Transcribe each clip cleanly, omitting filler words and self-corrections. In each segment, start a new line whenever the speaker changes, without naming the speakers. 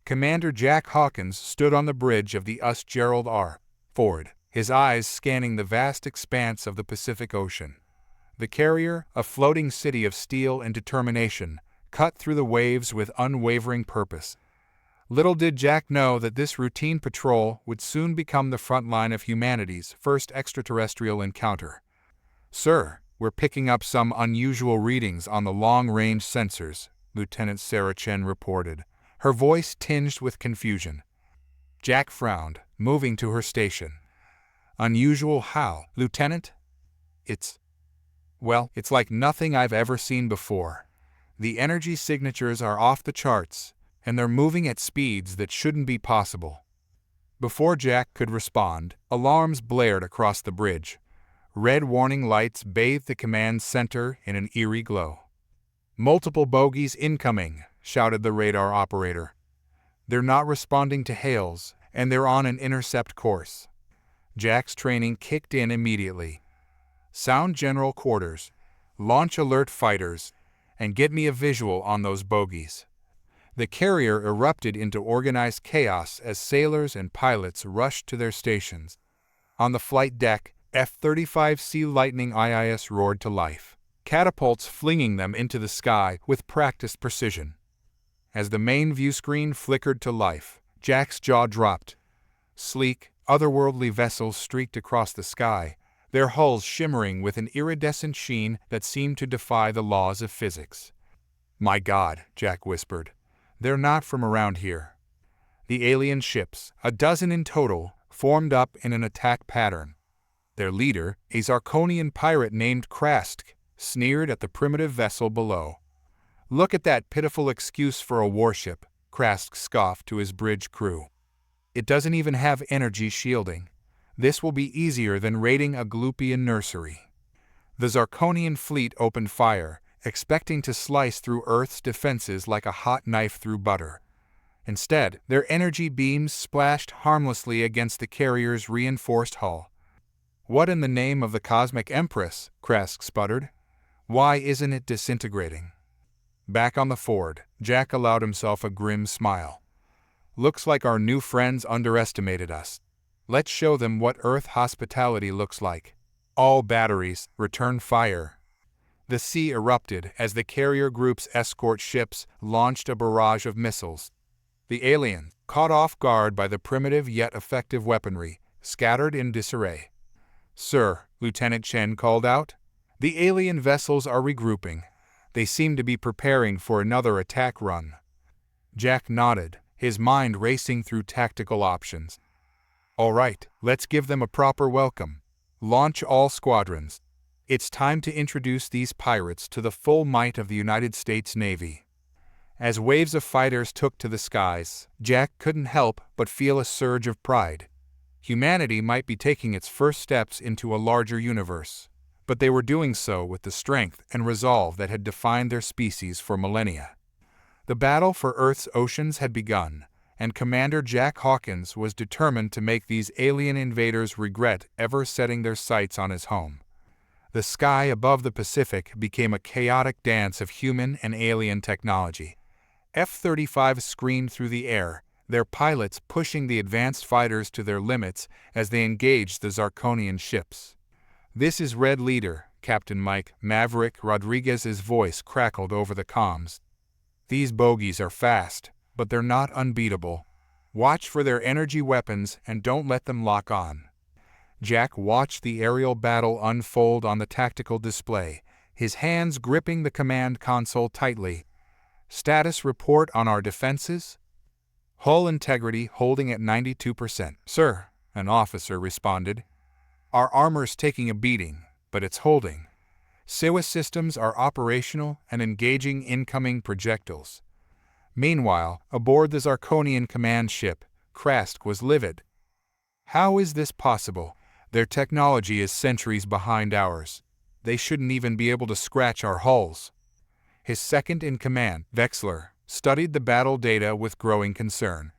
Commander Jack Hawkins stood on the bridge of the USS Gerald R. Ford, his eyes scanning the vast expanse of the Pacific Ocean. The carrier, a floating city of steel and determination, cut through the waves with unwavering purpose. Little did Jack know that this routine patrol would soon become the front line of humanity's first extraterrestrial encounter. "Sir, we're picking up some unusual readings on the long-range sensors," Lieutenant Sarah Chen reported, her voice tinged with confusion. Jack frowned, moving to her station. "Unusual how, Lieutenant?" It's like nothing I've ever seen before. The energy signatures are off the charts, and they're moving at speeds that shouldn't be possible." Before Jack could respond, alarms blared across the bridge. Red warning lights bathed the command center in an eerie glow. "Multiple bogies incoming," shouted the radar operator. "They're not responding to hails, and they're on an intercept course." Jack's training kicked in immediately. "Sound general quarters, launch alert fighters, and get me a visual on those bogies." The carrier erupted into organized chaos as sailors and pilots rushed to their stations. On the flight deck, F-35C Lightning IIS roared to life, catapults flinging them into the sky with practiced precision. As the main view screen flickered to life, Jack's jaw dropped. Sleek, otherworldly vessels streaked across the sky, their hulls shimmering with an iridescent sheen that seemed to defy the laws of physics. "My God," Jack whispered. "They're not from around here." The alien ships, a dozen in total, formed up in an attack pattern. Their leader, a Zar'konian pirate named Krask, sneered at the primitive vessel below. "Look at that pitiful excuse for a warship," Krask scoffed to his bridge crew. "It doesn't even have energy shielding. This will be easier than raiding a Gloopian nursery." The Zar'konian fleet opened fire, expecting to slice through Earth's defenses like a hot knife through butter. Instead, their energy beams splashed harmlessly against the carrier's reinforced hull. "What in the name of the Cosmic Empress?" Krask sputtered. "Why isn't it disintegrating?" Back on the Ford, Jack allowed himself a grim smile. "Looks like our new friends underestimated us. Let's show them what Earth hospitality looks like. All batteries, return fire." The sea erupted as the carrier group's escort ships launched a barrage of missiles. The aliens, caught off guard by the primitive yet effective weaponry, scattered in disarray. "Sir," Lieutenant Chen called out, "the alien vessels are regrouping. They seem to be preparing for another attack run." Jack nodded, his mind racing through tactical options. "All right, let's give them a proper welcome. Launch all squadrons. It's time to introduce these pirates to the full might of the United States Navy." As waves of fighters took to the skies, Jack couldn't help but feel a surge of pride. Humanity might be taking its first steps into a larger universe, but they were doing so with the strength and resolve that had defined their species for millennia. The battle for Earth's oceans had begun, and Commander Jack Hawkins was determined to make these alien invaders regret ever setting their sights on his home. The sky above the Pacific became a chaotic dance of human and alien technology. F-35 screamed through the air, their pilots pushing the advanced fighters to their limits as they engaged the Zar'konian ships. "This is Red Leader," Captain Mike Maverick Rodriguez's voice crackled over the comms. "These bogies are fast, but they're not unbeatable. Watch for their energy weapons and don't let them lock on." Jack watched the aerial battle unfold on the tactical display, his hands gripping the command console tightly. "Status report on our defenses?" "Hull integrity holding at 92%, sir," an officer responded. "Our armor's taking a beating, but it's holding. SIWA systems are operational and engaging incoming projectiles." Meanwhile, aboard the Zar'konian command ship, Krask was livid. "How is this possible? Their technology is centuries behind ours. They shouldn't even be able to scratch our hulls." His second-in-command, Vexler, studied the battle data with growing concern.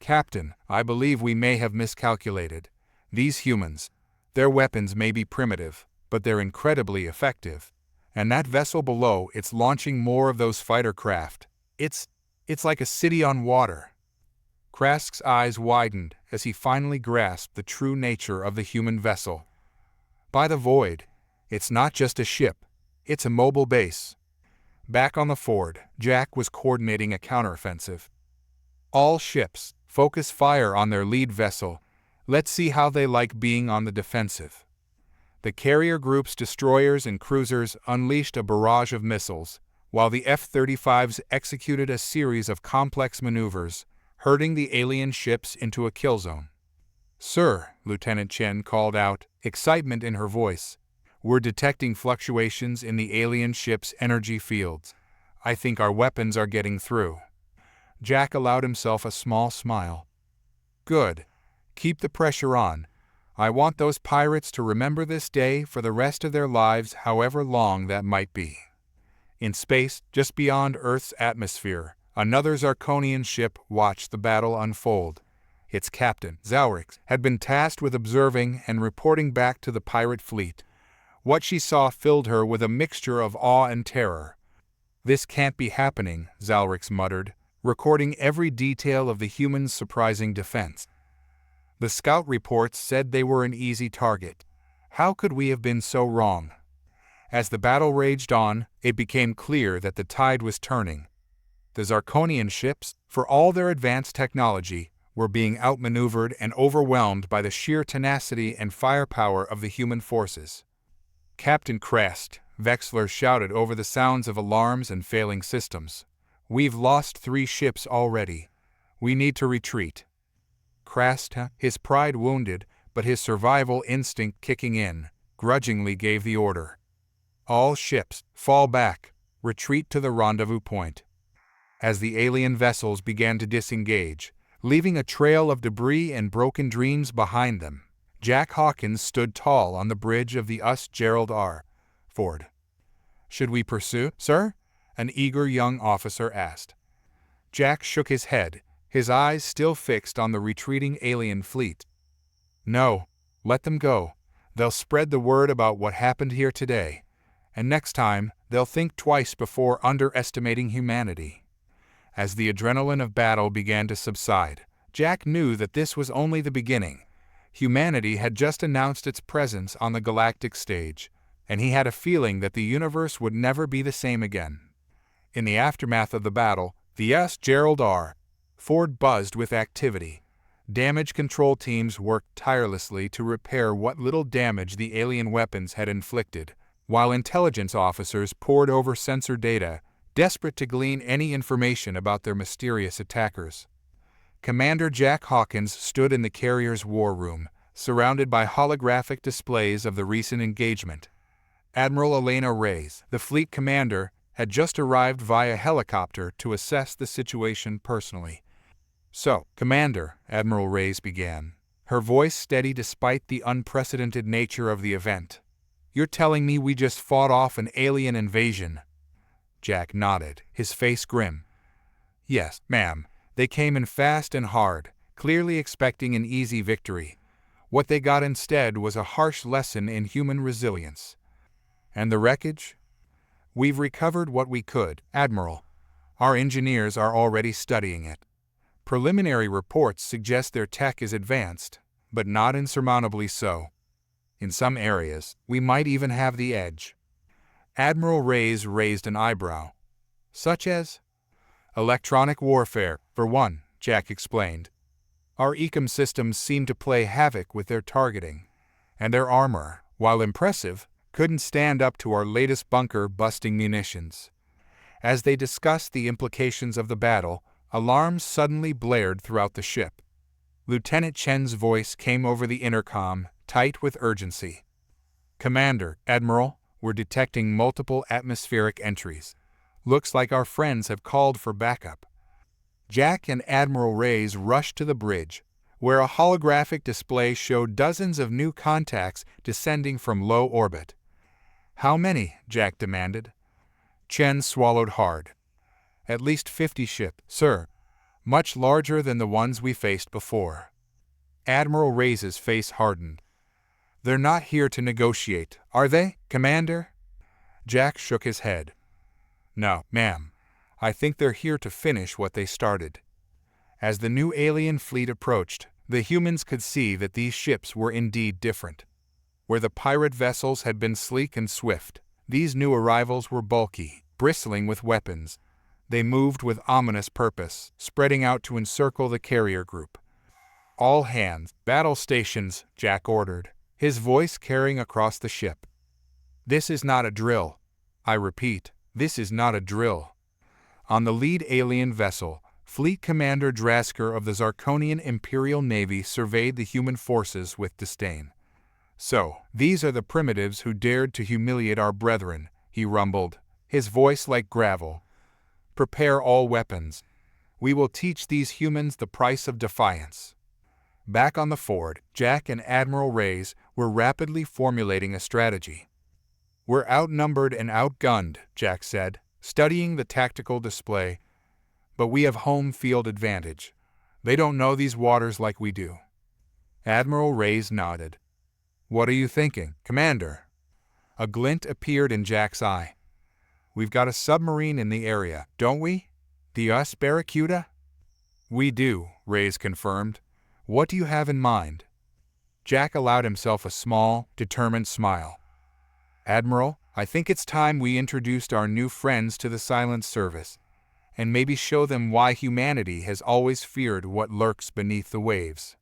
"Captain, I believe we may have miscalculated. These humans, their weapons may be primitive, but they're incredibly effective. And that vessel below, it's launching more of those fighter craft. It's like a city on water." Krask's eyes widened as he finally grasped the true nature of the human vessel. By the void, it's not just a ship, it's a mobile base. Back on the Ford, Jack was coordinating a counteroffensive. All ships, focus fire on their lead vessel. Let's see how they like being on the defensive. The carrier group's destroyers and cruisers unleashed a barrage of missiles, while the F-35s executed a series of complex maneuvers, herding the alien ships into a kill zone. "Sir," Lieutenant Chen called out, excitement in her voice, "we're detecting fluctuations in the alien ship's energy fields. I think our weapons are getting through." Jack allowed himself a small smile. "Good. Keep the pressure on. I want those pirates to remember this day for the rest of their lives, however long that might be." In space, just beyond Earth's atmosphere, another Zar'konian ship watched the battle unfold. Its captain, Zar'konian, had been tasked with observing and reporting back to the pirate fleet. What she saw filled her with a mixture of awe and terror. "This can't be happening," Zar'konian muttered, recording every detail of the humans' surprising defense. "The scout reports said they were an easy target. How could we have been so wrong?" As the battle raged on, it became clear that the tide was turning. The Zar'konian ships, for all their advanced technology, were being outmaneuvered and overwhelmed by the sheer tenacity and firepower of the human forces. "Captain Krask," Wexler shouted over the sounds of alarms and failing systems, "we've lost 3 ships already. We need to retreat." Krask, his pride wounded, but his survival instinct kicking in, grudgingly gave the order. "All ships, fall back, retreat to the rendezvous point." As the alien vessels began to disengage, leaving a trail of debris and broken dreams behind them, Jack Hawkins stood tall on the bridge of the USS Gerald R. Ford. "Should we pursue, sir?" an eager young officer asked. Jack shook his head, his eyes still fixed on the retreating alien fleet. "No, let them go. They'll spread the word about what happened here today, and next time they'll think twice before underestimating humanity." As the adrenaline of battle began to subside, Jack knew that this was only the beginning. Humanity had just announced its presence on the galactic stage, and he had a feeling that the universe would never be the same again. In the aftermath of the battle, the USS Gerald R. Ford buzzed with activity. Damage control teams worked tirelessly to repair what little damage the alien weapons had inflicted, while intelligence officers pored over sensor data, desperate to glean any information about their mysterious attackers. Commander Jack Hawkins stood in the carrier's war room, surrounded by holographic displays of the recent engagement. Admiral Elena Reyes, the fleet commander, had just arrived via helicopter to assess the situation personally. "So, Commander," Admiral Reyes began, her voice steady despite the unprecedented nature of the event, "you're telling me we just fought off an alien invasion?" Jack nodded, his face grim. "Yes, ma'am. They came in fast and hard, clearly expecting an easy victory. What they got instead was a harsh lesson in human resilience." "And the wreckage?" "We've recovered what we could, Admiral. Our engineers are already studying it. Preliminary reports suggest their tech is advanced, but not insurmountably so. In some areas, we might even have the edge." Admiral Reyes raised an eyebrow. "Such as?" "Electronic warfare, for one," Jack explained. "Our ecom systems seem to play havoc with their targeting, and their armor, while impressive, couldn't stand up to our latest bunker-busting munitions." As they discussed the implications of the battle, alarms suddenly blared throughout the ship. Lieutenant Chen's voice came over the intercom, tight with urgency. "Commander, Admiral, we're detecting multiple atmospheric entries. Looks like our friends have called for backup." Jack and Admiral Reyes rushed to the bridge, where a holographic display showed dozens of new contacts descending from low orbit. "How many?" Jack demanded. Chen swallowed hard. "At least 50 ships, sir. Much larger than the ones we faced before." Admiral Reyes' face hardened. "They're not here to negotiate, are they, Commander?" Jack shook his head. "No, ma'am. I think they're here to finish what they started." As the new alien fleet approached, the humans could see that these ships were indeed different. Where the pirate vessels had been sleek and swift, these new arrivals were bulky, bristling with weapons. They moved with ominous purpose, spreading out to encircle the carrier group. "All hands, battle stations," Jack ordered, his voice carrying across the ship. "This is not a drill. I repeat, this is not a drill." On the lead alien vessel, Fleet Commander Drasker of the Zar'konian Imperial Navy surveyed the human forces with disdain. "So, these are the primitives who dared to humiliate our brethren," he rumbled, his voice like gravel. "Prepare all weapons. We will teach these humans the price of defiance." Back on the fort, Jack and Admiral Reyes were rapidly formulating a strategy. "We're outnumbered and outgunned," Jack said, studying the tactical display. "But we have home field advantage. They don't know these waters like we do." Admiral Reyes nodded. "What are you thinking, Commander?" A glint appeared in Jack's eye. "We've got a submarine in the area, don't we? The USS Barracuda?" "We do," Reyes confirmed. "What do you have in mind?" Jack allowed himself a small, determined smile. "Admiral, I think it's time we introduced our new friends to the Silent Service, and maybe show them why humanity has always feared what lurks beneath the waves."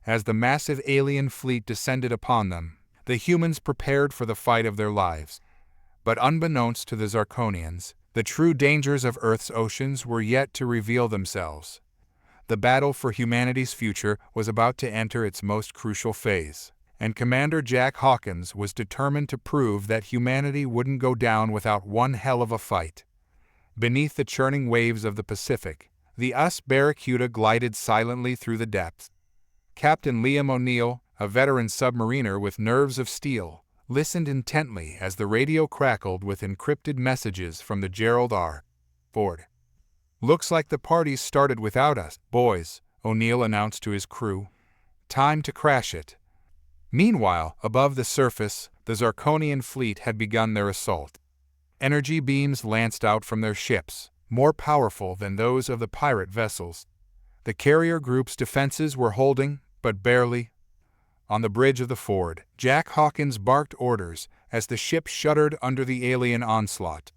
As the massive alien fleet descended upon them, the humans prepared for the fight of their lives. But unbeknownst to the Zar'konians, the true dangers of Earth's oceans were yet to reveal themselves. The battle for humanity's future was about to enter its most crucial phase, and Commander Jack Hawkins was determined to prove that humanity wouldn't go down without one hell of a fight. Beneath the churning waves of the Pacific, the USS Barracuda glided silently through the depths. Captain Liam O'Neill, a veteran submariner with nerves of steel, listened intently as the radio crackled with encrypted messages from the Gerald R. Ford. "Looks like the party started without us, boys," O'Neill announced to his crew. "Time to crash it." Meanwhile, above the surface, the Zar'konian fleet had begun their assault. Energy beams lanced out from their ships, more powerful than those of the pirate vessels. The carrier group's defenses were holding, but barely. On the bridge of the ford, Jack Hawkins barked orders as the ship shuddered under the alien onslaught.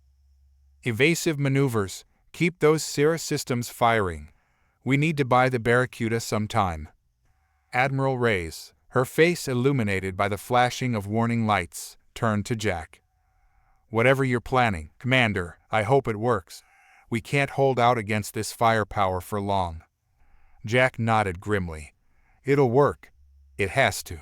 "Evasive maneuvers. Keep those Sierra systems firing. We need to buy the Barracuda some time." Admiral Reyes, her face illuminated by the flashing of warning lights, turned to Jack. "Whatever you're planning, Commander, I hope it works. We can't hold out against this firepower for long." Jack nodded grimly. "It'll work. It has to."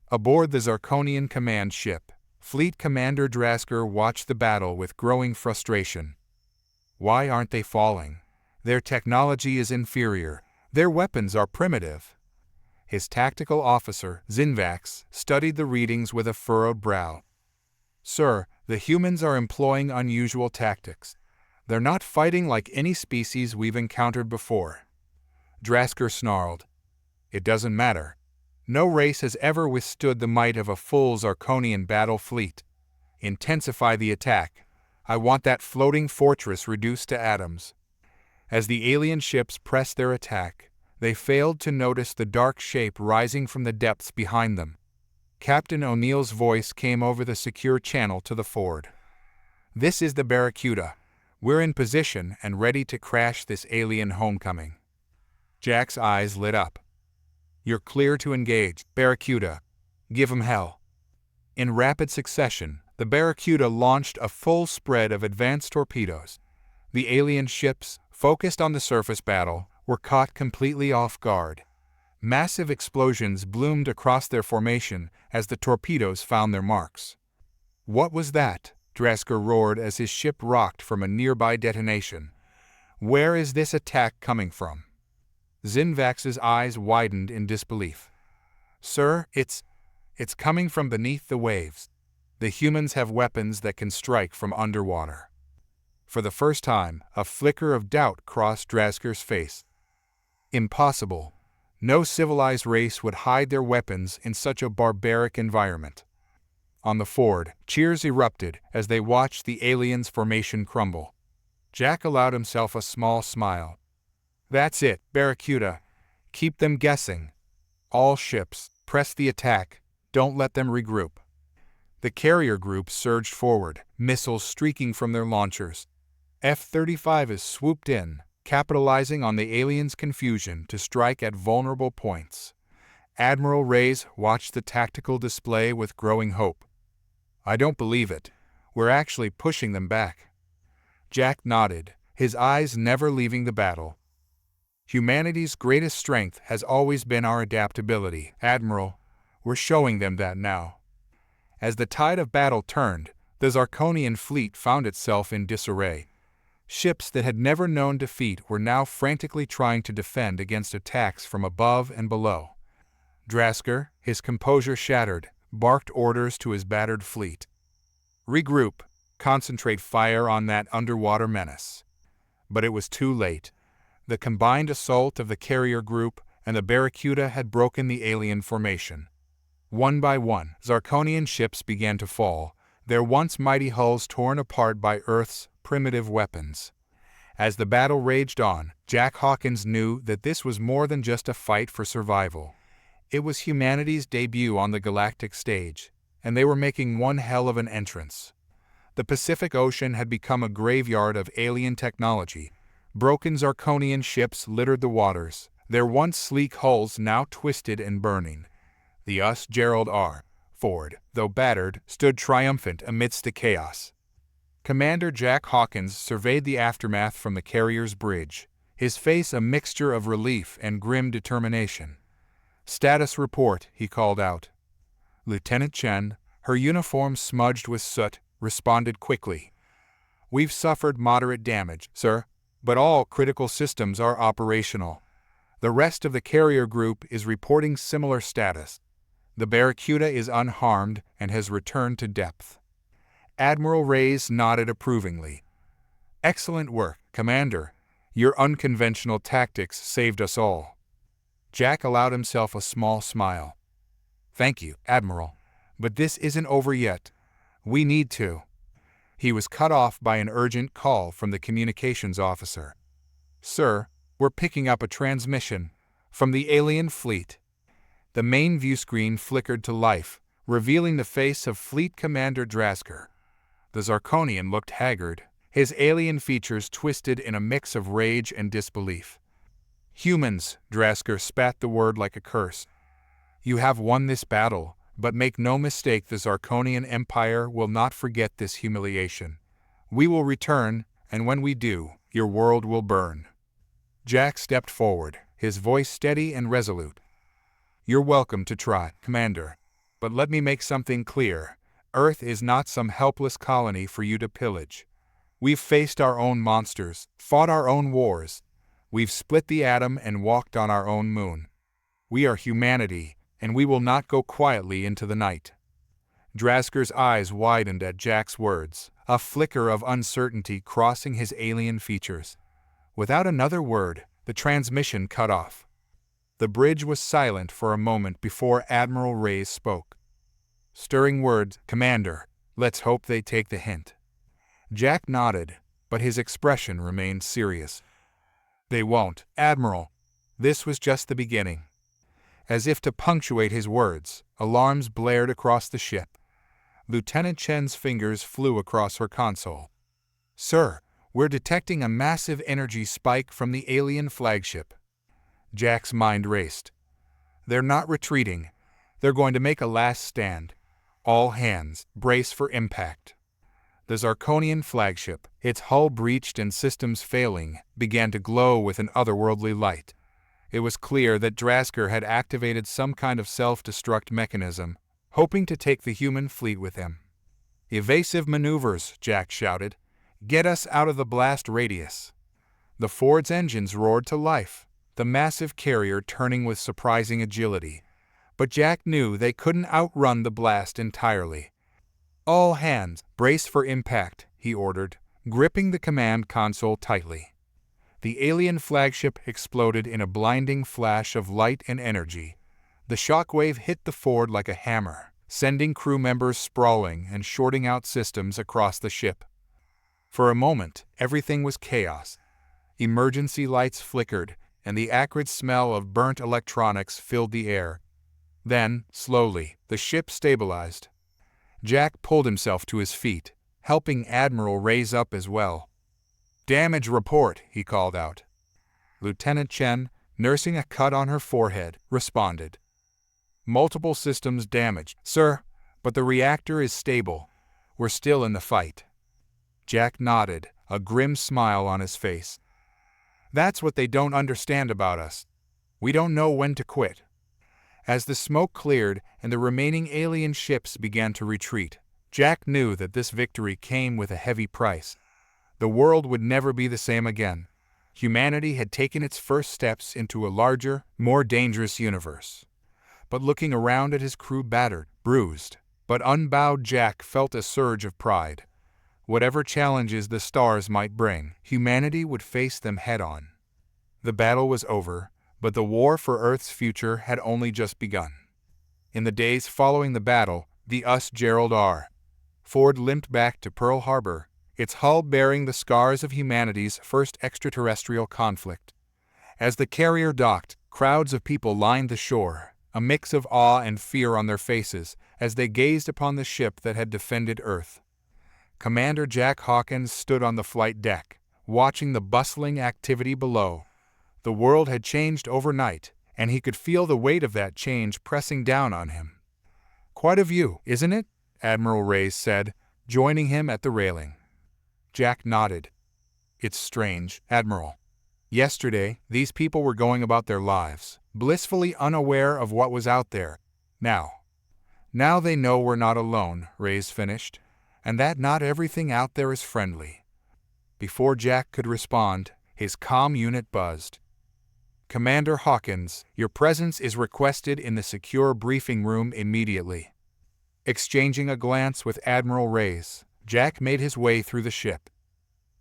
Aboard the Zar'konian command ship, Fleet Commander Drasker watched the battle with growing frustration. "Why aren't they falling? Their technology is inferior. Their weapons are primitive." His tactical officer, Zinvax, studied the readings with a furrowed brow. "Sir, the humans are employing unusual tactics. They're not fighting like any species we've encountered before." Drasker snarled. "It doesn't matter. No race has ever withstood the might of a full Zar'konian battle fleet. Intensify the attack. I want that floating fortress reduced to atoms." As the alien ships pressed their attack, they failed to notice the dark shape rising from the depths behind them. Captain O'Neill's voice came over the secure channel to the ford. "This is the Barracuda. We're in position and ready to crash this alien homecoming." Jack's eyes lit up. "You're clear to engage, Barracuda. Give 'em hell." In rapid succession, the Barracuda launched a full spread of advanced torpedoes. The alien ships, focused on the surface battle, were caught completely off guard. Massive explosions bloomed across their formation as the torpedoes found their marks. "What was that?" Drasker roared as his ship rocked from a nearby detonation. "Where is this attack coming from?" Zinvax's eyes widened in disbelief. "Sir, it's coming from beneath the waves. The humans have weapons that can strike from underwater." For the first time, a flicker of doubt crossed Drasker's face. "Impossible. No civilized race would hide their weapons in such a barbaric environment." On the ford, cheers erupted as they watched the aliens' formation crumble. Jack allowed himself a small smile. That's it, Barracuda. Keep them guessing. All ships, press the attack. Don't let them regroup. The carrier group surged forward, missiles streaking from their launchers. F-35s swooped in, capitalizing on the aliens' confusion to strike at vulnerable points. Admiral Reyes watched the tactical display with growing hope. I don't believe it. We're actually pushing them back. Jack nodded, his eyes never leaving the battle. Humanity's greatest strength has always been our adaptability, Admiral. We're showing them that now. As the tide of battle turned, the Zar'konian fleet found itself in disarray. Ships that had never known defeat were now frantically trying to defend against attacks from above and below. Drasker, his composure shattered, barked orders to his battered fleet. Regroup, concentrate fire on that underwater menace. But it was too late. The combined assault of the carrier group and the Barracuda had broken the alien formation. One by one, Zar'konian ships began to fall, their once mighty hulls torn apart by Earth's primitive weapons. As the battle raged on, Jack Hawkins knew that this was more than just a fight for survival. It was humanity's debut on the galactic stage, and they were making one hell of an entrance. The Pacific Ocean had become a graveyard of alien technology. Broken Zar'konian ships littered the waters, their once sleek hulls now twisted and burning. The USS Gerald R. Ford, though battered, stood triumphant amidst the chaos. Commander Jack Hawkins surveyed the aftermath from the carrier's bridge, his face a mixture of relief and grim determination. "Status report," he called out. Lieutenant Chen, her uniform smudged with soot, responded quickly. "We've suffered moderate damage, sir, but all critical systems are operational. The rest of the carrier group is reporting similar status. The Barracuda is unharmed and has returned to depth." Admiral Reyes nodded approvingly. "Excellent work, Commander. Your unconventional tactics saved us all." Jack allowed himself a small smile. "Thank you, Admiral. But this isn't over yet. We need to." He was cut off by an urgent call from the communications officer. "Sir, we're picking up a transmission from the alien fleet." The main view screen flickered to life, revealing the face of Fleet Commander Drasker. The Zar'konian looked haggard, his alien features twisted in a mix of rage and disbelief. "Humans," Drasker spat the word like a curse. "You have won this battle, but make no mistake, the Zar'konian Empire will not forget this humiliation. We will return, and when we do, your world will burn." Jack stepped forward, his voice steady and resolute. "You're welcome to try, Commander. But let me make something clear. Earth is not some helpless colony for you to pillage. We've faced our own monsters, fought our own wars. We've split the atom and walked on our own moon. We are humanity, and we will not go quietly into the night." Drasker's eyes widened at Jack's words, a flicker of uncertainty crossing his alien features. Without another word, the transmission cut off. The bridge was silent for a moment before Admiral Reyes spoke. "Stirring words, Commander. Let's hope they take the hint." Jack nodded, but his expression remained serious. "They won't, Admiral. This was just the beginning." As if to punctuate his words, alarms blared across the ship. Lieutenant Chen's fingers flew across her console. "Sir, we're detecting a massive energy spike from the alien flagship." Jack's mind raced. "They're not retreating. They're going to make a last stand. All hands, brace for impact." The Zar'konian flagship, its hull breached and systems failing, began to glow with an otherworldly light. It was clear that Drasker had activated some kind of self-destruct mechanism, hoping to take the human fleet with him. "Evasive maneuvers," Jack shouted. "Get us out of the blast radius." The Ford's engines roared to life, the massive carrier turning with surprising agility. But Jack knew they couldn't outrun the blast entirely. "All hands, brace for impact," he ordered, gripping the command console tightly. The alien flagship exploded in a blinding flash of light and energy. The shockwave hit the Ford like a hammer, sending crew members sprawling and shorting out systems across the ship. For a moment, everything was chaos. Emergency lights flickered, and the acrid smell of burnt electronics filled the air. Then, slowly, the ship stabilized. Jack pulled himself to his feet, helping Admiral raise up as well. "Damage report," he called out. Lieutenant Chen, nursing a cut on her forehead, responded. "Multiple systems damaged, sir, but the reactor is stable. We're still in the fight." Jack nodded, a grim smile on his face. "That's what they don't understand about us. We don't know when to quit." As the smoke cleared and the remaining alien ships began to retreat, Jack knew that this victory came with a heavy price. The world would never be the same again. Humanity had taken its first steps into a larger, more dangerous universe. But looking around at his crew battered, bruised, but unbowed, Jack felt a surge of pride. Whatever challenges the stars might bring, humanity would face them head-on. The battle was over, but the war for Earth's future had only just begun. In the days following the battle, the USS Gerald R. Ford limped back to Pearl Harbor, its hull bearing the scars of humanity's first extraterrestrial conflict. As the carrier docked, crowds of people lined the shore, a mix of awe and fear on their faces as they gazed upon the ship that had defended Earth. Commander Jack Hawkins stood on the flight deck, watching the bustling activity below. The world had changed overnight, and he could feel the weight of that change pressing down on him. "Quite a view, isn't it?" Admiral Reyes said, joining him at the railing. Jack nodded. "It's strange, Admiral. Yesterday, these people were going about their lives, blissfully unaware of what was out there. Now they know we're not alone," Reyes finished, "and that not everything out there is friendly." Before Jack could respond, his comm unit buzzed. "Commander Hawkins, your presence is requested in the secure briefing room immediately." Exchanging a glance with Admiral Reyes, Jack made his way through the ship.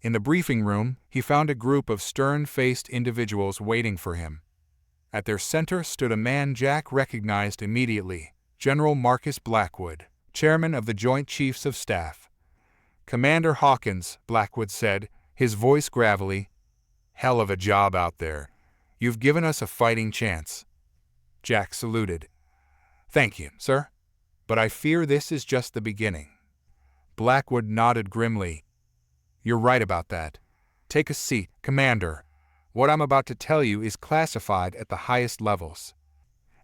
In the briefing room, he found a group of stern-faced individuals waiting for him. At their center stood a man Jack recognized immediately, General Marcus Blackwood, chairman of the Joint Chiefs of Staff. "Commander Hawkins," Blackwood said, his voice gravelly, "hell of a job out there. You've given us a fighting chance." Jack saluted. "Thank you, sir. But I fear this is just the beginning." Blackwood nodded grimly. "You're right about that. Take a seat, Commander. What I'm about to tell you is classified at the highest levels."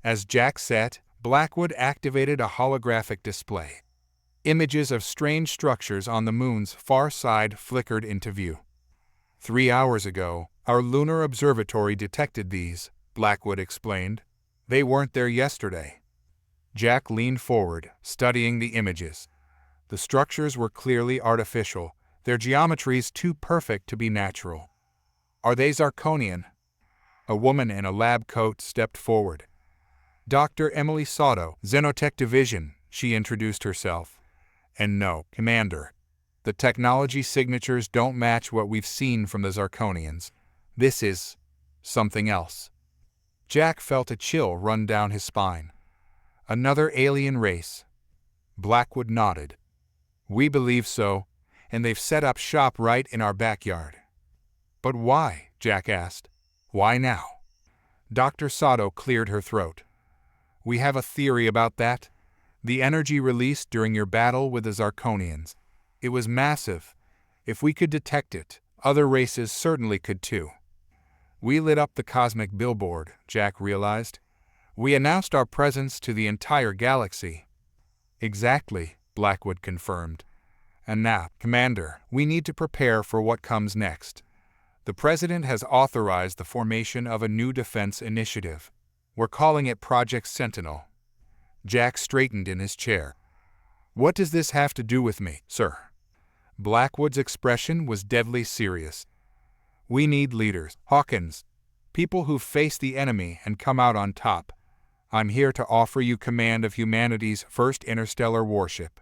As Jack sat, Blackwood activated a holographic display. Images of strange structures on the moon's far side flickered into view. 3 hours ago, our lunar observatory detected these, Blackwood explained. They weren't there yesterday. Jack leaned forward, studying the images. The structures were clearly artificial, their geometries too perfect to be natural. "Are they Zar'konian?" A woman in a lab coat stepped forward. "Dr. Emily Sato, Xenotech Division," she introduced herself. "And no, Commander. The technology signatures don't match what we've seen from the Zar'konians. This is something else." Jack felt a chill run down his spine. "Another alien race?" Blackwood nodded. "We believe so, and they've set up shop right in our backyard." "But why?" Jack asked. "Why now?" Dr. Sato cleared her throat. "We have a theory about that. The energy released during your battle with the Zar'konians. It was massive. If we could detect it, other races certainly could too." "We lit up the cosmic billboard," Jack realized. "We announced our presence to the entire galaxy." "Exactly," Blackwood confirmed. "And now, Commander, we need to prepare for what comes next. The President has authorized the formation of a new defense initiative. We're calling it Project Sentinel." Jack straightened in his chair. "What does this have to do with me, sir?" Blackwood's expression was deadly serious. "We need leaders, Hawkins. People who've faced the enemy and come out on top. I'm here to offer you command of humanity's first interstellar warship."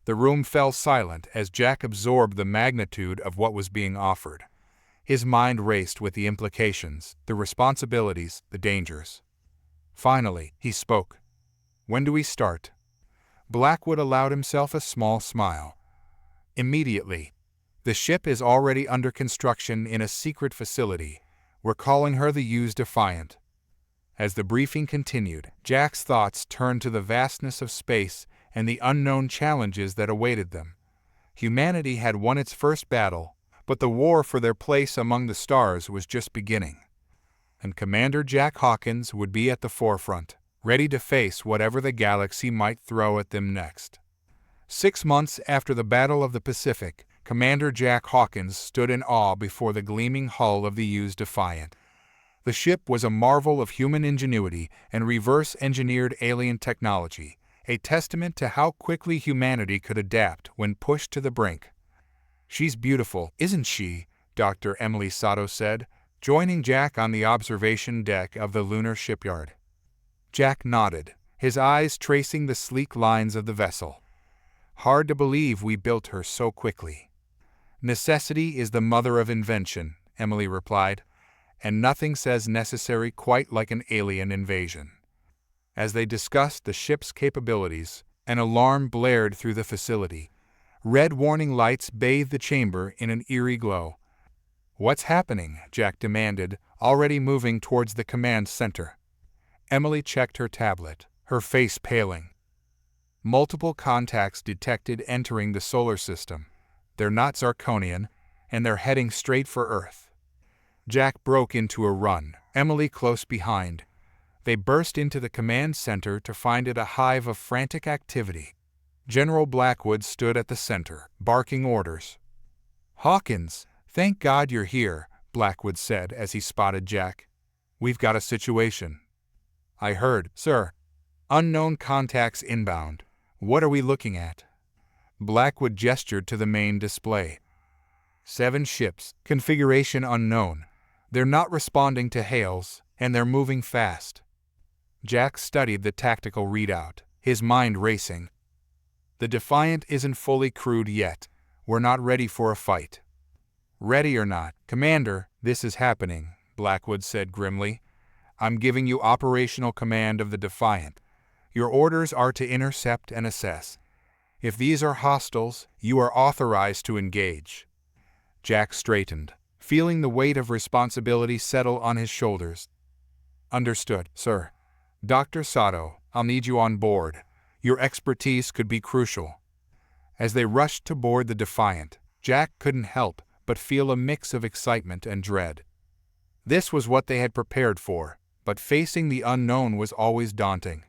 The room fell silent as Jack absorbed the magnitude of what was being offered. His mind raced with the implications, the responsibilities, the dangers. Finally, he spoke. "When do we start?" Blackwood allowed himself a small smile. "Immediately. The ship is already under construction in a secret facility. We're calling her the USS Defiant. As the briefing continued, Jack's thoughts turned to the vastness of space and the unknown challenges that awaited them. Humanity had won its first battle, but the war for their place among the stars was just beginning. And Commander Jack Hawkins would be at the forefront, ready to face whatever the galaxy might throw at them next. 6 months after the Battle of the Pacific, Commander Jack Hawkins stood in awe before the gleaming hull of the USS Defiant. The ship was a marvel of human ingenuity and reverse-engineered alien technology, a testament to how quickly humanity could adapt when pushed to the brink. "She's beautiful, isn't she?" Dr. Emily Sato said, joining Jack on the observation deck of the lunar shipyard. Jack nodded, his eyes tracing the sleek lines of the vessel. "Hard to believe we built her so quickly." "Necessity is the mother of invention," Emily replied, "and nothing says necessary quite like an alien invasion." As they discussed the ship's capabilities, an alarm blared through the facility. Red warning lights bathed the chamber in an eerie glow. "What's happening?" Jack demanded, already moving towards the command center. Emily checked her tablet, her face paling. "Multiple contacts detected entering the solar system. They're not Zar'konian, and they're heading straight for Earth." Jack broke into a run, Emily close behind. They burst into the command center to find it a hive of frantic activity. General Blackwood stood at the center, barking orders. "Hawkins, thank God you're here," Blackwood said as he spotted Jack. "We've got a situation." "I heard, sir. Unknown contacts inbound. What are we looking at?" Blackwood gestured to the main display. 7 ships, configuration unknown. They're not responding to hails, and they're moving fast. Jack studied the tactical readout, his mind racing. "The Defiant isn't fully crewed yet. We're not ready for a fight." "Ready or not, Commander, this is happening," Blackwood said grimly. "I'm giving you operational command of the Defiant. Your orders are to intercept and assess. If these are hostiles, you are authorized to engage." Jack straightened, feeling the weight of responsibility settle on his shoulders. "Understood, sir. Dr. Sato, I'll need you on board. Your expertise could be crucial." As they rushed to board the Defiant, Jack couldn't help but feel a mix of excitement and dread. This was what they had prepared for, but facing the unknown was always daunting.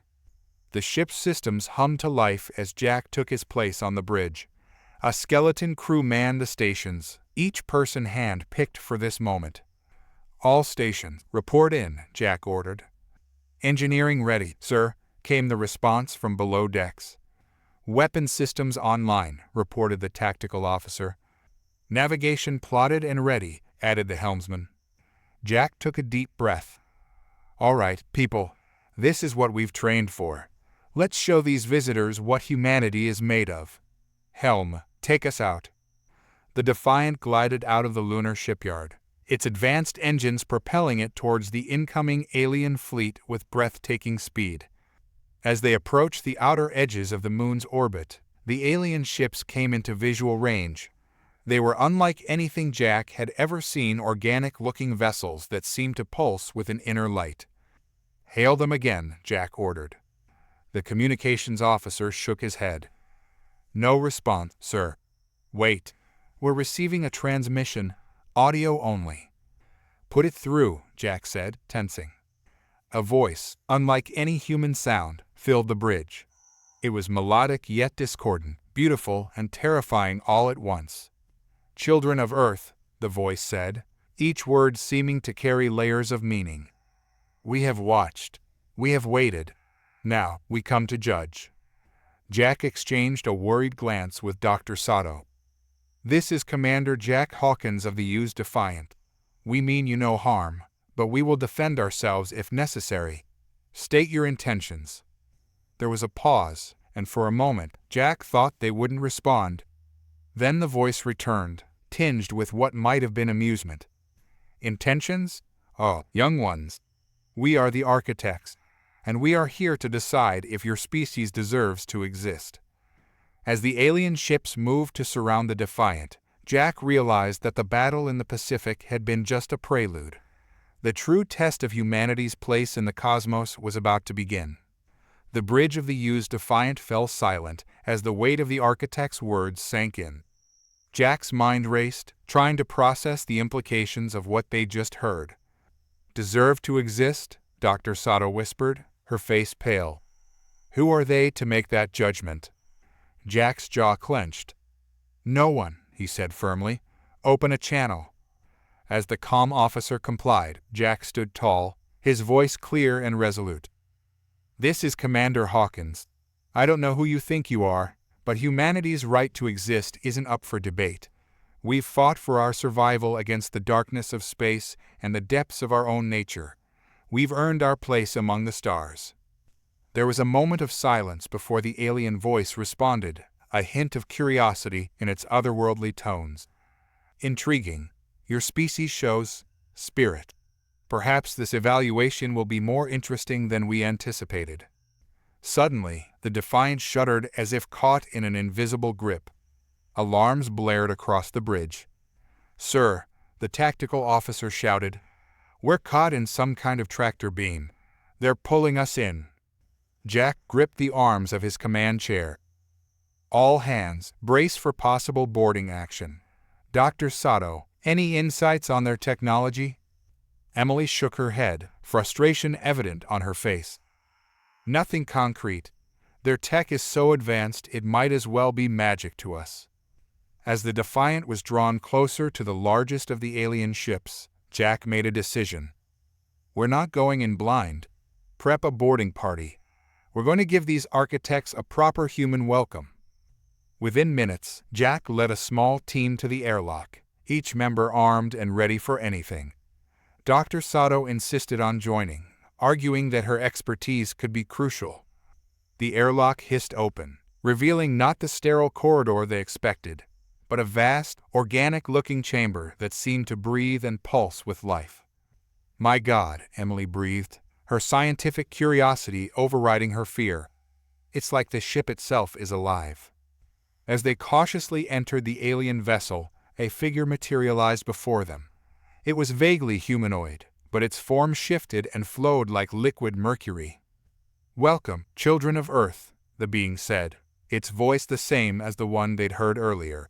The ship's systems hummed to life as Jack took his place on the bridge. A skeleton crew manned the stations, each person hand-picked for this moment. "All stations, report in," Jack ordered. "Engineering ready, sir," came the response from below decks. "Weapon systems online," reported the tactical officer. "Navigation plotted and ready," added the helmsman. Jack took a deep breath. "All right, people, this is what we've trained for. Let's show these visitors what humanity is made of. Helm, take us out." The Defiant glided out of the lunar shipyard, its advanced engines propelling it towards the incoming alien fleet with breathtaking speed. As they approached the outer edges of the moon's orbit, the alien ships came into visual range. They were unlike anything Jack had ever seen, organic-looking vessels that seemed to pulse with an inner light. "Hail them again," Jack ordered. The communications officer shook his head. "No response, sir." "Wait. We're receiving a transmission, audio only." "Put it through," Jack said, tensing. A voice, unlike any human sound, filled the bridge. It was melodic yet discordant, beautiful and terrifying all at once. "Children of Earth," the voice said, each word seeming to carry layers of meaning. "We have watched. We have waited. Now we come to judge." Jack exchanged a worried glance with Dr. Sato. "This is Commander Jack Hawkins of the USS Defiant. We mean you no harm, but we will defend ourselves if necessary. State your intentions." There was a pause, and for a moment Jack thought they wouldn't respond. Then the voice returned, tinged with what might have been amusement. "Intentions? Oh, young ones. We are the architects, and we are here to decide if your species deserves to exist." As the alien ships moved to surround the Defiant, Jack realized that the battle in the Pacific had been just a prelude. The true test of humanity's place in the cosmos was about to begin. The bridge of the USS Defiant fell silent as the weight of the architect's words sank in. Jack's mind raced, trying to process the implications of what they'd just heard. "Deserve to exist?" Dr. Sato whispered, her face pale. "Who are they to make that judgment?" Jack's jaw clenched. "No one," he said firmly. "Open a channel." As the comm officer complied, Jack stood tall, his voice clear and resolute. "This is Commander Hawkins. I don't know who you think you are, but humanity's right to exist isn't up for debate. We've fought for our survival against the darkness of space and the depths of our own nature. We've earned our place among the stars." There was a moment of silence before the alien voice responded, a hint of curiosity in its otherworldly tones. "Intriguing. Your species shows spirit. Perhaps this evaluation will be more interesting than we anticipated." Suddenly, the Defiant shuddered as if caught in an invisible grip. Alarms blared across the bridge. "Sir," the tactical officer shouted, "we're caught in some kind of tractor beam. They're pulling us in." Jack gripped the arms of his command chair. "All hands, brace for possible boarding action. Dr. Sato, any insights on their technology?" Emily shook her head, frustration evident on her face. "Nothing concrete. Their tech is so advanced it might as well be magic to us." As the Defiant was drawn closer to the largest of the alien ships, Jack made a decision. "We're not going in blind. Prep a boarding party. We're going to give these architects a proper human welcome." Within minutes, Jack led a small team to the airlock, each member armed and ready for anything. Dr. Sato insisted on joining, arguing that her expertise could be crucial. The airlock hissed open, revealing not the sterile corridor they expected, but a vast, organic-looking chamber that seemed to breathe and pulse with life. "My God," Emily breathed, her scientific curiosity overriding her fear. "It's like the ship itself is alive." As they cautiously entered the alien vessel, a figure materialized before them. It was vaguely humanoid, but its form shifted and flowed like liquid mercury. "Welcome, children of Earth," the being said, its voice the same as the one they'd heard earlier.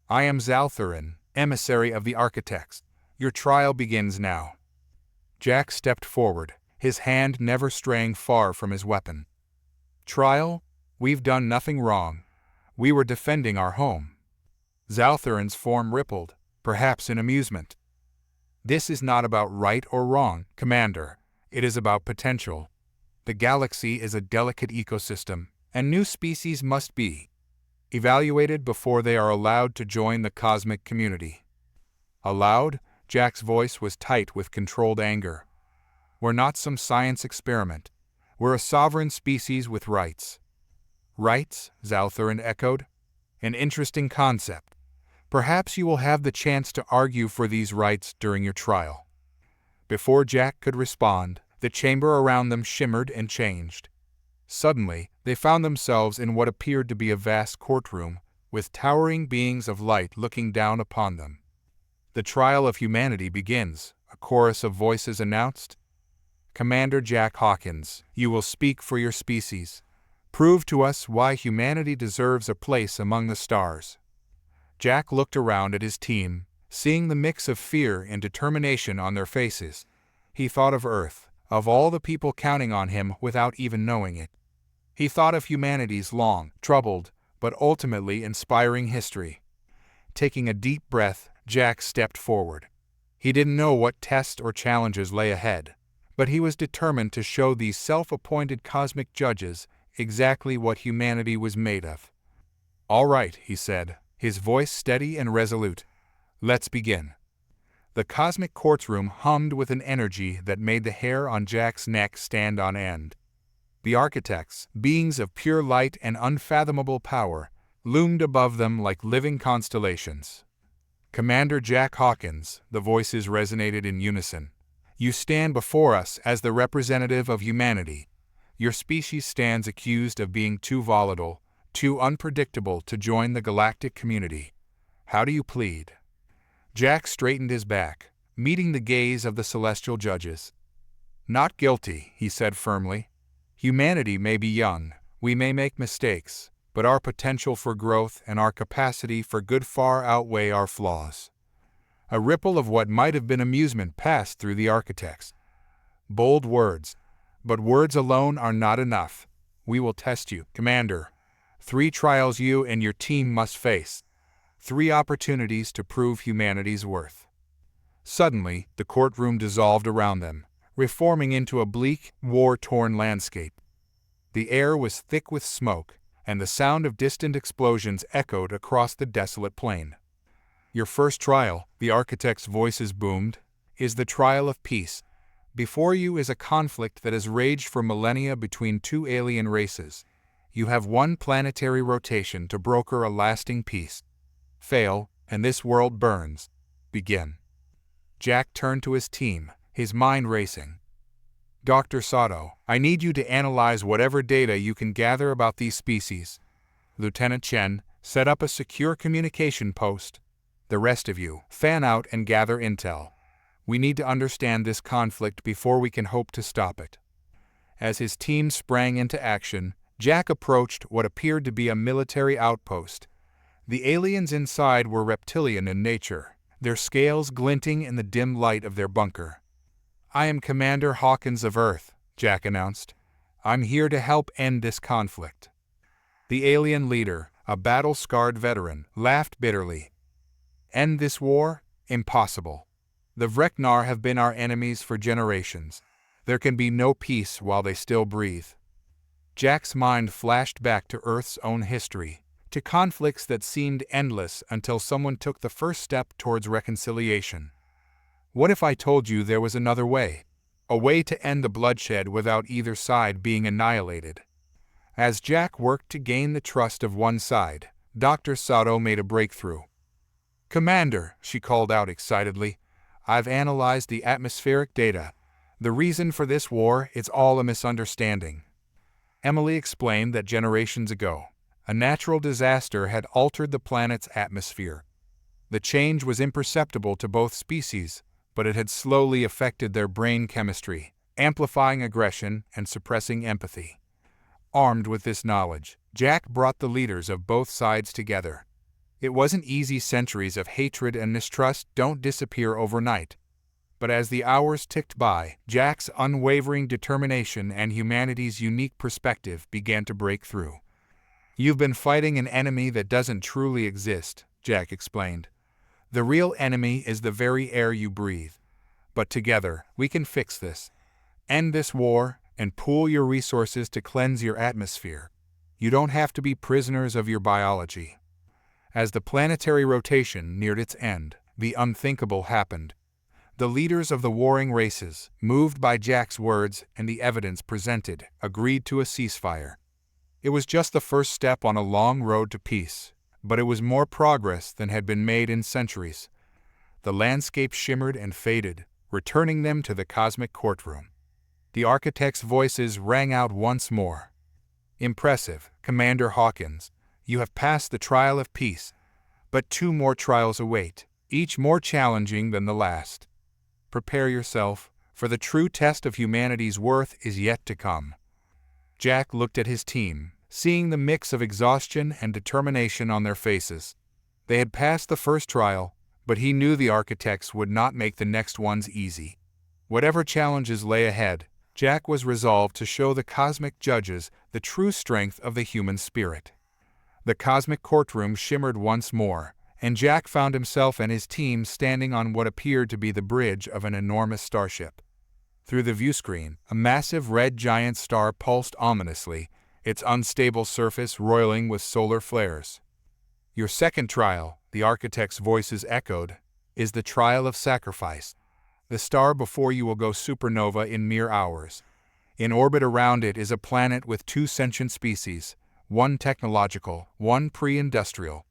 "I am Zar'konian, emissary of the architects. Your trial begins now." Jack stepped forward, his hand never straying far from his weapon. "Trial? We've done nothing wrong. We were defending our home." Zar'konian's form rippled, perhaps in amusement. "This is not about right or wrong, Commander. It is about potential. The galaxy is a delicate ecosystem, and new species must be evaluated before they are allowed to join the cosmic community." "Allowed?" Jack's voice was tight with controlled anger. "We're not some science experiment. We're a sovereign species with rights." "Rights?" Zar'konian echoed. "An interesting concept. Perhaps you will have the chance to argue for these rights during your trial." Before Jack could respond, the chamber around them shimmered and changed. Suddenly, they found themselves in what appeared to be a vast courtroom, with towering beings of light looking down upon them. "The trial of humanity begins," a chorus of voices announced. "Commander Jack Hawkins, you will speak for your species. Prove to us why humanity deserves a place among the stars." Jack looked around at his team, seeing the mix of fear and determination on their faces. He thought of Earth, of all the people counting on him without even knowing it. He thought of humanity's long, troubled, but ultimately inspiring history. Taking a deep breath, Jack stepped forward. He didn't know what tests or challenges lay ahead, but he was determined to show these self-appointed cosmic judges exactly what humanity was made of. "All right," he said, his voice steady and resolute. "Let's begin." The cosmic courtroom hummed with an energy that made the hair on Jack's neck stand on end. The architects, beings of pure light and unfathomable power, loomed above them like living constellations. "Commander Jack Hawkins," the voices resonated in unison, "you stand before us as the representative of humanity. Your species stands accused of being too volatile, too unpredictable to join the galactic community. How do you plead? Jack straightened his back, meeting the gaze of the celestial judges. Not guilty, he said firmly. Humanity may be young, we may make mistakes, but our potential for growth and our capacity for good far outweigh our flaws. A ripple of what might have been amusement passed through the architects. Bold words, but words alone are not enough. We will test you, Commander. 3 trials you and your team must face. 3 opportunities to prove humanity's worth. Suddenly, the courtroom dissolved around them, reforming into a bleak, war-torn landscape. The air was thick with smoke, and the sound of distant explosions echoed across the desolate plain. Your first trial, the architects' voices boomed, is the trial of peace. Before you is a conflict that has raged for millennia between 2 alien races. You have 1 planetary rotation to broker a lasting peace. Fail, and this world burns. Begin. Jack turned to his team, his mind racing. Dr. Sato, I need you to analyze whatever data you can gather about these species. Lieutenant Chen, set up a secure communication post. The rest of you, fan out and gather intel. We need to understand this conflict before we can hope to stop it. As his team sprang into action, Jack approached what appeared to be a military outpost. The aliens inside were reptilian in nature, their scales glinting in the dim light of their bunker. I am Commander Hawkins of Earth, Jack announced. I'm here to help end this conflict. The alien leader, a battle-scarred veteran, laughed bitterly. End this war? Impossible. The Vreknar have been our enemies for generations. There can be no peace while they still breathe. Jack's mind flashed back to Earth's own history, to conflicts that seemed endless until someone took the first step towards reconciliation. What if I told you there was another way? A way to end the bloodshed without either side being annihilated. As Jack worked to gain the trust of one side, Dr. Sato made a breakthrough. Commander, she called out excitedly, I've analyzed the atmospheric data. The reason for this war is all a misunderstanding. Emily explained that generations ago, a natural disaster had altered the planet's atmosphere. The change was imperceptible to both species, but it had slowly affected their brain chemistry, amplifying aggression and suppressing empathy. Armed with this knowledge, Jack brought the leaders of both sides together. It wasn't easy. Centuries of hatred and mistrust don't disappear overnight. But as the hours ticked by, Jack's unwavering determination and humanity's unique perspective began to break through. You've been fighting an enemy that doesn't truly exist, Jack explained. The real enemy is the very air you breathe. But together, we can fix this. End this war, and pool your resources to cleanse your atmosphere. You don't have to be prisoners of your biology. As the planetary rotation neared its end, the unthinkable happened. The leaders of the warring races, moved by Jack's words and the evidence presented, agreed to a ceasefire. It was just the first step on a long road to peace, but it was more progress than had been made in centuries. The landscape shimmered and faded, returning them to the cosmic courtroom. The architects' voices rang out once more. Impressive, Commander Hawkins. You have passed the trial of peace, but 2 more trials await, each more challenging than the last. Prepare yourself, for the true test of humanity's worth is yet to come. Jack looked at his team, seeing the mix of exhaustion and determination on their faces. They had passed the first trial, but he knew the architects would not make the next ones easy. Whatever challenges lay ahead, Jack was resolved to show the cosmic judges the true strength of the human spirit. The cosmic courtroom shimmered once more, and Jack found himself and his team standing on what appeared to be the bridge of an enormous starship. Through the viewscreen, a massive red giant star pulsed ominously, its unstable surface roiling with solar flares. Your second trial, the architects' voices echoed, is the trial of sacrifice. The star before you will go supernova in mere hours. In orbit around it is a planet with 2 sentient species, one technological, one pre-industrial.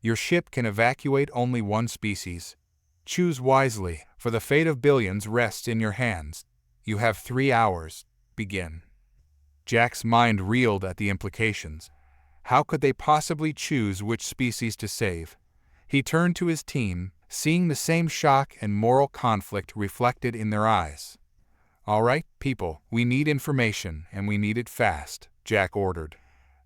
Your ship can evacuate only one species. Choose wisely, for the fate of billions rests in your hands. You have 3 hours. Begin. Jack's mind reeled at the implications. How could they possibly choose which species to save? He turned to his team, seeing the same shock and moral conflict reflected in their eyes. "All right, people, we need information, and we need it fast," Jack ordered.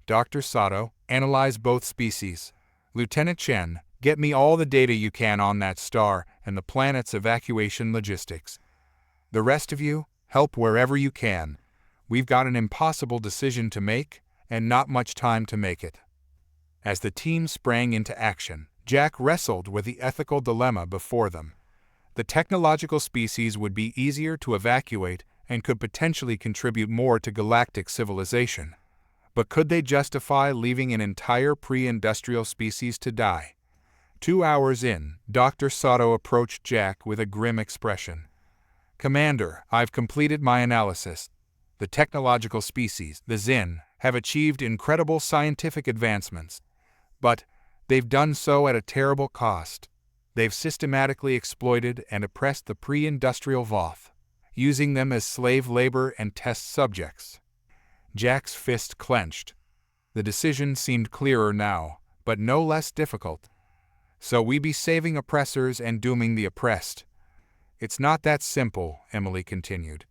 "Dr. Sato, analyze both species. Lieutenant Chen, get me all the data you can on that star and the planet's evacuation logistics. The rest of you, help wherever you can. We've got an impossible decision to make, and not much time to make it." As the team sprang into action, Jack wrestled with the ethical dilemma before them. The technological species would be easier to evacuate and could potentially contribute more to galactic civilization. But could they justify leaving an entire pre-industrial species to die? 2 hours in, Dr. Sato approached Jack with a grim expression. "Commander, I've completed my analysis. The technological species, the Xin, have achieved incredible scientific advancements. But they've done so at a terrible cost. They've systematically exploited and oppressed the pre-industrial Voth, using them as slave labor and test subjects." Jack's fist clenched. The decision seemed clearer now, but no less difficult. "So we be saving oppressors and dooming the oppressed?" "It's not that simple," Emily continued.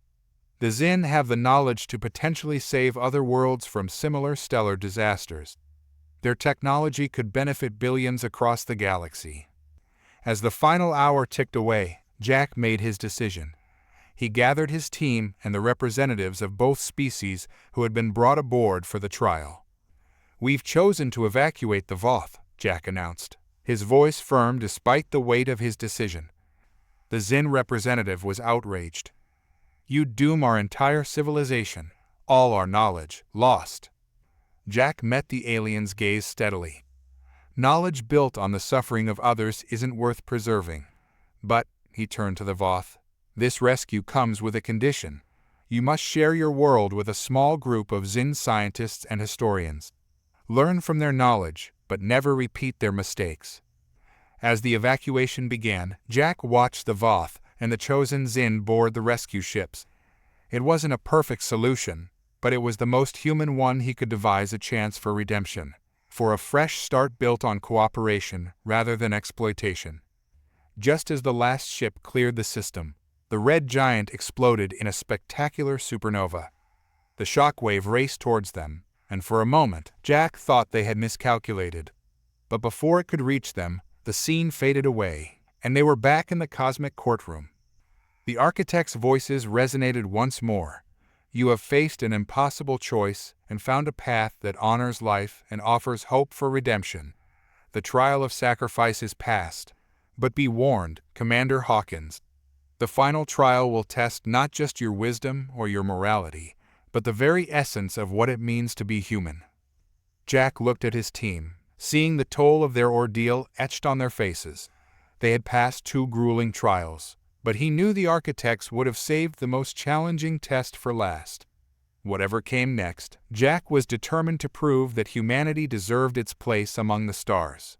"The Xin have the knowledge to potentially save other worlds from similar stellar disasters. Their technology could benefit billions across the galaxy." As the final hour ticked away, Jack made his decision. He gathered his team and the representatives of both species who had been brought aboard for the trial. "We've chosen to evacuate the Voth," Jack announced, his voice firm despite the weight of his decision. The Xin representative was outraged. "You'd doom our entire civilization, all our knowledge, lost." Jack met the alien's gaze steadily. "Knowledge built on the suffering of others isn't worth preserving. But," he turned to the Voth, "this rescue comes with a condition. You must share your world with a small group of Xin scientists and historians. Learn from their knowledge, but never repeat their mistakes." As the evacuation began, Jack watched the Voth and the chosen Xin board the rescue ships. It wasn't a perfect solution, but it was the most human one he could devise, a chance for redemption, for a fresh start built on cooperation rather than exploitation. Just as the last ship cleared the system, the red giant exploded in a spectacular supernova. The shockwave raced towards them, and for a moment, Jack thought they had miscalculated. But before it could reach them, the scene faded away, and they were back in the cosmic courtroom. The architects' voices resonated once more. "You have faced an impossible choice and found a path that honors life and offers hope for redemption. The trial of sacrifice is past. But be warned, Commander Hawkins. The final trial will test not just your wisdom or your morality, but the very essence of what it means to be human." Jack looked at his team, seeing the toll of their ordeal etched on their faces. They had passed 2 grueling trials, but he knew the architects would have saved the most challenging test for last. Whatever came next, Jack was determined to prove that humanity deserved its place among the stars.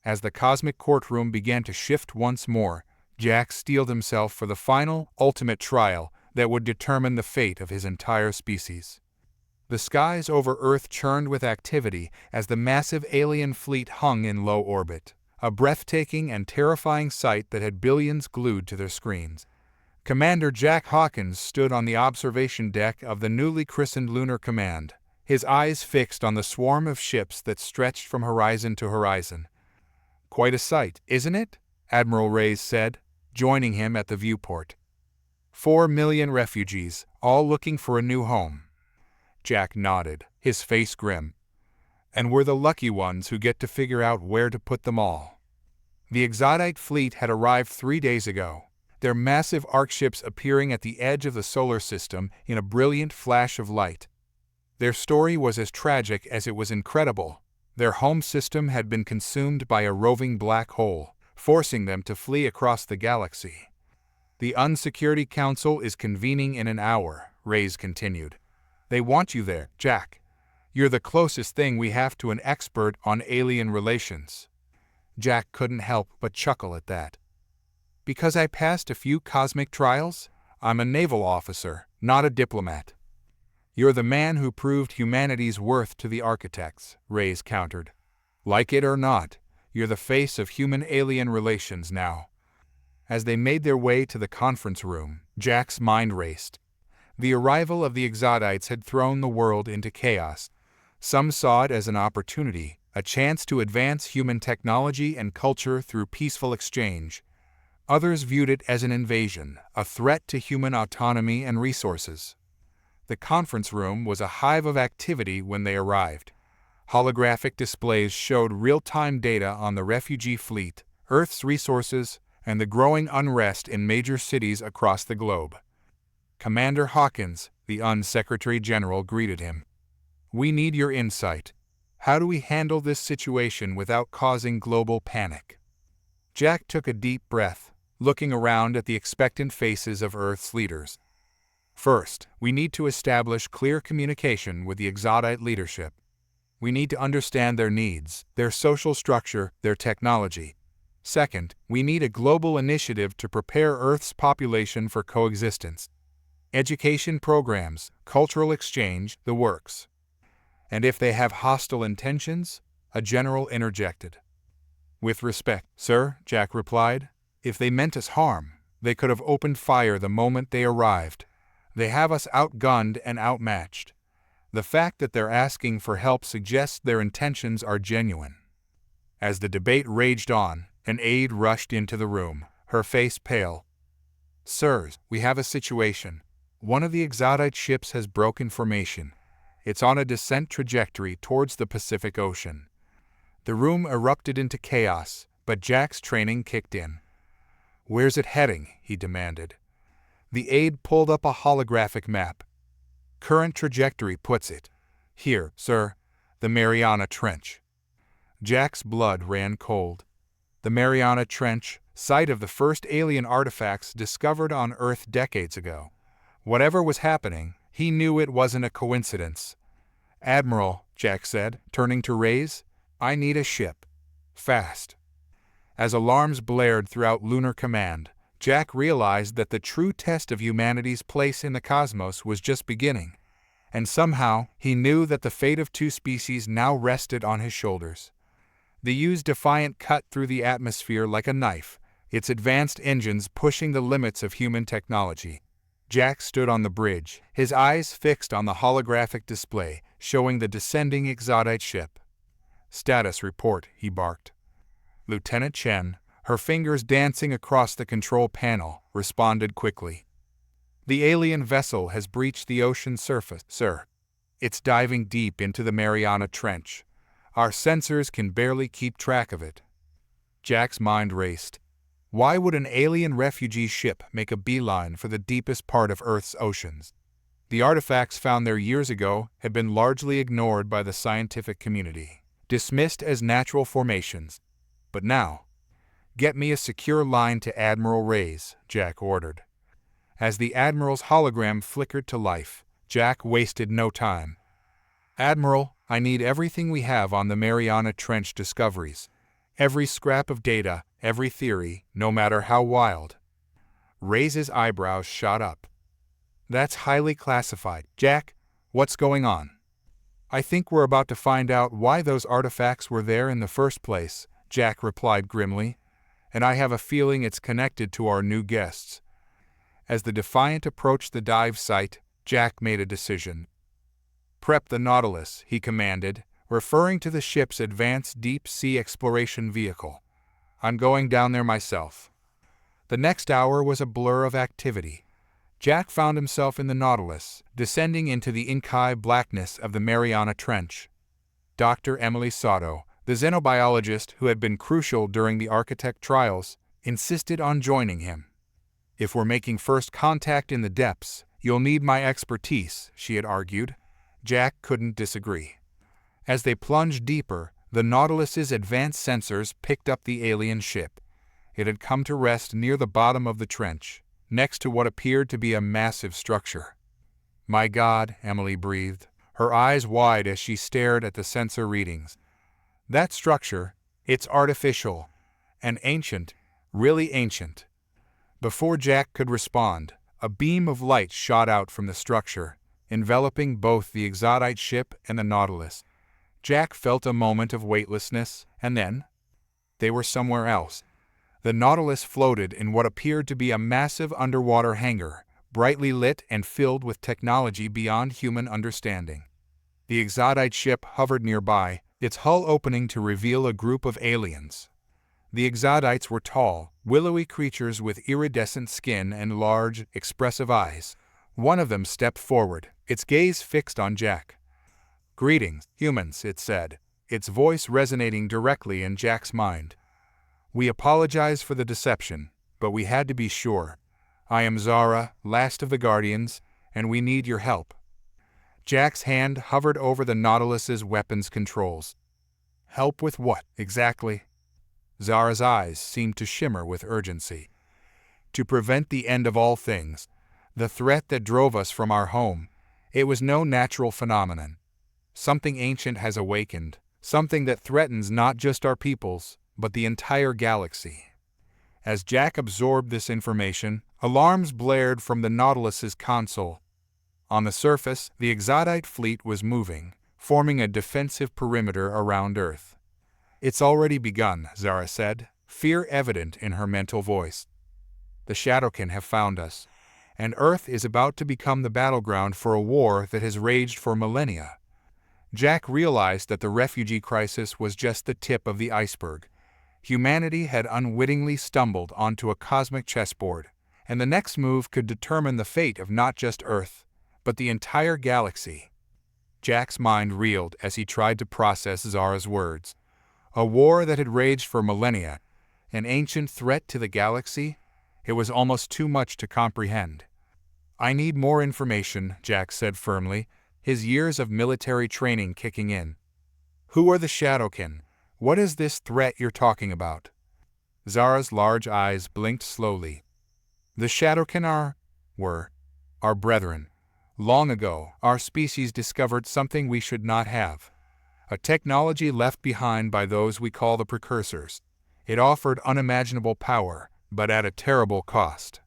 As the cosmic courtroom began to shift once more, Jack steeled himself for the final, ultimate trial that would determine the fate of his entire species. The skies over Earth churned with activity as the massive alien fleet hung in low orbit, a breathtaking and terrifying sight that had billions glued to their screens. Commander Jack Hawkins stood on the observation deck of the newly christened Lunar Command, his eyes fixed on the swarm of ships that stretched from horizon to horizon. "Quite a sight, isn't it?" Admiral Reyes said, joining him at the viewport. 4 million refugees, all looking for a new home. Jack nodded, his face grim. "And we're the lucky ones who get to figure out where to put them all." The Exodite fleet had arrived 3 days ago, their massive arc ships appearing at the edge of the solar system in a brilliant flash of light. Their story was as tragic as it was incredible. Their home system had been consumed by a roving black hole, forcing them to flee across the galaxy. "The Unsecurity Council is convening in an hour," Reyes continued. "They want you there, Jack. You're the closest thing we have to an expert on alien relations." Jack couldn't help but chuckle at that. "Because I passed a few cosmic trials? I'm a naval officer, not a diplomat." "You're the man who proved humanity's worth to the architects," Reyes countered. "Like it or not, you're the face of human-alien relations now." As they made their way to the conference room, Jack's mind raced. The arrival of the Exodites had thrown the world into chaos. Some saw it as an opportunity, a chance to advance human technology and culture through peaceful exchange. Others viewed it as an invasion, a threat to human autonomy and resources. The conference room was a hive of activity when they arrived. Holographic displays showed real-time data on the refugee fleet, Earth's resources, and the growing unrest in major cities across the globe. Commander Hawkins, the UN-Secretary General, greeted him. "We need your insight. How do we handle this situation without causing global panic?" Jack took a deep breath, looking around at the expectant faces of Earth's leaders. "First, we need to establish clear communication with the Exodite leadership. We need to understand their needs, their social structure, their technology. Second, we need a global initiative to prepare Earth's population for coexistence. Education programs, cultural exchange, the works. And if they have hostile intentions," a general interjected. "With respect, sir," Jack replied, "if they meant us harm, they could have opened fire the moment they arrived. They have us outgunned and outmatched. The fact that they're asking for help suggests their intentions are genuine." As the debate raged on, an aide rushed into the room, her face pale. "Sirs, we have a situation. One of the Exodite ships has broken formation. It's on a descent trajectory towards the Pacific Ocean." The room erupted into chaos, but Jack's training kicked in. "Where's it heading?" he demanded. The aide pulled up a holographic map. "Current trajectory puts it here, sir, the Mariana Trench." Jack's blood ran cold. The Mariana Trench, site of the first alien artifacts discovered on Earth decades ago. Whatever was happening, he knew it wasn't a coincidence. "Admiral," Jack said, turning to Reyes, "I need a ship. Fast." As alarms blared throughout Lunar Command, Jack realized that the true test of humanity's place in the cosmos was just beginning. And somehow, he knew that the fate of two species now rested on his shoulders. The U's Defiant cut through the atmosphere like a knife, its advanced engines pushing the limits of human technology. Jack stood on the bridge, his eyes fixed on the holographic display, showing the descending Exodite ship. "Status report," he barked. Lieutenant Chen, her fingers dancing across the control panel, responded quickly. "The alien vessel has breached the ocean surface, sir. It's diving deep into the Mariana Trench. Our sensors can barely keep track of it." Jack's mind raced. Why would an alien refugee ship make a beeline for the deepest part of Earth's oceans? The artifacts found there years ago had been largely ignored by the scientific community, dismissed as natural formations. But now, "Get me a secure line to Admiral Reyes," Jack ordered. As the Admiral's hologram flickered to life, Jack wasted no time. "Admiral, I need everything we have on the Mariana Trench discoveries. Every scrap of data, every theory, no matter how wild." Reyes' eyebrows shot up. "That's highly classified. Jack, what's going on?" "I think we're about to find out why those artifacts were there in the first place," Jack replied grimly. "And I have a feeling it's connected to our new guests." As the Defiant approached the dive site, Jack made a decision. "Prep the Nautilus," he commanded, referring to the ship's advanced deep-sea exploration vehicle. "I'm going down there myself." The next hour was a blur of activity. Jack found himself in the Nautilus, descending into the inky blackness of the Mariana Trench. Dr. Emily Sato, the xenobiologist who had been crucial during the architect trials, insisted on joining him. "If we're making first contact in the depths, you'll need my expertise," she had argued. Jack couldn't disagree. As they plunged deeper, the Nautilus's advanced sensors picked up the alien ship. It had come to rest near the bottom of the trench, next to what appeared to be a massive structure. "My God," Emily breathed, her eyes wide as she stared at the sensor readings. "That structure, it's artificial. And ancient, really ancient." Before Jack could respond, a beam of light shot out from the structure, enveloping both the Exodite ship and the Nautilus. Jack felt a moment of weightlessness, and then, They were somewhere else. The Nautilus floated in what appeared to be a massive underwater hangar, brightly lit and filled with technology beyond human understanding. The Exodite ship hovered nearby, its hull opening to reveal a group of aliens. The Exodites were tall, willowy creatures with iridescent skin and large, expressive eyes. One of them stepped forward, its gaze fixed on Jack. "Greetings, humans," it said, its voice resonating directly in Jack's mind. "We apologize for the deception, but we had to be sure. I am Zara, last of the Guardians, and we need your help." Jack's hand hovered over the Nautilus's weapons controls. "Help with what, exactly?" Zara's eyes seemed to shimmer with urgency. "To prevent the end of all things, the threat that drove us from our home. It was no natural phenomenon. Something ancient has awakened, something that threatens not just our peoples, but the entire galaxy." As Jack absorbed this information, alarms blared from the Nautilus's console. On the surface, the Exodite fleet was moving, forming a defensive perimeter around Earth. "It's already begun," Zara said, fear evident in her mental voice. "The Shadowkin have found us, and Earth is about to become the battleground for a war that has raged for millennia." Jack realized that the refugee crisis was just the tip of the iceberg. Humanity had unwittingly stumbled onto a cosmic chessboard, and the next move could determine the fate of not just Earth, but the entire galaxy. Jack's mind reeled as he tried to process Zara's words. A war that had raged for millennia, an ancient threat to the galaxy? It was almost too much to comprehend. "I need more information," Jack said firmly, his years of military training kicking in. "Who are the Shadowkin? What is this threat you're talking about?" Zara's large eyes blinked slowly. "The Shadowkin were our brethren. Long ago, our species discovered something we should not have. A technology left behind by those we call the precursors. It offered unimaginable power, but at a terrible cost."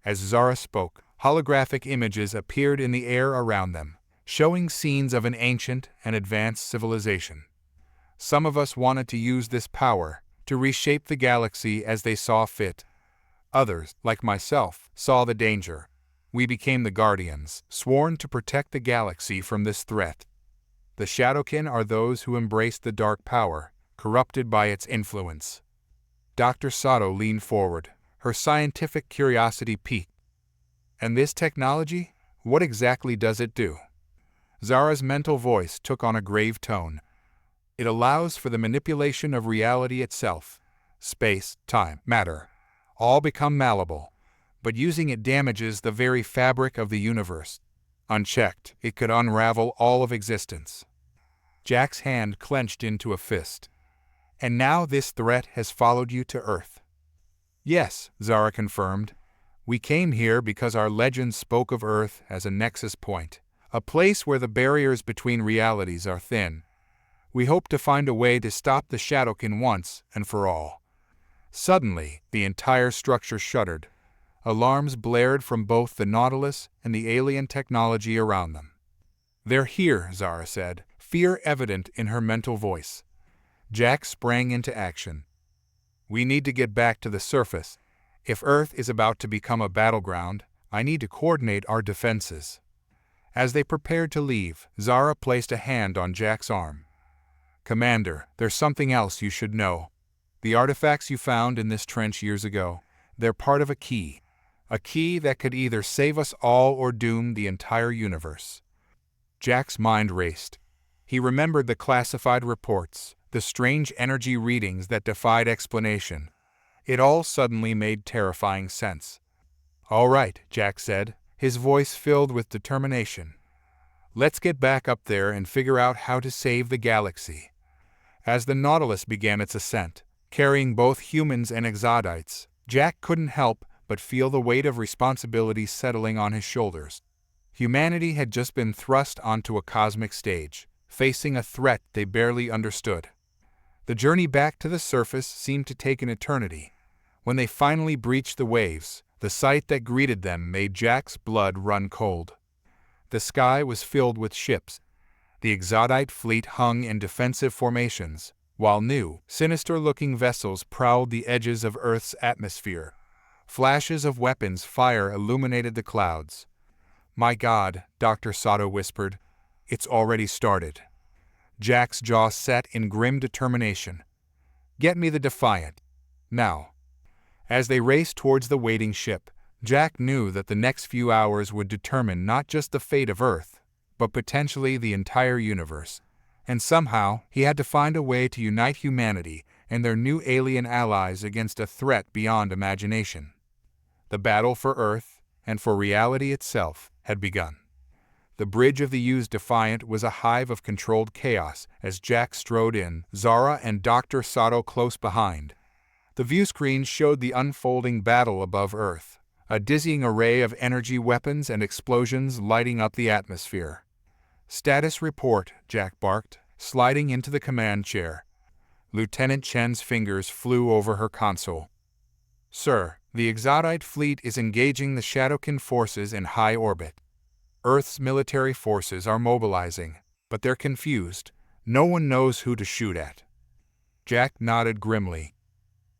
As Zara spoke, holographic images appeared in the air around them, showing scenes of an ancient and advanced civilization. "Some of us wanted to use this power to reshape the galaxy as they saw fit. Others, like myself, saw the danger. We became the Guardians, sworn to protect the galaxy from this threat. The Shadowkin are those who embraced the dark power, corrupted by its influence." Dr. Sato leaned forward, her scientific curiosity piqued. "And this technology? What exactly does it do?" Zara's mental voice took on a grave tone. "It allows for the manipulation of reality itself. Space, time, matter, all become malleable. But using it damages the very fabric of the universe. Unchecked, it could unravel all of existence." Jack's hand clenched into a fist. "And now this threat has followed you to Earth?" "Yes," Zara confirmed. "We came here because our legends spoke of Earth as a nexus point, a place where the barriers between realities are thin. We hope to find a way to stop the Shadowkin once and for all." Suddenly, the entire structure shuddered. Alarms blared from both the Nautilus and the alien technology around them. "They're here," Zara said, fear evident in her mental voice. Jack sprang into action. "We need to get back to the surface. If Earth is about to become a battleground, I need to coordinate our defenses." As they prepared to leave, Zara placed a hand on Jack's arm. "Commander, there's something else you should know. The artifacts you found in this trench years ago, they're part of a key that could either save us all or doom the entire universe." Jack's mind raced. He remembered the classified reports, the strange energy readings that defied explanation. It all suddenly made terrifying sense. "All right," Jack said, his voice filled with determination. "Let's get back up there and figure out how to save the galaxy." As the Nautilus began its ascent, carrying both humans and Exodites, Jack couldn't help but feel the weight of responsibility settling on his shoulders. Humanity had just been thrust onto a cosmic stage, facing a threat they barely understood. The journey back to the surface seemed to take an eternity. When they finally breached the waves, the sight that greeted them made Jack's blood run cold. The sky was filled with ships. The Exodite fleet hung in defensive formations, while new, sinister-looking vessels prowled the edges of Earth's atmosphere. Flashes of weapons fire illuminated the clouds. "My God," Dr. Sato whispered. "It's already started." Jack's jaw set in grim determination. "Get me the Defiant. Now." As they raced towards the waiting ship, Jack knew that the next few hours would determine not just the fate of Earth, but potentially the entire universe. And somehow, he had to find a way to unite humanity and their new alien allies against a threat beyond imagination. The battle for Earth, and for reality itself, had begun. The bridge of the USS Defiant was a hive of controlled chaos as Jack strode in, Zara and Dr. Sato close behind. The viewscreen showed the unfolding battle above Earth, a dizzying array of energy weapons and explosions lighting up the atmosphere. "Status report," Jack barked, sliding into the command chair. Lieutenant Chen's fingers flew over her console. "Sir, the Exodite fleet is engaging the Shadowkin forces in high orbit. Earth's military forces are mobilizing, but they're confused. No one knows who to shoot at." Jack nodded grimly.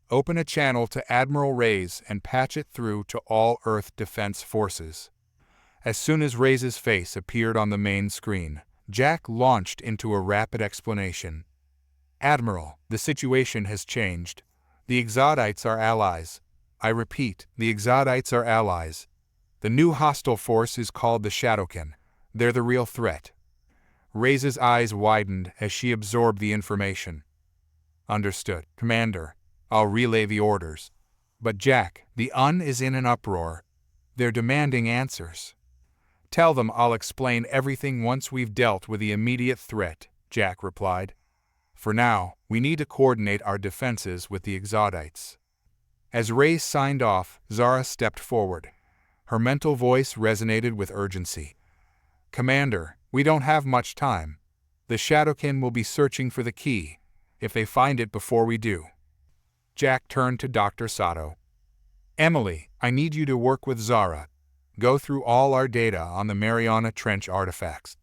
"Open a channel to Admiral Reyes and patch it through to all Earth defense forces." As soon as Reyes' face appeared on the main screen, Jack launched into a rapid explanation. "Admiral, the situation has changed. The Exodites are allies. I repeat, the Exodites are allies. The new hostile force is called the Shadowkin. They're the real threat." Reyes' eyes widened as she absorbed the information. "Understood, Commander. I'll relay the orders." "But Jack, the UN is in an uproar. They're demanding answers." "Tell them I'll explain everything once we've dealt with the immediate threat," Jack replied. "For now, we need to coordinate our defenses with the Exodites." As Reyes signed off, Zara stepped forward. Her mental voice resonated with urgency. "Commander, we don't have much time. The Shadowkin will be searching for the key, if they find it before we do." Jack turned to Dr. Sato. "Emily, I need you to work with Zara. Go through all our data on the Mariana Trench artifacts.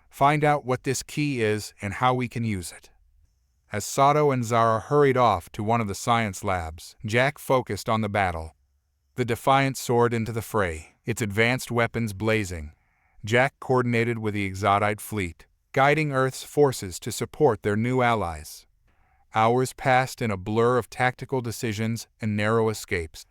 Find out what this key is and how we can use it." As Sato and Zara hurried off to one of the science labs, Jack focused on the battle. The Defiant soared into the fray, its advanced weapons blazing. Jack coordinated with the Exodite fleet, guiding Earth's forces to support their new allies. Hours passed in a blur of tactical decisions and narrow escapes.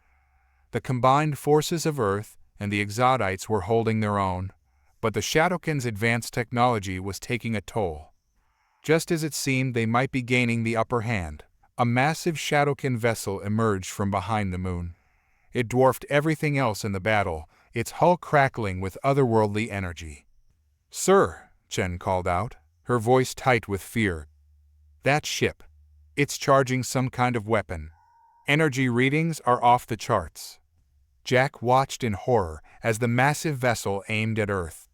The combined forces of Earth and the Exodites were holding their own, but the Shadowkin's advanced technology was taking a toll. Just as it seemed they might be gaining the upper hand, a massive Shadowkin vessel emerged from behind the moon. It dwarfed everything else in the battle, its hull crackling with otherworldly energy. "Sir," Chen called out, her voice tight with fear. "That ship. It's charging some kind of weapon. Energy readings are off the charts." Jack watched in horror as the massive vessel aimed at Earth.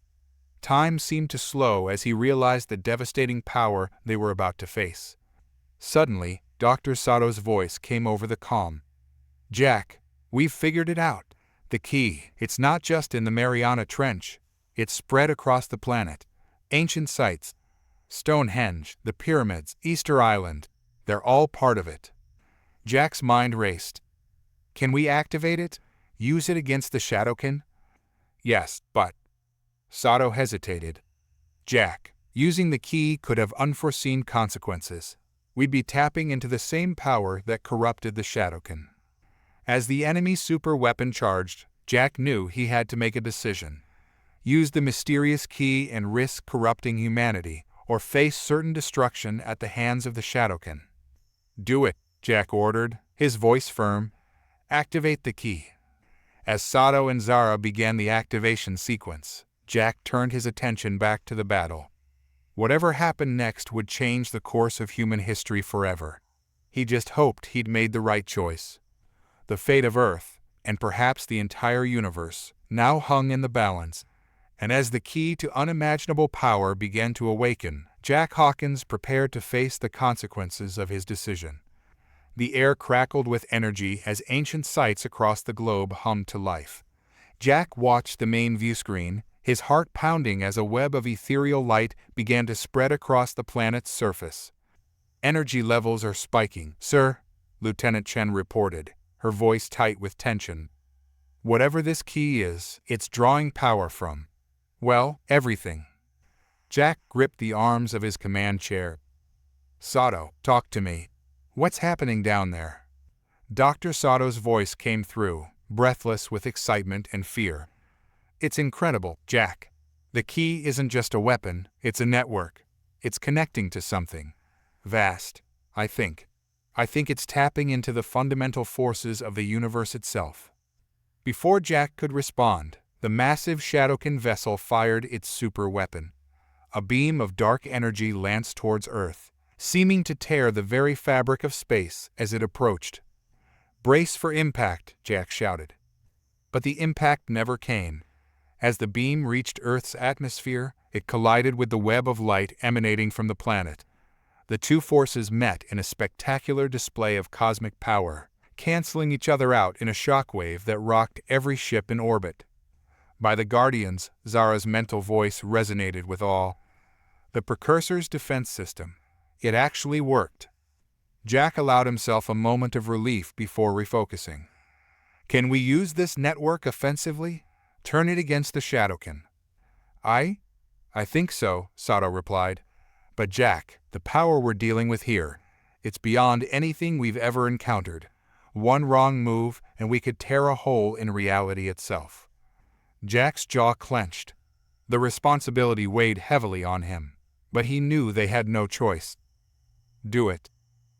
Time seemed to slow as he realized the devastating power they were about to face. Suddenly, Dr. Sato's voice came over the comm. "Jack, we've figured it out. The key, it's not just in the Mariana Trench. It's spread across the planet. Ancient sites, Stonehenge, the pyramids, Easter Island, they're all part of it." Jack's mind raced. "Can we activate it? Use it against the Shadowkin?" "Yes, but..." Sato hesitated. "Jack, using the key could have unforeseen consequences. We'd be tapping into the same power that corrupted the Shadowkin." As the enemy super weapon charged, Jack knew he had to make a decision. Use the mysterious key and risk corrupting humanity, or face certain destruction at the hands of the Shadowkin. "Do it," Jack ordered, his voice firm. "Activate the key." As Sato and Zara began the activation sequence, Jack turned his attention back to the battle. Whatever happened next would change the course of human history forever. He just hoped he'd made the right choice. The fate of Earth, and perhaps the entire universe, now hung in the balance, and as the key to unimaginable power began to awaken, Jack Hawkins prepared to face the consequences of his decision. The air crackled with energy as ancient sites across the globe hummed to life. Jack watched the main viewscreen, his heart pounding as a web of ethereal light began to spread across the planet's surface. Energy levels are spiking, sir, Lieutenant Chen reported, her voice tight with tension. Whatever this key is, it's drawing power from, well, everything. Jack gripped the arms of his command chair. Sato, talk to me. What's happening down there? Dr. Sato's voice came through, breathless with excitement and fear. It's incredible, Jack. The key isn't just a weapon, it's a network. It's connecting to something vast, I think. I think it's tapping into the fundamental forces of the universe itself. Before Jack could respond, the massive Shadowkin vessel fired its super weapon. A beam of dark energy lanced towards Earth, seeming to tear the very fabric of space as it approached. Brace for impact, Jack shouted. But the impact never came. As the beam reached Earth's atmosphere, it collided with the web of light emanating from the planet. The two forces met in a spectacular display of cosmic power, canceling each other out in a shockwave that rocked every ship in orbit. By the Guardians, Zara's mental voice resonated with awe. The Precursor's defense system. It actually worked. Jack allowed himself a moment of relief before refocusing. Can we use this network offensively? Turn it against the Shadowkin? I think so, Sato replied. But Jack, the power we're dealing with here, it's beyond anything we've ever encountered. One wrong move, and we could tear a hole in reality itself. Jack's jaw clenched. The responsibility weighed heavily on him, but he knew they had no choice. Do it.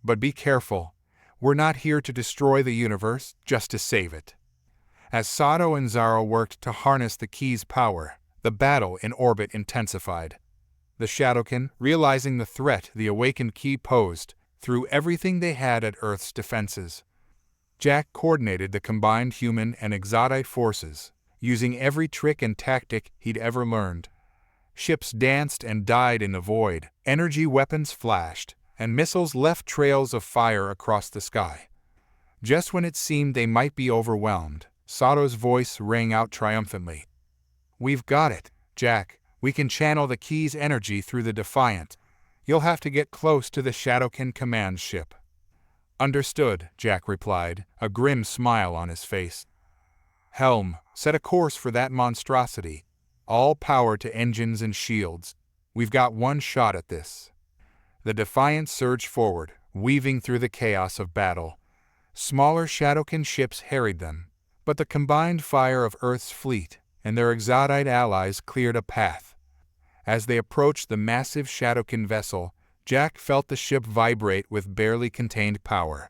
But be careful. We're not here to destroy the universe, just to save it. As Sato and Zara worked to harness the key's power, the battle in orbit intensified. The Shadowkin, realizing the threat the awakened key posed, threw everything they had at Earth's defenses. Jack coordinated the combined human and exotic forces, using every trick and tactic he'd ever learned. Ships danced and died in the void, energy weapons flashed, and missiles left trails of fire across the sky. Just when it seemed they might be overwhelmed, Sato's voice rang out triumphantly. We've got it, Jack. We can channel the key's energy through the Defiant. You'll have to get close to the Shadowkin command ship. Understood, Jack replied, a grim smile on his face. Helm, set a course for that monstrosity. All power to engines and shields. We've got one shot at this. The Defiant surged forward, weaving through the chaos of battle. Smaller Shadowkin ships harried them, but the combined fire of Earth's fleet and their exotic allies cleared a path. As they approached the massive Shadowkin vessel, Jack felt the ship vibrate with barely contained power.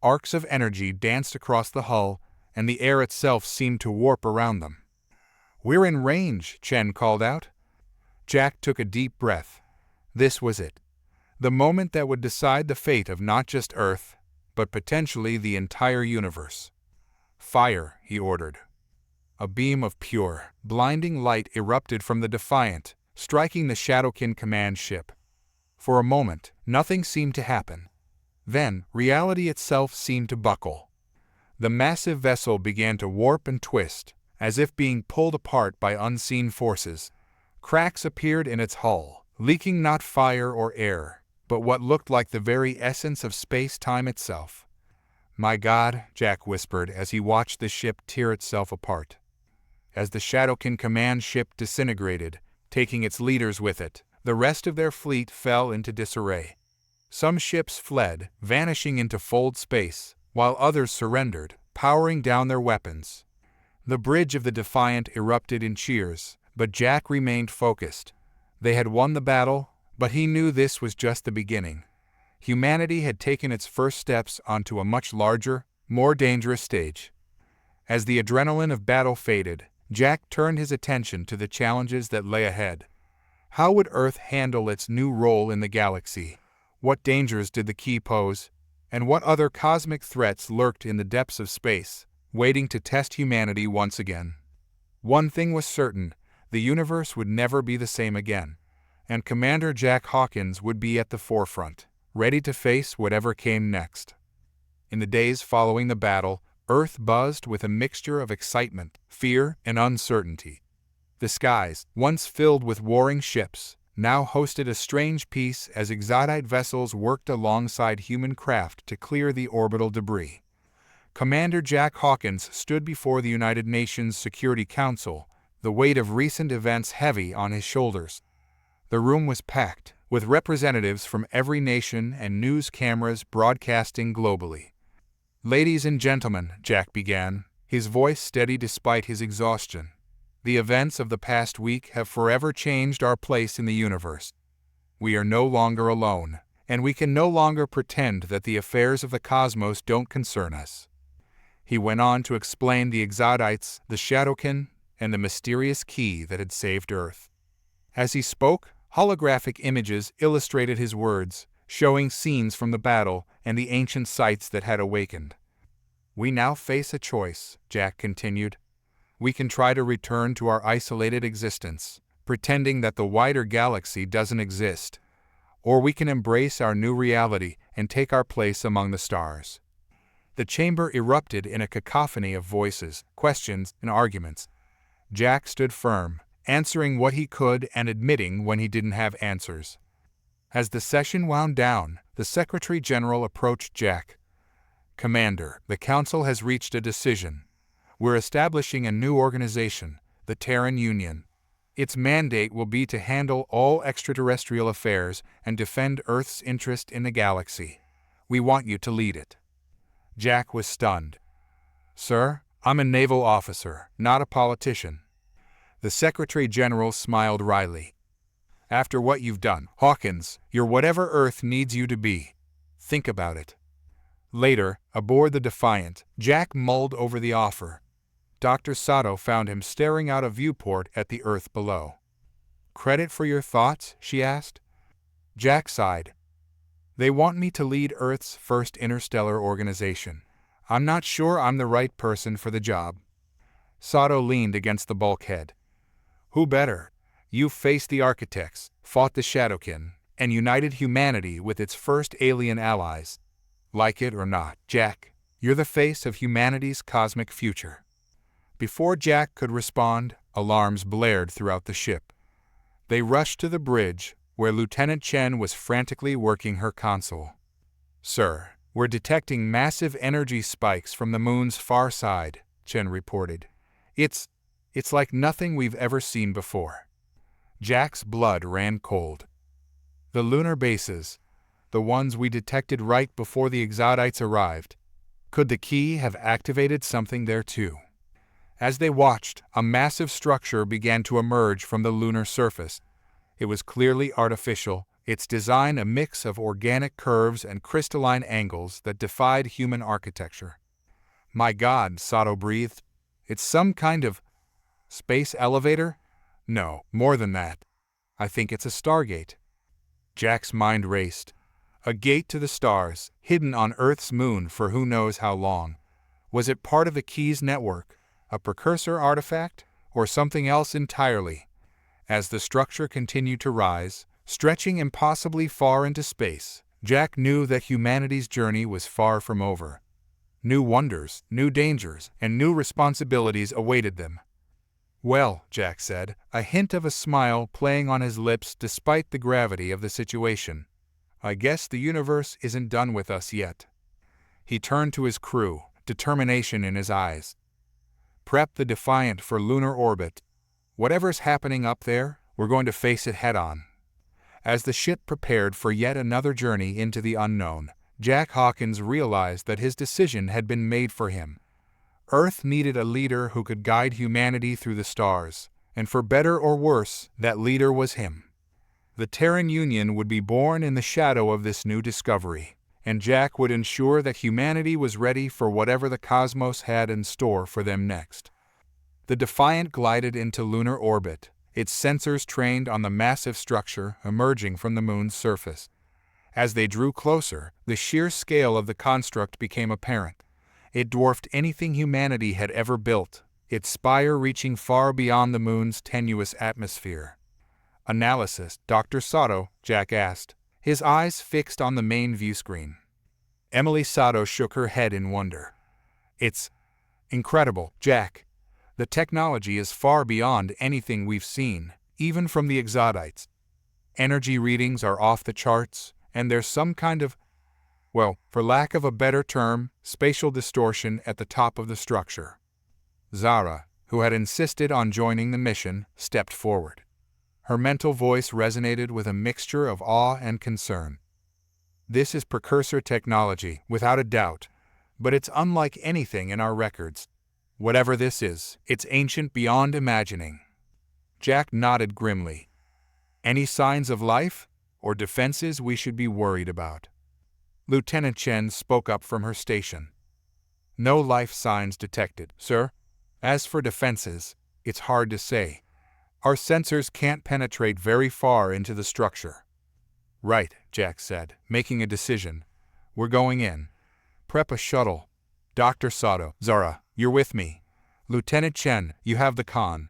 Arcs of energy danced across the hull, and the air itself seemed to warp around them. We're in range, Chen called out. Jack took a deep breath. This was it. The moment that would decide the fate of not just Earth, but potentially the entire universe. Fire, he ordered. A beam of pure, blinding light erupted from the Defiant, striking the Shadowkin command ship. For a moment, nothing seemed to happen. Then, reality itself seemed to buckle. The massive vessel began to warp and twist, as if being pulled apart by unseen forces. Cracks appeared in its hull, leaking not fire or air, but what looked like the very essence of space-time itself. My God, Jack whispered as he watched the ship tear itself apart. As the Shadowkin command ship disintegrated, taking its leaders with it, the rest of their fleet fell into disarray. Some ships fled, vanishing into fold space, while others surrendered, powering down their weapons. The bridge of the Defiant erupted in cheers, but Jack remained focused. They had won the battle, but he knew this was just the beginning. Humanity had taken its first steps onto a much larger, more dangerous stage. As the adrenaline of battle faded, Jack turned his attention to the challenges that lay ahead. How would Earth handle its new role in the galaxy? What dangers did the key pose? And what other cosmic threats lurked in the depths of space, waiting to test humanity once again? One thing was certain, the universe would never be the same again, and Commander Jack Hawkins would be at the forefront, ready to face whatever came next. In the days following the battle, Earth buzzed with a mixture of excitement, fear, and uncertainty. The skies, once filled with warring ships, now hosted a strange peace as exotic vessels worked alongside human craft to clear the orbital debris. Commander Jack Hawkins stood before the United Nations Security Council, the weight of recent events heavy on his shoulders. The room was packed, with representatives from every nation and news cameras broadcasting globally. "Ladies and gentlemen," Jack began, his voice steady despite his exhaustion. "The events of the past week have forever changed our place in the universe. We are no longer alone, and we can no longer pretend that the affairs of the cosmos don't concern us." He went on to explain the Exodites, the Shadowkin, and the mysterious key that had saved Earth. As he spoke, holographic images illustrated his words, showing scenes from the battle and the ancient sites that had awakened. "We now face a choice," Jack continued. "We can try to return to our isolated existence, pretending that the wider galaxy doesn't exist, or we can embrace our new reality and take our place among the stars." The chamber erupted in a cacophony of voices, questions, and arguments. Jack stood firm, answering what he could and admitting when he didn't have answers. As the session wound down, the Secretary General approached Jack. "Commander, the Council has reached a decision. We're establishing a new organization, the Terran Union. Its mandate will be to handle all extraterrestrial affairs and defend Earth's interest in the galaxy. We want you to lead it." Jack was stunned. "Sir, I'm a naval officer, not a politician." The Secretary General smiled wryly. "After what you've done, Hawkins, you're whatever Earth needs you to be. Think about it." Later, aboard the Defiant, Jack mulled over the offer. Dr. Sato found him staring out a viewport at the Earth below. "Credit for your thoughts?" she asked. Jack sighed. "They want me to lead Earth's first interstellar organization. I'm not sure I'm the right person for the job." Sato leaned against the bulkhead. "Who better? You faced the architects, fought the Shadowkin, and united humanity with its first alien allies. Like it or not, Jack, you're the face of humanity's cosmic future." Before Jack could respond, alarms blared throughout the ship. They rushed to the bridge, where Lieutenant Chen was frantically working her console. "Sir, we're detecting massive energy spikes from the moon's far side," Chen reported. It's like nothing we've ever seen before." Jack's blood ran cold. "The lunar bases, the ones we detected right before the Exodites arrived. Could the key have activated something there too?" As they watched, a massive structure began to emerge from the lunar surface. It was clearly artificial, its design a mix of organic curves and crystalline angles that defied human architecture. "My God," Sato breathed. "It's some kind of space elevator? No, more than that. I think it's a stargate." Jack's mind raced. A gate to the stars, hidden on Earth's moon for who knows how long. Was it part of the Key's network, a precursor artifact, or something else entirely? As the structure continued to rise, stretching impossibly far into space, Jack knew that humanity's journey was far from over. New wonders, new dangers, and new responsibilities awaited them. "Well," Jack said, a hint of a smile playing on his lips despite the gravity of the situation, "I guess the universe isn't done with us yet." He turned to his crew, determination in his eyes. "Prep the Defiant for lunar orbit. Whatever's happening up there, we're going to face it head-on." As the ship prepared for yet another journey into the unknown, Jack Hawkins realized that his decision had been made for him. Earth needed a leader who could guide humanity through the stars, and for better or worse, that leader was him. The Terran Union would be born in the shadow of this new discovery, and Jack would ensure that humanity was ready for whatever the cosmos had in store for them next. The Defiant glided into lunar orbit, its sensors trained on the massive structure emerging from the moon's surface. As they drew closer, the sheer scale of the construct became apparent. It dwarfed anything humanity had ever built, its spire reaching far beyond the moon's tenuous atmosphere. "Analysis, Dr. Sato?" Jack asked, his eyes fixed on the main viewscreen. Emily Sato shook her head in wonder. "It's incredible, Jack. The technology is far beyond anything we've seen, even from the Exodites." Energy readings are off the charts, and there's some kind of, well, for lack of a better term, spatial distortion at the top of the structure. Zara, who had insisted on joining the mission, stepped forward. Her mental voice resonated with a mixture of awe and concern. This is precursor technology, without a doubt, but it's unlike anything in our records. Whatever this is, it's ancient beyond imagining. Jack nodded grimly. Any signs of life or defenses we should be worried about? Lieutenant Chen spoke up from her station. No life signs detected, sir. As for defenses, it's hard to say. Our sensors can't penetrate very far into the structure. Right, Jack said, making a decision. We're going in. Prep a shuttle. Dr. Sato, Zara, you're with me. Lieutenant Chen, you have the con.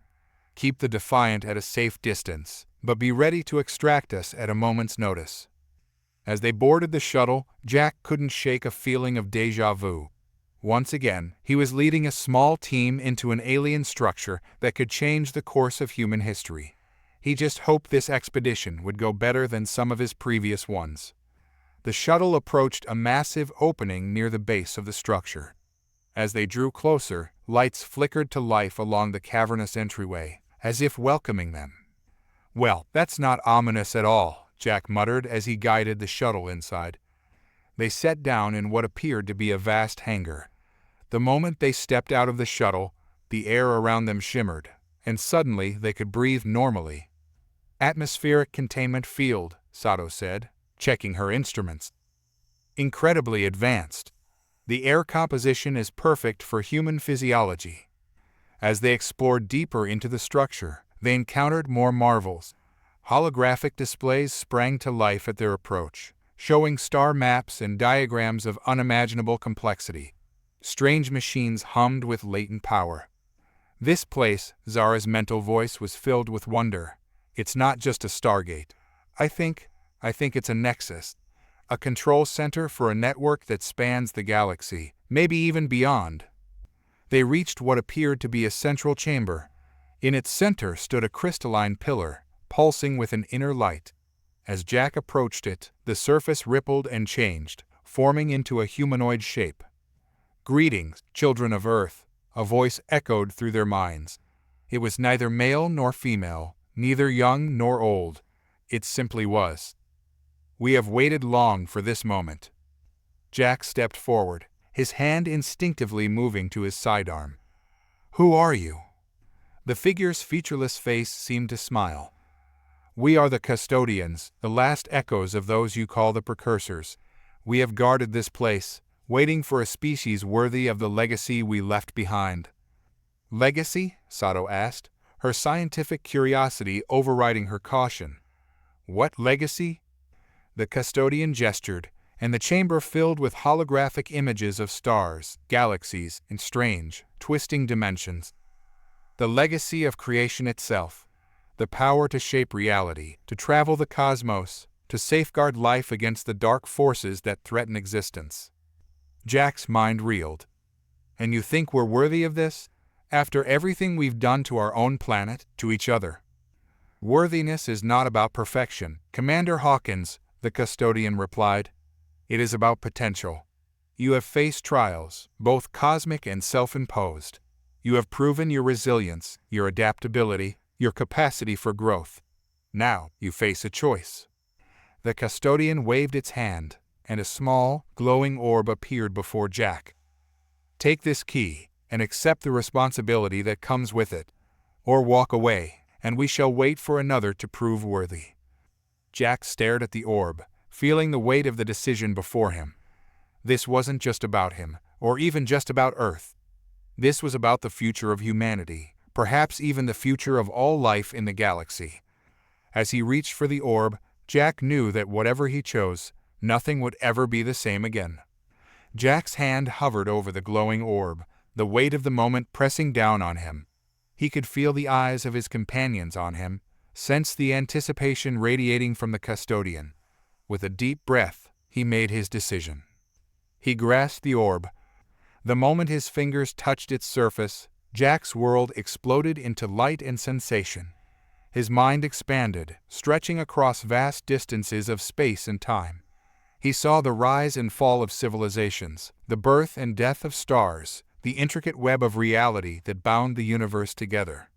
Keep the Defiant at a safe distance, but be ready to extract us at a moment's notice. As they boarded the shuttle, Jack couldn't shake a feeling of déjà vu. Once again, he was leading a small team into an alien structure that could change the course of human history. He just hoped this expedition would go better than some of his previous ones. The shuttle approached a massive opening near the base of the structure. As they drew closer, lights flickered to life along the cavernous entryway, as if welcoming them. Well, that's not ominous at all, Jack muttered as he guided the shuttle inside. They sat down in what appeared to be a vast hangar. The moment they stepped out of the shuttle, the air around them shimmered, and suddenly they could breathe normally. Atmospheric containment field, Sato said, checking her instruments. Incredibly advanced. The air composition is perfect for human physiology. As they explored deeper into the structure, they encountered more marvels. Holographic displays sprang to life at their approach, showing star maps and diagrams of unimaginable complexity. Strange machines hummed with latent power. This place, Zara's mental voice was filled with wonder. It's not just a stargate. I think it's a nexus. A control center for a network that spans the galaxy, maybe even beyond. They reached what appeared to be a central chamber. In its center stood a crystalline pillar, pulsing with an inner light. As Jack approached it, the surface rippled and changed, forming into a humanoid shape. "Greetings, children of Earth," a voice echoed through their minds. It was neither male nor female, neither young nor old. It simply was. "We have waited long for this moment." Jack stepped forward, his hand instinctively moving to his sidearm. "Who are you?" The figure's featureless face seemed to smile. "We are the custodians, the last echoes of those you call the precursors. We have guarded this place, waiting for a species worthy of the legacy we left behind." "Legacy?" Sato asked, her scientific curiosity overriding her caution. "What legacy?" The custodian gestured, and the chamber filled with holographic images of stars, galaxies, and strange, twisting dimensions. "The legacy of creation itself. The power to shape reality, to travel the cosmos, to safeguard life against the dark forces that threaten existence." Jack's mind reeled. "And you think we're worthy of this? After everything we've done to our own planet, to each other?" "Worthiness is not about perfection, Commander Hawkins," the custodian replied. "It is about potential. You have faced trials, both cosmic and self-imposed. You have proven your resilience, your adaptability, your capacity for growth. Now you face a choice." The custodian waved its hand, and a small, glowing orb appeared before Jack. "Take this key, and accept the responsibility that comes with it. Or walk away, and we shall wait for another to prove worthy." Jack stared at the orb, feeling the weight of the decision before him. This wasn't just about him, or even just about Earth. This was about the future of humanity, perhaps even the future of all life in the galaxy. As he reached for the orb, Jack knew that whatever he chose, nothing would ever be the same again. Jack's hand hovered over the glowing orb, the weight of the moment pressing down on him. He could feel the eyes of his companions on him, sense the anticipation radiating from the custodian. With a deep breath, he made his decision. He grasped the orb. The moment his fingers touched its surface, Jack's world exploded into light and sensation. His mind expanded, stretching across vast distances of space and time. He saw the rise and fall of civilizations, the birth and death of stars, the intricate web of reality that bound the universe together.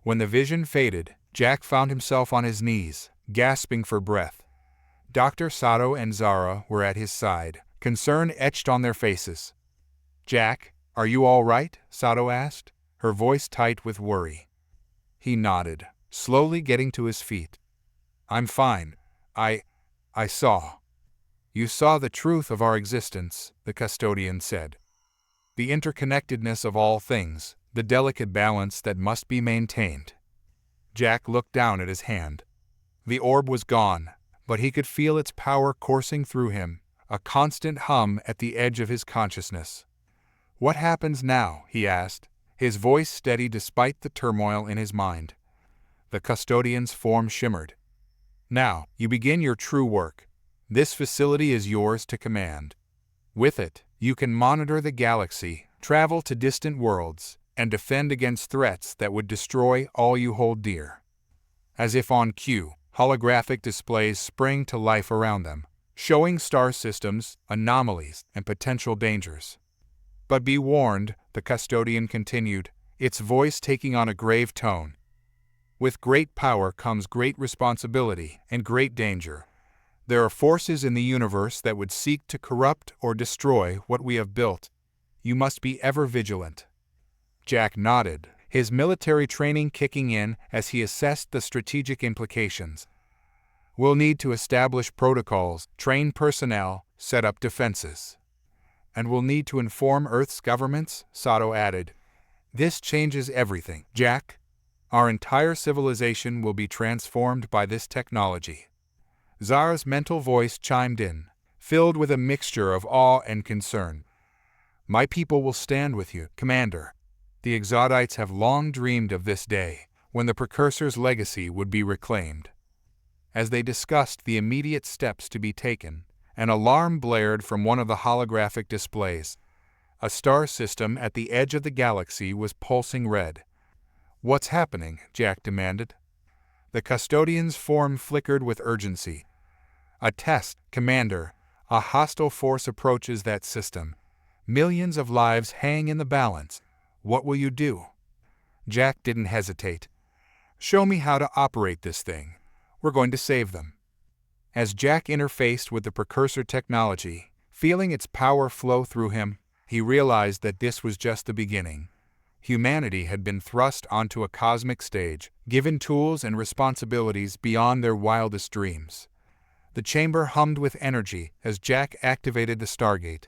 When the vision faded, Jack found himself on his knees, gasping for breath. Dr. Sato and Zara were at his side, concern etched on their faces. "Jack, are you all right?" Sato asked, her voice tight with worry. He nodded, slowly getting to his feet. "I'm fine. I saw." "You saw the truth of our existence," the custodian said. "The interconnectedness of all things, the delicate balance that must be maintained." Jack looked down at his hand. The orb was gone, but he could feel its power coursing through him, a constant hum at the edge of his consciousness. "What happens now?" he asked, his voice steady despite the turmoil in his mind. The custodian's form shimmered. "Now, you begin your true work. This facility is yours to command. With it, you can monitor the galaxy, travel to distant worlds, and defend against threats that would destroy all you hold dear." As if on cue, holographic displays sprang to life around them, showing star systems, anomalies, and potential dangers. "But be warned," the custodian continued, its voice taking on a grave tone. "With great power comes great responsibility and great danger. There are forces in the universe that would seek to corrupt or destroy what we have built. You must be ever vigilant." Jack nodded, his military training kicking in as he assessed the strategic implications. "We'll need to establish protocols, train personnel, set up defenses. And we'll need to inform Earth's governments," Sato added. "This changes everything, Jack. Our entire civilization will be transformed by this technology." Zara's mental voice chimed in, filled with a mixture of awe and concern. "My people will stand with you, Commander. The Exodites have long dreamed of this day, when the Precursor's legacy would be reclaimed." As they discussed the immediate steps to be taken, an alarm blared from one of the holographic displays. A star system at the edge of the galaxy was pulsing red. "What's happening?" Jack demanded. The custodian's form flickered with urgency. "A test, Commander. A hostile force approaches that system. Millions of lives hang in the balance. What will you do?" Jack didn't hesitate. "Show me how to operate this thing. We're going to save them." As Jack interfaced with the precursor technology, feeling its power flow through him, he realized that this was just the beginning. Humanity had been thrust onto a cosmic stage, given tools and responsibilities beyond their wildest dreams. The chamber hummed with energy as Jack activated the Stargate.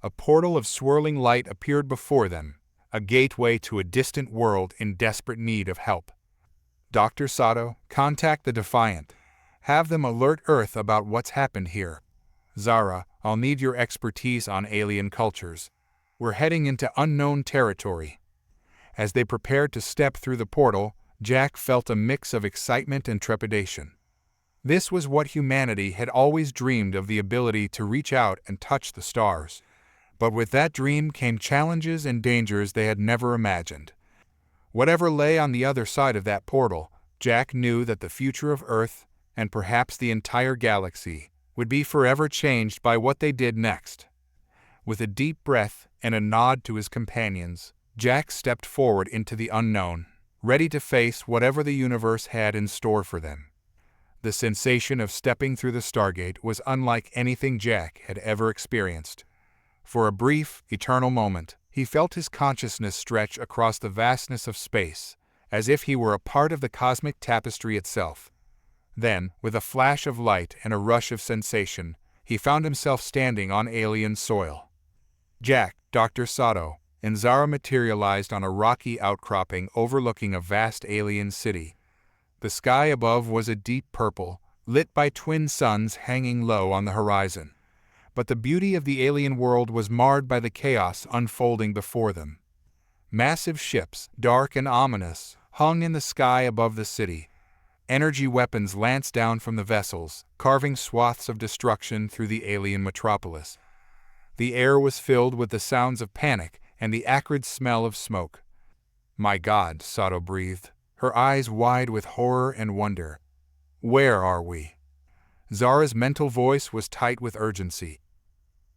A portal of swirling light appeared before them, a gateway to a distant world in desperate need of help. "Dr. Sato, contact the Defiant. Have them alert Earth about what's happened here. Zara, I'll need your expertise on alien cultures. We're heading into unknown territory." As they prepared to step through the portal, Jack felt a mix of excitement and trepidation. This was what humanity had always dreamed of, the ability to reach out and touch the stars. But with that dream came challenges and dangers they had never imagined. Whatever lay on the other side of that portal, Jack knew that the future of Earth, and perhaps the entire galaxy, would be forever changed by what they did next. With a deep breath and a nod to his companions, Jack stepped forward into the unknown, ready to face whatever the universe had in store for them. The sensation of stepping through the Stargate was unlike anything Jack had ever experienced. For a brief, eternal moment, he felt his consciousness stretch across the vastness of space, as if he were a part of the cosmic tapestry itself. Then, with a flash of light and a rush of sensation, he found himself standing on alien soil. Jack, Dr. Sato, and Zara materialized on a rocky outcropping overlooking a vast alien city. The sky above was a deep purple, lit by twin suns hanging low on the horizon. But the beauty of the alien world was marred by the chaos unfolding before them. Massive ships, dark and ominous, hung in the sky above the city. Energy weapons lanced down from the vessels, carving swaths of destruction through the alien metropolis. The air was filled with the sounds of panic and the acrid smell of smoke. "My God," Sato breathed, her eyes wide with horror and wonder. "Where are we?" Zara's mental voice was tight with urgency.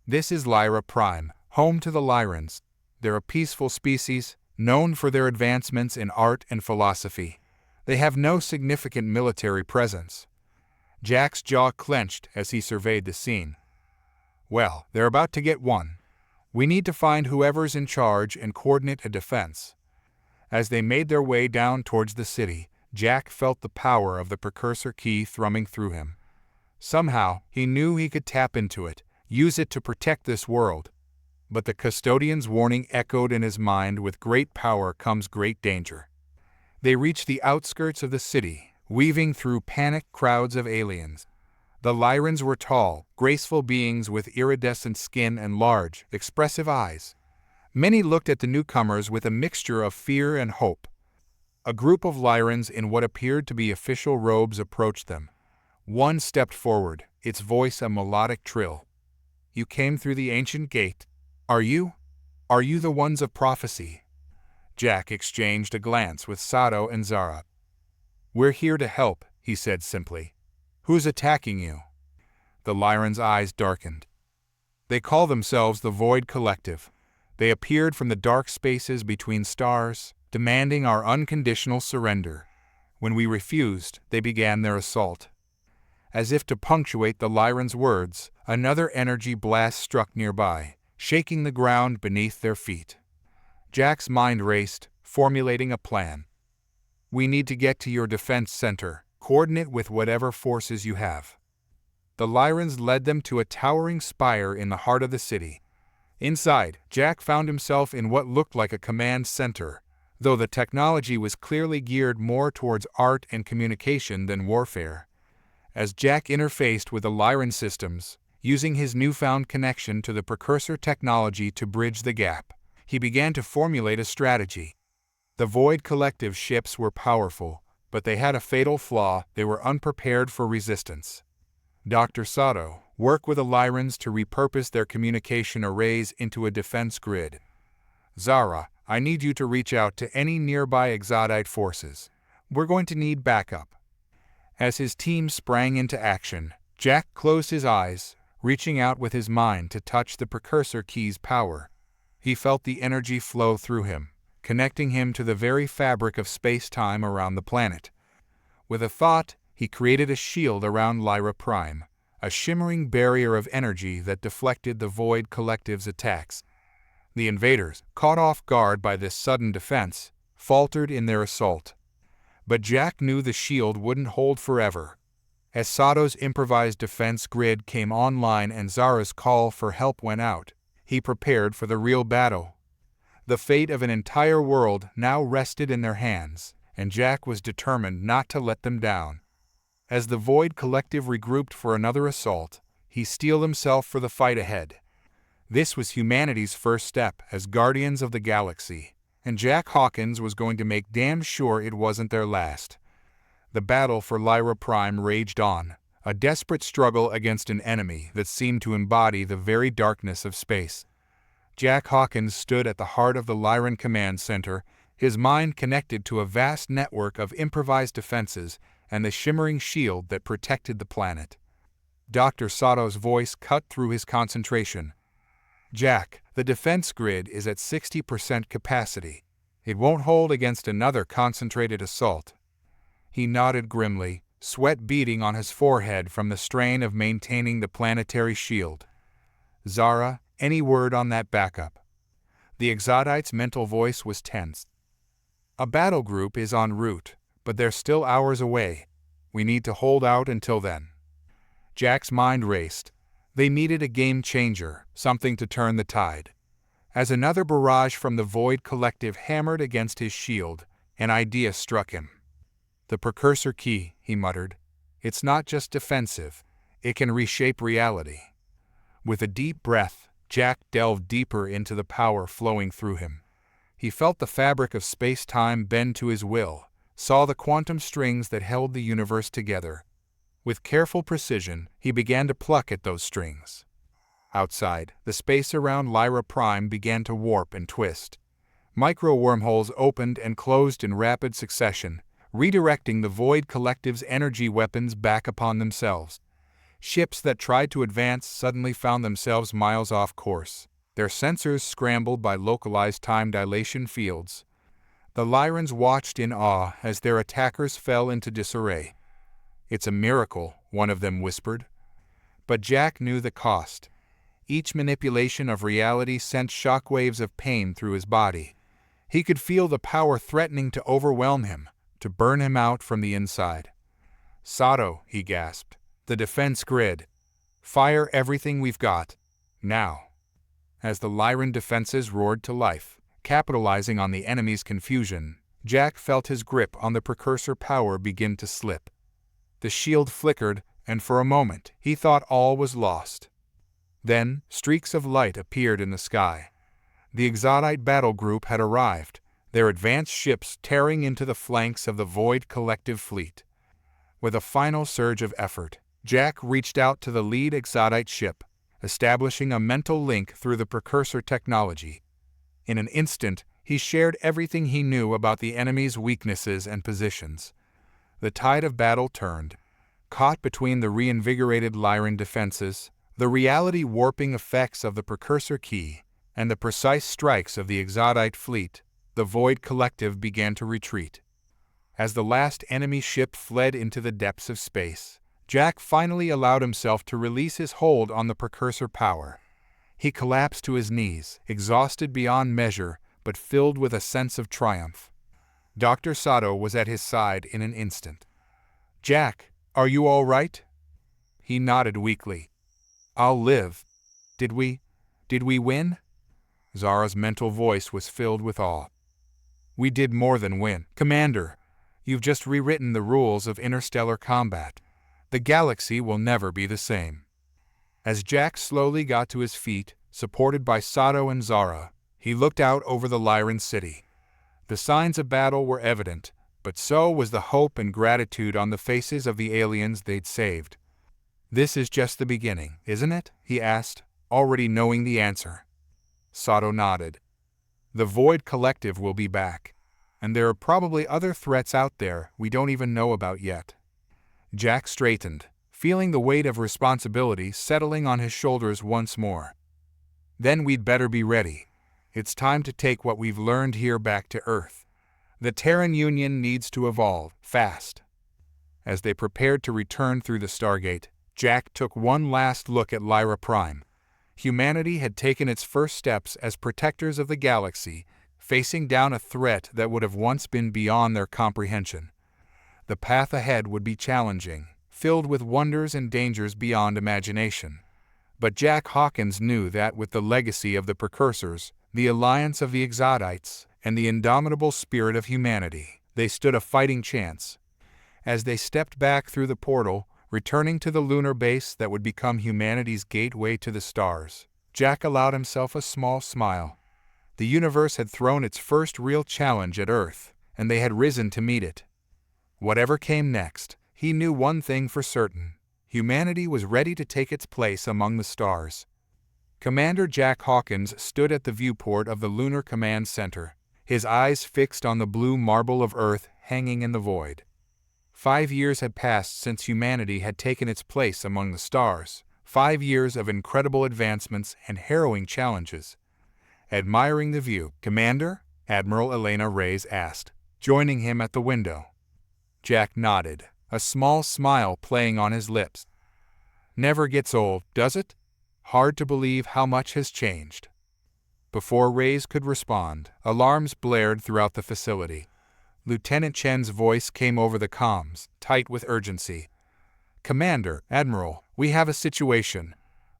"This is Lyra Prime, home to the Lyrans. They're a peaceful species, known for their advancements in art and philosophy. They have no significant military presence." Jack's jaw clenched as he surveyed the scene. "Well, they're about to get one. We need to find whoever's in charge and coordinate a defense." As they made their way down towards the city, Jack felt the power of the precursor key thrumming through him. Somehow, he knew he could tap into it, use it to protect this world. But the custodian's warning echoed in his mind: with great power comes great danger. They reached the outskirts of the city, weaving through panicked crowds of aliens. The Lyrans were tall, graceful beings with iridescent skin and large, expressive eyes. Many looked at the newcomers with a mixture of fear and hope. A group of Lyrans in what appeared to be official robes approached them. One stepped forward, its voice a melodic trill. "You came through the ancient gate. Are you the ones of prophecy?" Jack exchanged a glance with Sato and Zara. "We're here to help," he said simply. "Who's attacking you?" The Lyrans' eyes darkened. "They call themselves the Void Collective. They appeared from the dark spaces between stars, demanding our unconditional surrender. When we refused, they began their assault." As if to punctuate the Lyrans' words, another energy blast struck nearby, shaking the ground beneath their feet. Jack's mind raced, formulating a plan. "We need to get to your defense center, coordinate with whatever forces you have." The Lyrans led them to a towering spire in the heart of the city. Inside, Jack found himself in what looked like a command center, though the technology was clearly geared more towards art and communication than warfare. As Jack interfaced with the Lyran systems, using his newfound connection to the precursor technology to bridge the gap, he began to formulate a strategy. The Void Collective ships were powerful, but they had a fatal flaw: they were unprepared for resistance. Dr. Sato, work with the Lyrans to repurpose their communication arrays into a defense grid. Zara, I need you to reach out to any nearby Exodite forces. We're going to need backup. As his team sprang into action, Jack closed his eyes, reaching out with his mind to touch the precursor key's power. He felt the energy flow through him, connecting him to the very fabric of space-time around the planet. With a thought, he created a shield around Lyra Prime, a shimmering barrier of energy that deflected the Void Collective's attacks. The invaders, caught off guard by this sudden defense, faltered in their assault. But Jack knew the shield wouldn't hold forever. As Sato's improvised defense grid came online and Zara's call for help went out, he prepared for the real battle. The fate of an entire world now rested in their hands, and Jack was determined not to let them down. As the Void Collective regrouped for another assault, he steeled himself for the fight ahead. This was humanity's first step as guardians of the galaxy, and Jack Hawkins was going to make damn sure it wasn't their last. The battle for Lyra Prime raged on, a desperate struggle against an enemy that seemed to embody the very darkness of space. Jack Hawkins stood at the heart of the Lyran Command Center, his mind connected to a vast network of improvised defenses and the shimmering shield that protected the planet. Dr. Sato's voice cut through his concentration. "Jack, the defense grid is at 60% capacity. It won't hold against another concentrated assault." He nodded grimly, sweat beading on his forehead from the strain of maintaining the planetary shield. "Zara, any word on that backup?" The Exodite's mental voice was tense. "A battle group is en route, but they're still hours away. We need to hold out until then." Jack's mind raced. They needed a game-changer, something to turn the tide. As another barrage from the Void Collective hammered against his shield, an idea struck him. "The precursor key," he muttered. "It's not just defensive, it can reshape reality." With a deep breath, Jack delved deeper into the power flowing through him. He felt the fabric of space-time bend to his will, saw the quantum strings that held the universe together. With careful precision, he began to pluck at those strings. Outside, the space around Lyra Prime began to warp and twist. Micro-wormholes opened and closed in rapid succession, redirecting the Void Collective's energy weapons back upon themselves. Ships that tried to advance suddenly found themselves miles off course, their sensors scrambled by localized time dilation fields. The Lyrans watched in awe as their attackers fell into disarray. "It's a miracle," one of them whispered. But Jack knew the cost. Each manipulation of reality sent shockwaves of pain through his body. He could feel the power threatening to overwhelm him, to burn him out from the inside. "Sato," he gasped, "the defense grid. Fire everything we've got. Now." As the Lyran defenses roared to life, capitalizing on the enemy's confusion, Jack felt his grip on the precursor power begin to slip. The shield flickered, and for a moment he thought all was lost. Then, streaks of light appeared in the sky. The Exodite battle group had arrived, their advanced ships tearing into the flanks of the Void Collective fleet. With a final surge of effort, Jack reached out to the lead Exodite ship, establishing a mental link through the precursor technology. In an instant, he shared everything he knew about the enemy's weaknesses and positions. The tide of battle turned. Caught between the reinvigorated Lyran defenses, the reality-warping effects of the precursor key, and the precise strikes of the Exodite fleet, the Void Collective began to retreat. As the last enemy ship fled into the depths of space, Jack finally allowed himself to release his hold on the precursor power. He collapsed to his knees, exhausted beyond measure, but filled with a sense of triumph. Dr. Sato was at his side in an instant. "Jack, are you all right?" He nodded weakly. "I'll live. Did we win?" Zara's mental voice was filled with awe. "We did more than win, Commander. You've just rewritten the rules of interstellar combat. The galaxy will never be the same." As Jack slowly got to his feet, supported by Sato and Zara, he looked out over the Lyran city. The signs of battle were evident, but so was the hope and gratitude on the faces of the aliens they'd saved. "This is just the beginning, isn't it?" he asked, already knowing the answer. Sato nodded. "The Void Collective will be back, and there are probably other threats out there we don't even know about yet." Jack straightened, feeling the weight of responsibility settling on his shoulders once more. "Then we'd better be ready. It's time to take what we've learned here back to Earth. The Terran Union needs to evolve, fast." As they prepared to return through the Stargate, Jack took one last look at Lyra Prime. Humanity had taken its first steps as protectors of the galaxy, facing down a threat that would have once been beyond their comprehension. The path ahead would be challenging, filled with wonders and dangers beyond imagination. But Jack Hawkins knew that with the legacy of the precursors, the alliance of the Exodites, and the indomitable spirit of humanity, they stood a fighting chance. As they stepped back through the portal, returning to the lunar base that would become humanity's gateway to the stars, Jack allowed himself a small smile. The universe had thrown its first real challenge at Earth, and they had risen to meet it. Whatever came next, he knew one thing for certain: humanity was ready to take its place among the stars. Commander Jack Hawkins stood at the viewport of the Lunar Command Center, his eyes fixed on the blue marble of Earth hanging in the void. 5 years had passed since humanity had taken its place among the stars, 5 years of incredible advancements and harrowing challenges. Admiring the view, "Commander?" Admiral Elena Reyes asked, joining him at the window. Jack nodded, a small smile playing on his lips. "Never gets old, does it? Hard to believe how much has changed." Before Reyes could respond, alarms blared throughout the facility. Lieutenant Chen's voice came over the comms, tight with urgency. "Commander, Admiral, we have a situation.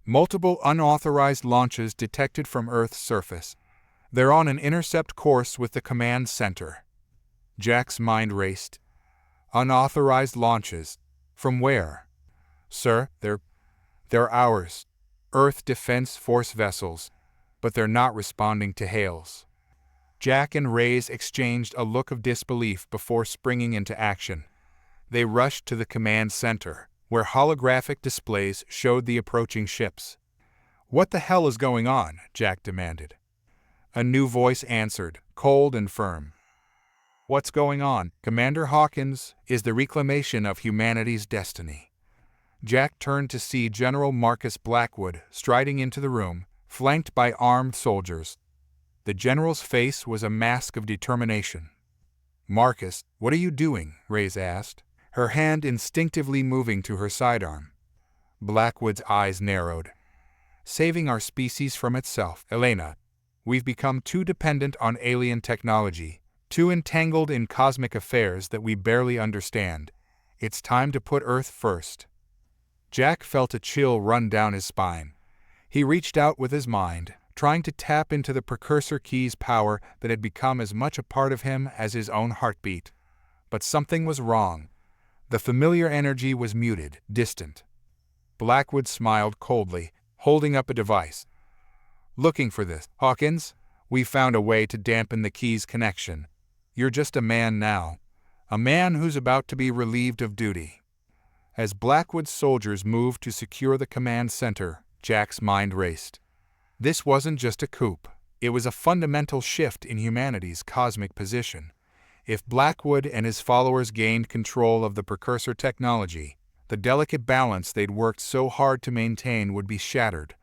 Multiple unauthorized launches detected from Earth's surface. They're on an intercept course with the command center." Jack's mind raced. "Unauthorized launches? From where?" "Sir, they're ours. Earth Defense Force vessels, but they're not responding to hails." Jack and Reyes exchanged a look of disbelief before springing into action. They rushed to the command center, where holographic displays showed the approaching ships. "What the hell is going on?" Jack demanded. A new voice answered, cold and firm. What's going on, Commander Hawkins? Is the reclamation of humanity's destiny. Jack turned to see General Marcus Blackwood striding into the room, flanked by armed soldiers. The general's face was a mask of determination. "Marcus, what are you doing?" Reyes asked, her hand instinctively moving to her sidearm. Blackwood's eyes narrowed. "Saving our species from itself, Elena. We've become too dependent on alien technology, too entangled in cosmic affairs that we barely understand. It's time to put Earth first." Jack felt a chill run down his spine. He reached out with his mind, trying to tap into the precursor key's power that had become as much a part of him as his own heartbeat. But something was wrong. The familiar energy was muted, distant. Blackwood smiled coldly, holding up a device. "Looking for this, Hawkins? We found a way to dampen the key's connection. You're just a man now. A man who's about to be relieved of duty." As Blackwood's soldiers moved to secure the command center, Jack's mind raced. This wasn't just a coup. It was a fundamental shift in humanity's cosmic position. If Blackwood and his followers gained control of the precursor technology, the delicate balance they'd worked so hard to maintain would be shattered.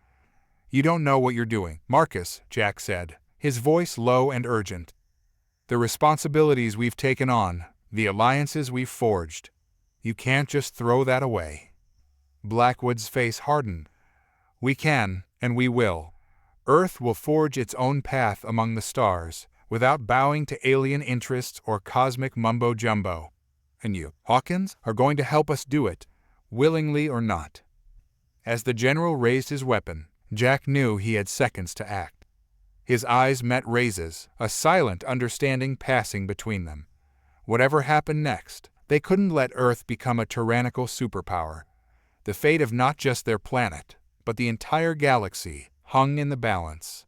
"You don't know what you're doing, Marcus," Jack said, his voice low and urgent. "The responsibilities we've taken on, the alliances we've forged. You can't just throw that away." Blackwood's face hardened. "We can, and we will. Earth will forge its own path among the stars, without bowing to alien interests or cosmic mumbo-jumbo. And you, Hawkins, are going to help us do it, willingly or not." As the general raised his weapon, Jack knew he had seconds to act. His eyes met Reyes's, a silent understanding passing between them. Whatever happened next, they couldn't let Earth become a tyrannical superpower. The fate of not just their planet, but the entire galaxy, hung in the balance.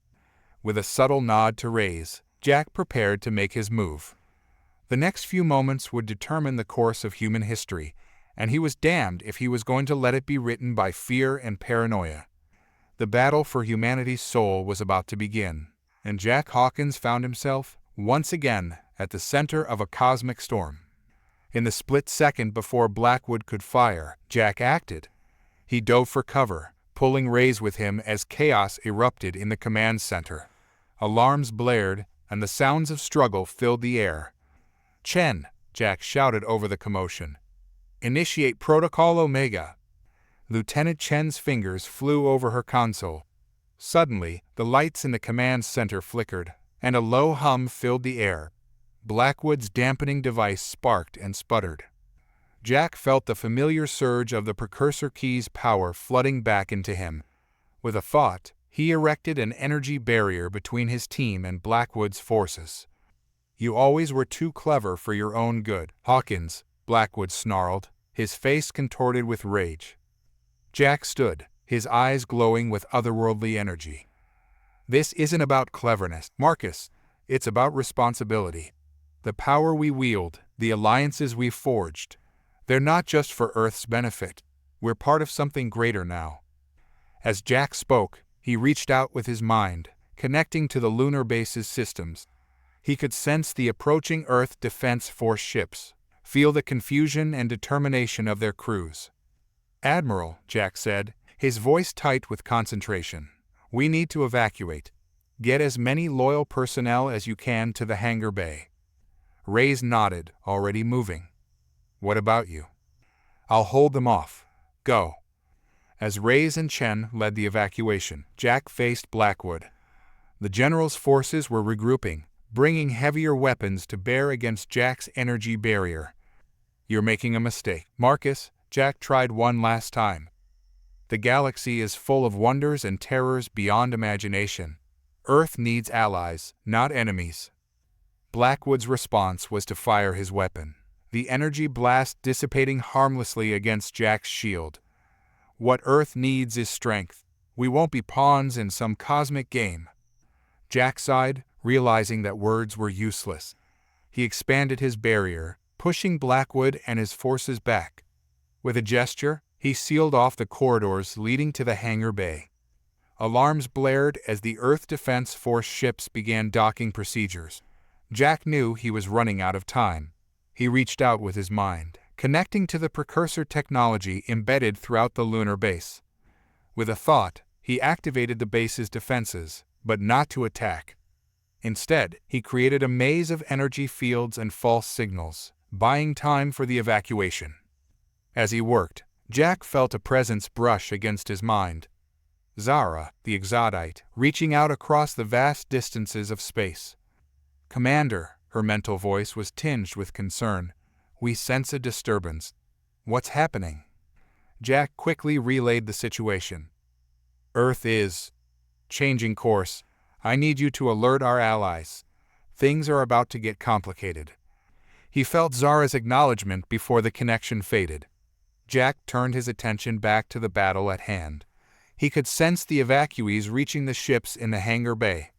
With a subtle nod to Reyes, Jack prepared to make his move. The next few moments would determine the course of human history, and he was damned if he was going to let it be written by fear and paranoia. The battle for humanity's soul was about to begin, and Jack Hawkins found himself, once again, at the center of a cosmic storm. In the split second before Blackwood could fire, Jack acted. He dove for cover, pulling Reyes with him as chaos erupted in the command center. Alarms blared, and the sounds of struggle filled the air. "Chen," Jack shouted over the commotion. "Initiate Protocol Omega." Lieutenant Chen's fingers flew over her console. Suddenly, the lights in the command center flickered, and a low hum filled the air. Blackwood's dampening device sparked and sputtered. Jack felt the familiar surge of the precursor key's power flooding back into him. With a thought, he erected an energy barrier between his team and Blackwood's forces. "You always were too clever for your own good, Hawkins," Blackwood snarled, his face contorted with rage. Jack stood, his eyes glowing with otherworldly energy. "This isn't about cleverness, Marcus. It's about responsibility. The power we wield, the alliances we've forged, they're not just for Earth's benefit. We're part of something greater now." As Jack spoke, he reached out with his mind, connecting to the lunar base's systems. He could sense the approaching Earth Defense Force ships, feel the confusion and determination of their crews. "Admiral," Jack said, his voice tight with concentration, "we need to evacuate. Get as many loyal personnel as you can to the hangar bay." Reyes nodded, already moving. "What about you?" "I'll hold them off. Go." As Reyes and Chen led the evacuation, Jack faced Blackwood. The general's forces were regrouping, bringing heavier weapons to bear against Jack's energy barrier. "You're making a mistake, Marcus," Jack tried one last time. "The galaxy is full of wonders and terrors beyond imagination. Earth needs allies, not enemies." Blackwood's response was to fire his weapon, the energy blast dissipating harmlessly against Jack's shield. "What Earth needs is strength. We won't be pawns in some cosmic game." Jack sighed, realizing that words were useless. He expanded his barrier, pushing Blackwood and his forces back. With a gesture, he sealed off the corridors leading to the hangar bay. Alarms blared as the Earth Defense Force ships began docking procedures. Jack knew he was running out of time. He reached out with his mind, connecting to the precursor technology embedded throughout the lunar base. With a thought, he activated the base's defenses, but not to attack. Instead, he created a maze of energy fields and false signals, buying time for the evacuation. As he worked, Jack felt a presence brush against his mind. Zara, the Exodite, reaching out across the vast distances of space. "Commander," her mental voice was tinged with concern. "We sense a disturbance. What's happening?" Jack quickly relayed the situation. "Earth is changing course. I need you to alert our allies. Things are about to get complicated." He felt Zara's acknowledgement before the connection faded. Jack turned his attention back to the battle at hand. He could sense the evacuees reaching the ships in the hangar bay.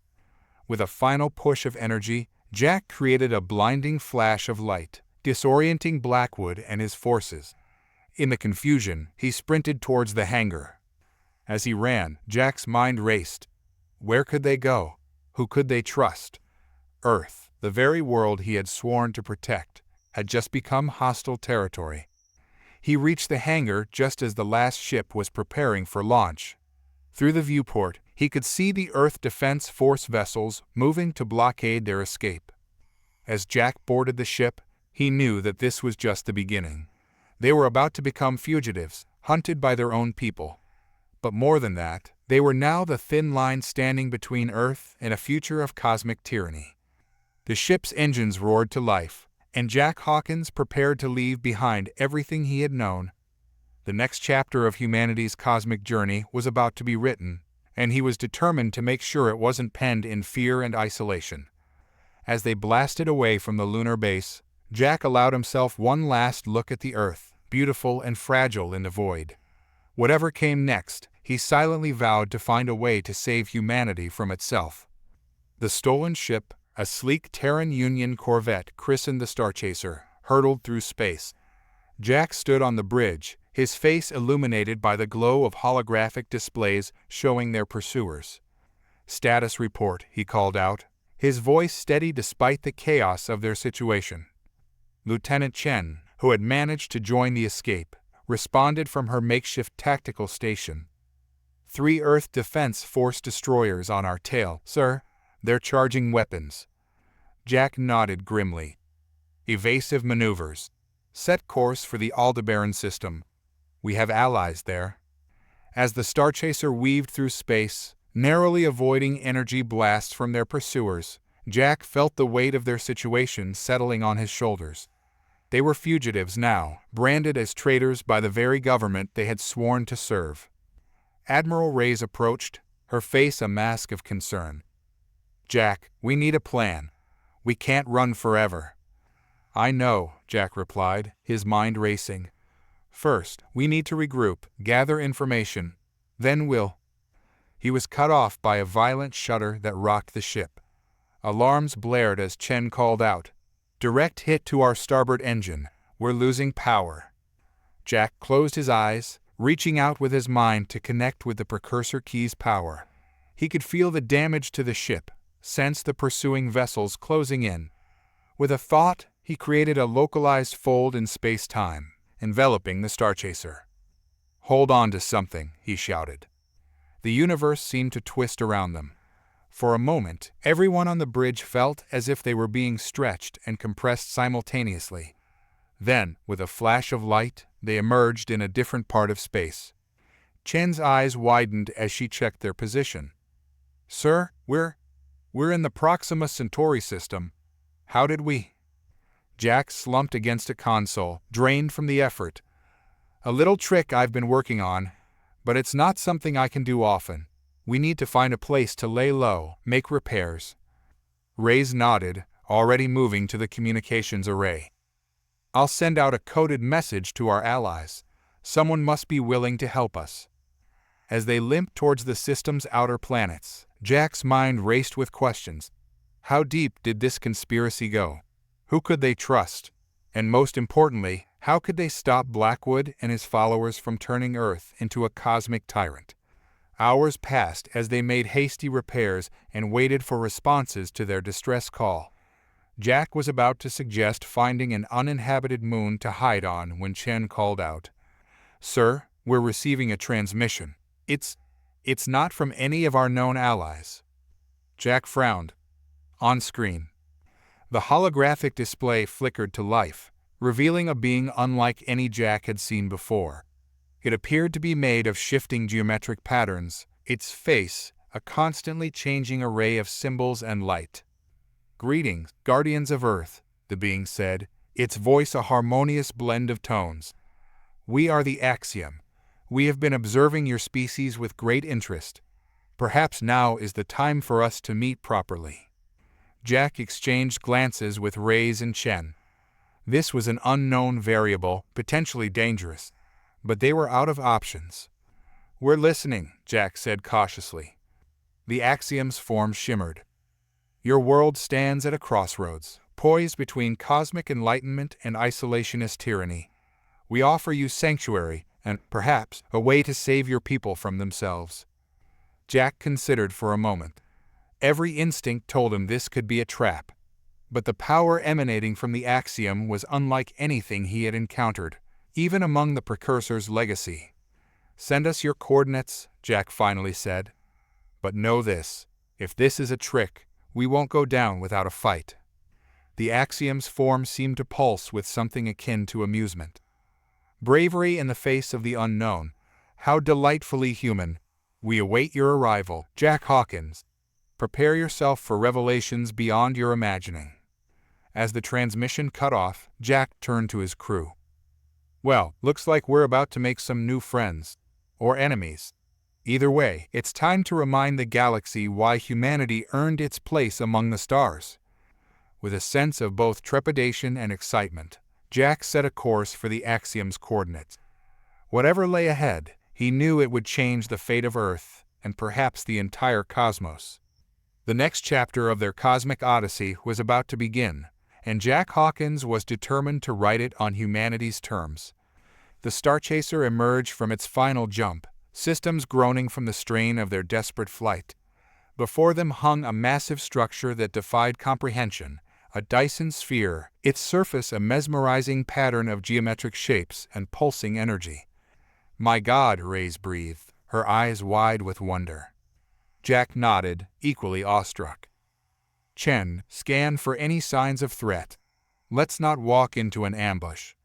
With a final push of energy, Jack created a blinding flash of light, disorienting Blackwood and his forces. In the confusion, he sprinted towards the hangar. As he ran, Jack's mind raced. Where could they go? Who could they trust? Earth, the very world he had sworn to protect, had just become hostile territory. He reached the hangar just as the last ship was preparing for launch. Through the viewport, he could see the Earth Defense Force vessels moving to blockade their escape. As Jack boarded the ship, he knew that this was just the beginning. They were about to become fugitives, hunted by their own people. But more than that, they were now the thin line standing between Earth and a future of cosmic tyranny. The ship's engines roared to life, and Jack Hawkins prepared to leave behind everything he had known. The next chapter of humanity's cosmic journey was about to be written, and he was determined to make sure it wasn't penned in fear and isolation. As they blasted away from the lunar base, Jack allowed himself one last look at the Earth, beautiful and fragile in the void. Whatever came next, he silently vowed to find a way to save humanity from itself. The stolen ship, a sleek Terran Union corvette christened the Starchaser, hurtled through space. Jack stood on the bridge, his face illuminated by the glow of holographic displays showing their pursuers. "Status report," he called out, his voice steady despite the chaos of their situation. Lieutenant Chen, who had managed to join the escape, responded from her makeshift tactical station. "3 Earth Defense Force destroyers on our tail, sir. They're charging weapons." Jack nodded grimly. "Evasive maneuvers. Set course for the Aldebaran system. We have allies there." As the Starchaser weaved through space, narrowly avoiding energy blasts from their pursuers, Jack felt the weight of their situation settling on his shoulders. They were fugitives now, branded as traitors by the very government they had sworn to serve. Admiral Reyes approached, her face a mask of concern. "Jack, we need a plan. We can't run forever." "I know," Jack replied, his mind racing. "First, we need to regroup, gather information. Then we'll—" He was cut off by a violent shudder that rocked the ship. Alarms blared as Chen called out, "Direct hit to our starboard engine. We're losing power." Jack closed his eyes, reaching out with his mind to connect with the precursor key's power. He could feel the damage to the ship, sense the pursuing vessels closing in. With a thought, he created a localized fold in space-time, enveloping the Starchaser. "Hold on to something," he shouted. The universe seemed to twist around them. For a moment, everyone on the bridge felt as if they were being stretched and compressed simultaneously. Then, with a flash of light, they emerged in a different part of space. Chen's eyes widened as she checked their position. "Sir, we're in the Proxima Centauri system. How did we—" Jack slumped against a console, drained from the effort. "A little trick I've been working on, but it's not something I can do often. We need to find a place to lay low, make repairs." Reyes nodded, already moving to the communications array. "I'll send out a coded message to our allies. Someone must be willing to help us." As they limped towards the system's outer planets, Jack's mind raced with questions. How deep did this conspiracy go? Who could they trust? And most importantly, how could they stop Blackwood and his followers from turning Earth into a cosmic tyrant? Hours passed as they made hasty repairs and waited for responses to their distress call. Jack was about to suggest finding an uninhabited moon to hide on when Chen called out, "Sir, we're receiving a transmission. It's not from any of our known allies." Jack frowned. On screen, the holographic display flickered to life, revealing a being unlike any Jack had seen before. It appeared to be made of shifting geometric patterns, its face a constantly changing array of symbols and light. "Greetings, guardians of Earth," the being said, its voice a harmonious blend of tones. "We are the Axiom. We have been observing your species with great interest. Perhaps now is the time for us to meet properly." Jack exchanged glances with Reyes and Chen. This was an unknown variable, potentially dangerous, but they were out of options. "We're listening," Jack said cautiously. The Axiom's form shimmered. "Your world stands at a crossroads, poised between cosmic enlightenment and isolationist tyranny. We offer you sanctuary and, perhaps, a way to save your people from themselves." Jack considered for a moment. Every instinct told him this could be a trap. But the power emanating from the Axiom was unlike anything he had encountered, even among the Precursor's legacy. "Send us your coordinates," Jack finally said. "But know this, if this is a trick, we won't go down without a fight." The Axiom's form seemed to pulse with something akin to amusement. "Bravery in the face of the unknown. How delightfully human. We await your arrival, Jack Hawkins. Prepare yourself for revelations beyond your imagining." As the transmission cut off, Jack turned to his crew. "Well, looks like we're about to make some new friends. Or enemies. Either way, it's time to remind the galaxy why humanity earned its place among the stars." With a sense of both trepidation and excitement, Jack set a course for the Axiom's coordinates. Whatever lay ahead, he knew it would change the fate of Earth, and perhaps the entire cosmos. The next chapter of their cosmic odyssey was about to begin, and Jack Hawkins was determined to write it on humanity's terms. The Starchaser emerged from its final jump, systems groaning from the strain of their desperate flight. Before them hung a massive structure that defied comprehension, a Dyson sphere, its surface a mesmerizing pattern of geometric shapes and pulsing energy. "My God," Reyes breathed, her eyes wide with wonder. Jack nodded, equally awestruck. "Chen, scan for any signs of threat. Let's not walk into an ambush."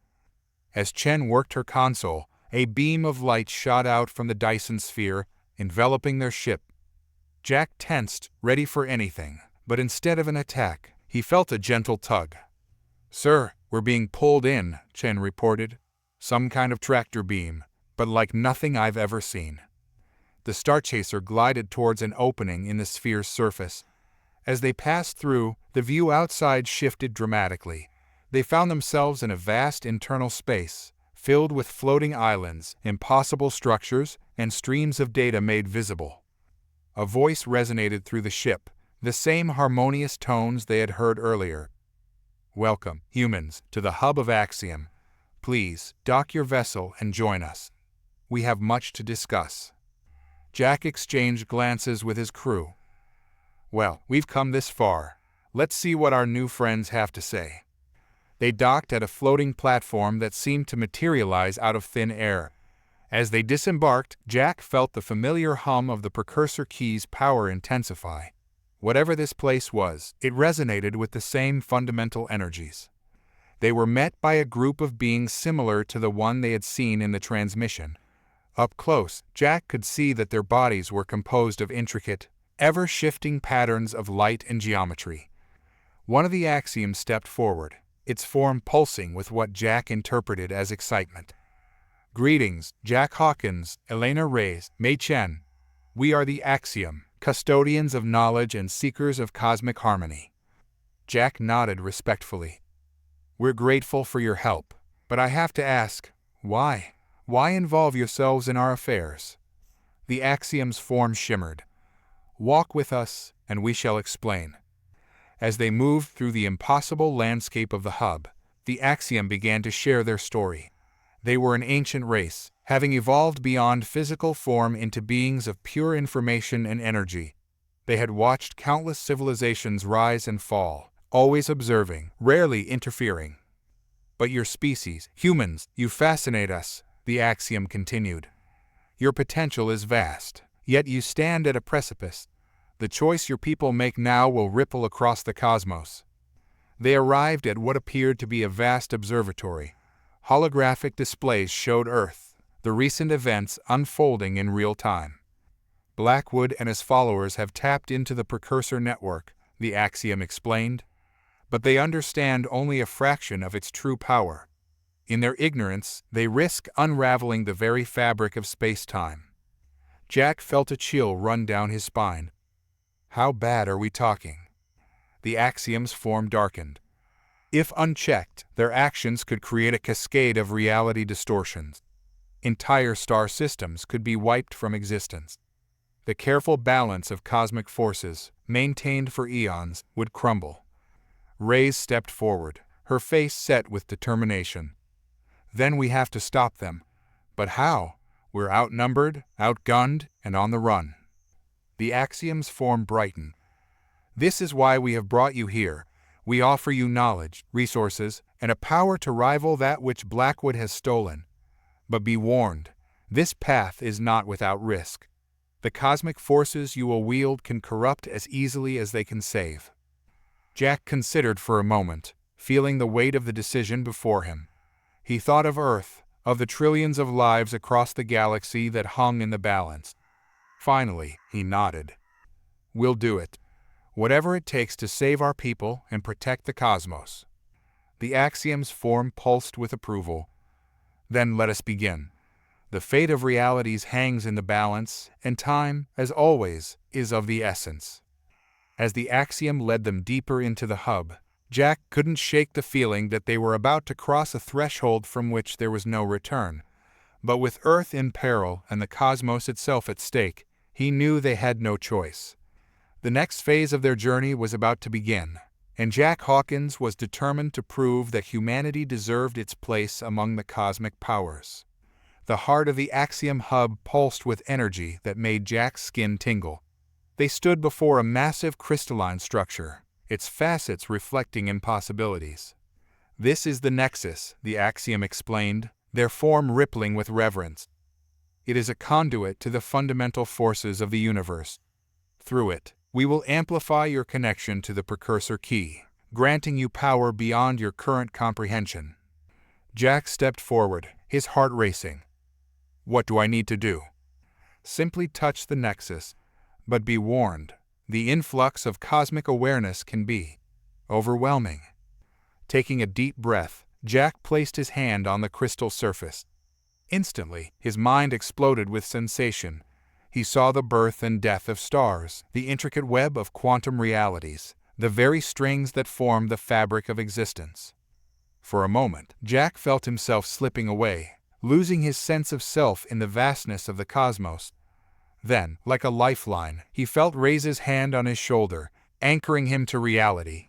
As Chen worked her console, a beam of light shot out from the Dyson sphere, enveloping their ship. Jack tensed, ready for anything, but instead of an attack, he felt a gentle tug. "Sir, we're being pulled in," Chen reported. "Some kind of tractor beam, but like nothing I've ever seen." The Starchaser glided towards an opening in the sphere's surface. As they passed through, the view outside shifted dramatically. They found themselves in a vast internal space, filled with floating islands, impossible structures, and streams of data made visible. A voice resonated through the ship, the same harmonious tones they had heard earlier. "Welcome, humans, to the hub of Axiom. Please, dock your vessel and join us. We have much to discuss." Jack exchanged glances with his crew. "Well, we've come this far. Let's see what our new friends have to say." They docked at a floating platform that seemed to materialize out of thin air. As they disembarked, Jack felt the familiar hum of the Precursor key's power intensify. Whatever this place was, it resonated with the same fundamental energies. They were met by a group of beings similar to the one they had seen in the transmission. Up close, Jack could see that their bodies were composed of intricate, ever-shifting patterns of light and geometry. One of the Axioms stepped forward, its form pulsing with what Jack interpreted as excitement. "Greetings, Jack Hawkins, Elena Reyes, Mei Chen. We are the Axiom, custodians of knowledge and seekers of cosmic harmony." Jack nodded respectfully. "We're grateful for your help, but I have to ask, why? Why involve yourselves in our affairs?" The Axiom's form shimmered. "Walk with us, and we shall explain." As they moved through the impossible landscape of the hub, the Axiom began to share their story. They were an ancient race, having evolved beyond physical form into beings of pure information and energy. They had watched countless civilizations rise and fall, always observing, rarely interfering. But your species, humans, you fascinate us, the axiom continued. Your potential is vast, yet you stand at a precipice. The choice your people make now will ripple across the cosmos. They arrived at what appeared to be a vast observatory. Holographic displays showed Earth, the recent events unfolding in real time. Blackwood and his followers have tapped into the precursor network, the axiom explained, but they understand only a fraction of its true power. In their ignorance, they risk unraveling the very fabric of space-time. Jack felt a chill run down his spine. How bad are we talking? The axiom's form darkened. If unchecked, their actions could create a cascade of reality distortions. Entire star systems could be wiped from existence. The careful balance of cosmic forces, maintained for eons, would crumble. Reyes stepped forward, her face set with determination. Then we have to stop them. But how? We're outnumbered, outgunned, and on the run. The axiom's form brightened. This is why we have brought you here. We offer you knowledge, resources, and a power to rival that which Blackwood has stolen. But be warned, this path is not without risk. The cosmic forces you will wield can corrupt as easily as they can save. Jack considered for a moment, feeling the weight of the decision before him. He thought of Earth, of the trillions of lives across the galaxy that hung in the balance. Finally, he nodded. We'll do it. Whatever it takes to save our people and protect the cosmos. The axiom's form pulsed with approval. Then let us begin. The fate of realities hangs in the balance, and time, as always, is of the essence. As the axiom led them deeper into the hub, Jack couldn't shake the feeling that they were about to cross a threshold from which there was no return. But with Earth in peril and the cosmos itself at stake, he knew they had no choice. The next phase of their journey was about to begin, and Jack Hawkins was determined to prove that humanity deserved its place among the cosmic powers. The heart of the axiom hub pulsed with energy that made Jack's skin tingle. They stood before a massive crystalline structure, its facets reflecting impossibilities. This is the nexus, the axiom explained, their form rippling with reverence. It is a conduit to the fundamental forces of the universe. Through it, we will amplify your connection to the precursor key, granting you power beyond your current comprehension. Jack stepped forward, his heart racing. What do I need to do? Simply touch the nexus, but be warned, the influx of cosmic awareness can be overwhelming. Taking a deep breath, Jack placed his hand on the crystal surface. Instantly, his mind exploded with sensation. He saw the birth and death of stars, the intricate web of quantum realities, the very strings that form the fabric of existence. For a moment, Jack felt himself slipping away, losing his sense of self in the vastness of the cosmos. Then, like a lifeline, he felt Reyes' hand on his shoulder, anchoring him to reality.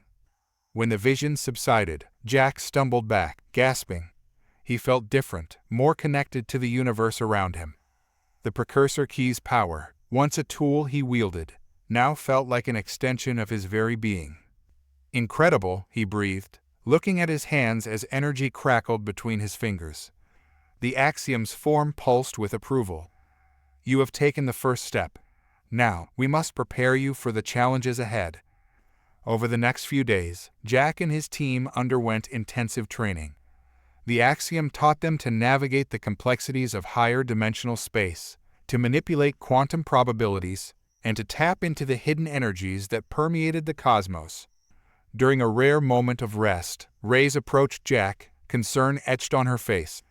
When the vision subsided, Jack stumbled back, gasping. He felt different, more connected to the universe around him. The precursor key's power, once a tool he wielded, now felt like an extension of his very being. Incredible, he breathed, looking at his hands as energy crackled between his fingers. The axiom's form pulsed with approval. You have taken the first step. Now, we must prepare you for the challenges ahead. Over the next few days, Jack and his team underwent intensive training. The axiom taught them to navigate the complexities of higher dimensional space, to manipulate quantum probabilities, and to tap into the hidden energies that permeated the cosmos. During a rare moment of rest, Reyes approached Jack, concern etched on her face.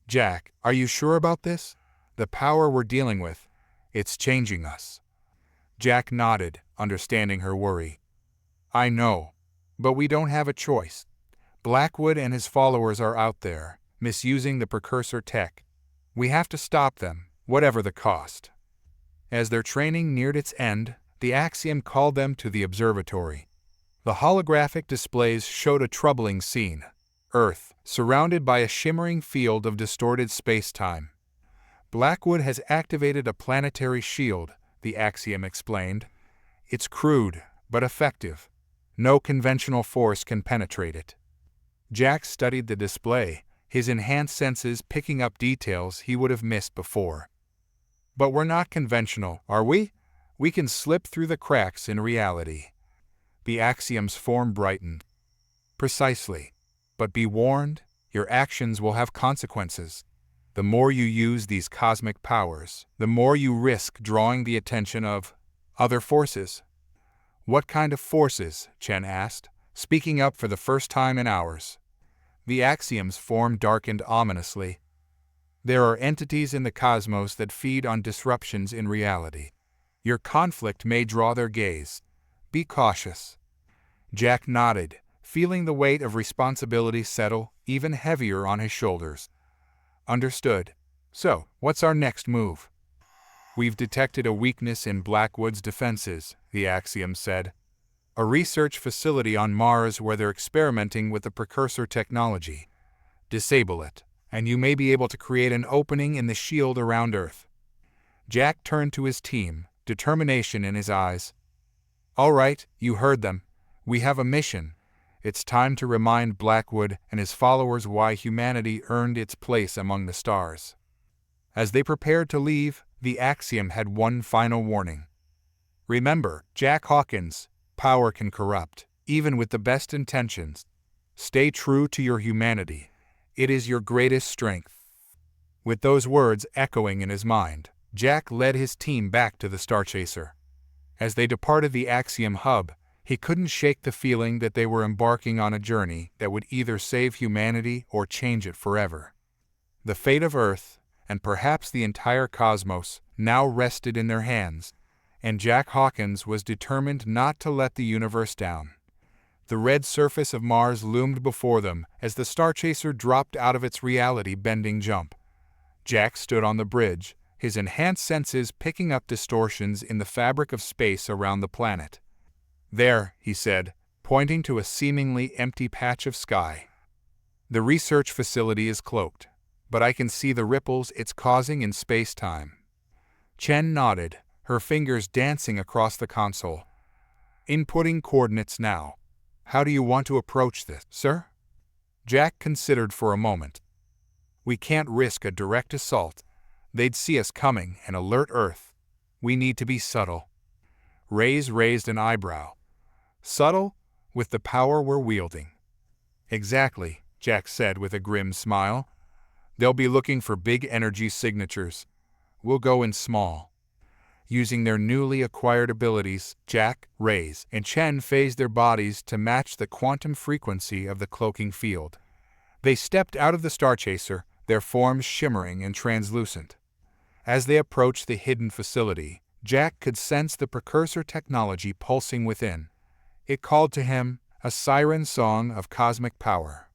Jack, are you sure about this? The power we're dealing with, it's changing us. Jack nodded, understanding her worry. I know, but we don't have a choice. Blackwood and his followers are out there, misusing the precursor tech. We have to stop them, whatever the cost. As their training neared its end, the axiom called them to the observatory. The holographic displays showed a troubling scene. Earth, surrounded by a shimmering field of distorted space-time. Blackwood has activated a planetary shield, the axiom explained. It's crude, but effective. No conventional force can penetrate it. Jack studied the display, his enhanced senses picking up details he would have missed before. But we're not conventional, are we? We can slip through the cracks in reality. The axiom's form brightened. Precisely. But be warned, your actions will have consequences. The more you use these cosmic powers, the more you risk drawing the attention of other forces. What kind of forces? Chen asked, speaking up for the first time in hours. The axiom's form darkened ominously. There are entities in the cosmos that feed on disruptions in reality. Your conflict may draw their gaze. Be cautious. Jack nodded, feeling the weight of responsibility settle even heavier on his shoulders. Understood. So, what's our next move? We've detected a weakness in Blackwood's defenses, the axiom said. A research facility on Mars where they're experimenting with the precursor technology. Disable it, and you may be able to create an opening in the shield around Earth. Jack turned to his team, determination in his eyes. All right, you heard them. We have a mission. It's time to remind Blackwood and his followers why humanity earned its place among the stars. As they prepared to leave, the axiom had one final warning. Remember, Jack Hawkins, power can corrupt, even with the best intentions. Stay true to your humanity. It is your greatest strength. With those words echoing in his mind, Jack led his team back to the Starchaser. As they departed the Axiom hub, he couldn't shake the feeling that they were embarking on a journey that would either save humanity or change it forever. The fate of Earth, and perhaps the entire cosmos, now rested in their hands, and Jack Hawkins was determined not to let the universe down. The red surface of Mars loomed before them as the Starchaser dropped out of its reality-bending jump. Jack stood on the bridge, his enhanced senses picking up distortions in the fabric of space around the planet. There, he said, pointing to a seemingly empty patch of sky. The research facility is cloaked, but I can see the ripples it's causing in space-time. Chen nodded, her fingers dancing across the console. Inputting coordinates now. How do you want to approach this, sir? Jack considered for a moment. We can't risk a direct assault. They'd see us coming and alert Earth. We need to be subtle. Reyes raised an eyebrow. Subtle, with the power we're wielding. Exactly, Jack said with a grim smile. They'll be looking for big energy signatures. We'll go in small. Using their newly acquired abilities, Jack, Reyes, and Chen phased their bodies to match the quantum frequency of the cloaking field. They stepped out of the Starchaser, their forms shimmering and translucent. As they approached the hidden facility, Jack could sense the precursor technology pulsing within. It called to him, a siren song of cosmic power.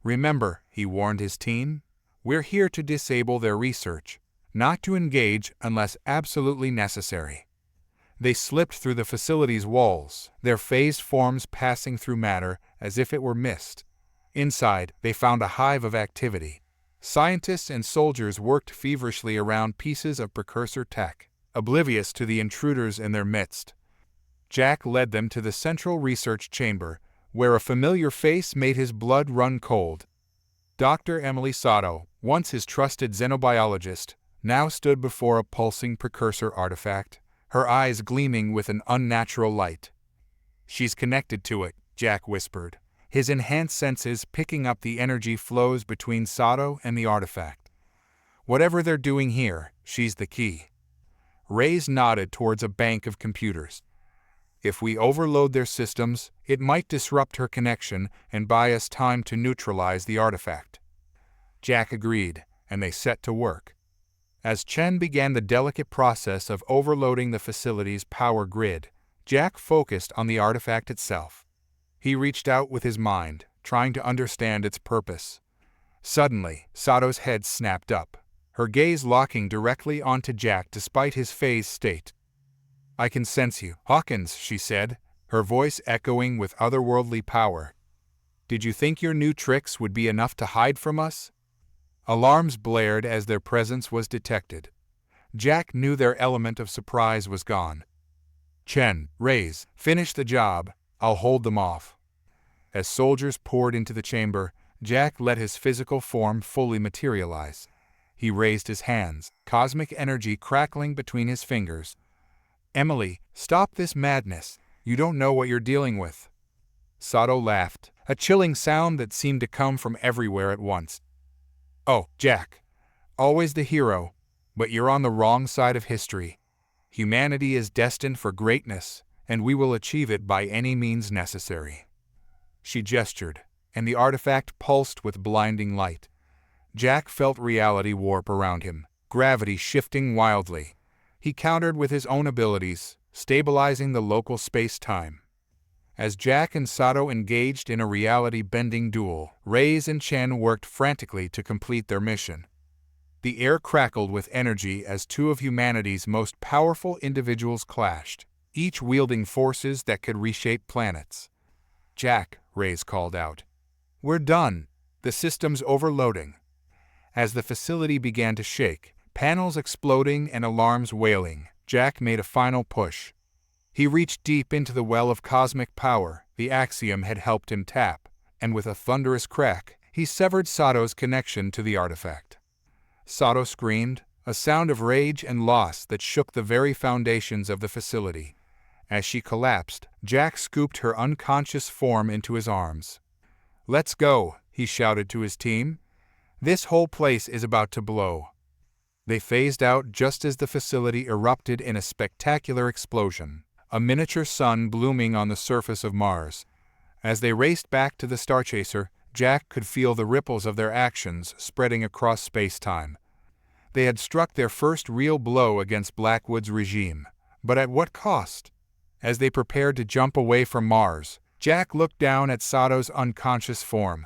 Remember, he warned his team, we're here to disable their research, not to engage unless absolutely necessary. They slipped through the facility's walls, their phased forms passing through matter as if it were mist. Inside, they found a hive of activity. Scientists and soldiers worked feverishly around pieces of precursor tech, oblivious to the intruders in their midst. Jack led them to the central research chamber, where a familiar face made his blood run cold. Dr. Emily Sato, once his trusted xenobiologist, now stood before a pulsing precursor artifact, her eyes gleaming with an unnatural light. She's connected to it, Jack whispered, his enhanced senses picking up the energy flows between Sato and the artifact. Whatever they're doing here, she's the key. Reyes nodded towards a bank of computers. If we overload their systems, it might disrupt her connection and buy us time to neutralize the artifact. Jack agreed, and they set to work. As Chen began the delicate process of overloading the facility's power grid, Jack focused on the artifact itself. He reached out with his mind, trying to understand its purpose. Suddenly, Sato's head snapped up, her gaze locking directly onto Jack despite his phased state. I can sense you, Hawkins, she said, her voice echoing with otherworldly power. Did you think your new tricks would be enough to hide from us? Alarms blared as their presence was detected. Jack knew their element of surprise was gone. Chen, Reyes, finish the job. I'll hold them off." As soldiers poured into the chamber, Jack let his physical form fully materialize. He raised his hands, cosmic energy crackling between his fingers. "Emily, stop this madness. You don't know what you're dealing with." Sato laughed, a chilling sound that seemed to come from everywhere at once. "Oh, Jack. Always the hero, but you're on the wrong side of history. Humanity is destined for greatness, and we will achieve it by any means necessary." She gestured, and the artifact pulsed with blinding light. Jack felt reality warp around him, gravity shifting wildly. He countered with his own abilities, stabilizing the local space-time. As Jack and Sato engaged in a reality-bending duel, Reyes and Chen worked frantically to complete their mission. The air crackled with energy as two of humanity's most powerful individuals clashed, each wielding forces that could reshape planets. "Jack," Reyes called out. "We're done. The system's overloading." As the facility began to shake, panels exploding and alarms wailing, Jack made a final push. He reached deep into the well of cosmic power the Axiom had helped him tap, and with a thunderous crack, he severed Sato's connection to the artifact. Sato screamed, a sound of rage and loss that shook the very foundations of the facility. As she collapsed, Jack scooped her unconscious form into his arms. "Let's go," he shouted to his team. "This whole place is about to blow." They phased out just as the facility erupted in a spectacular explosion, a miniature sun blooming on the surface of Mars. As they raced back to the Starchaser, Jack could feel the ripples of their actions spreading across space-time. They had struck their first real blow against Blackwood's regime, but at what cost? As they prepared to jump away from Mars, Jack looked down at Sato's unconscious form.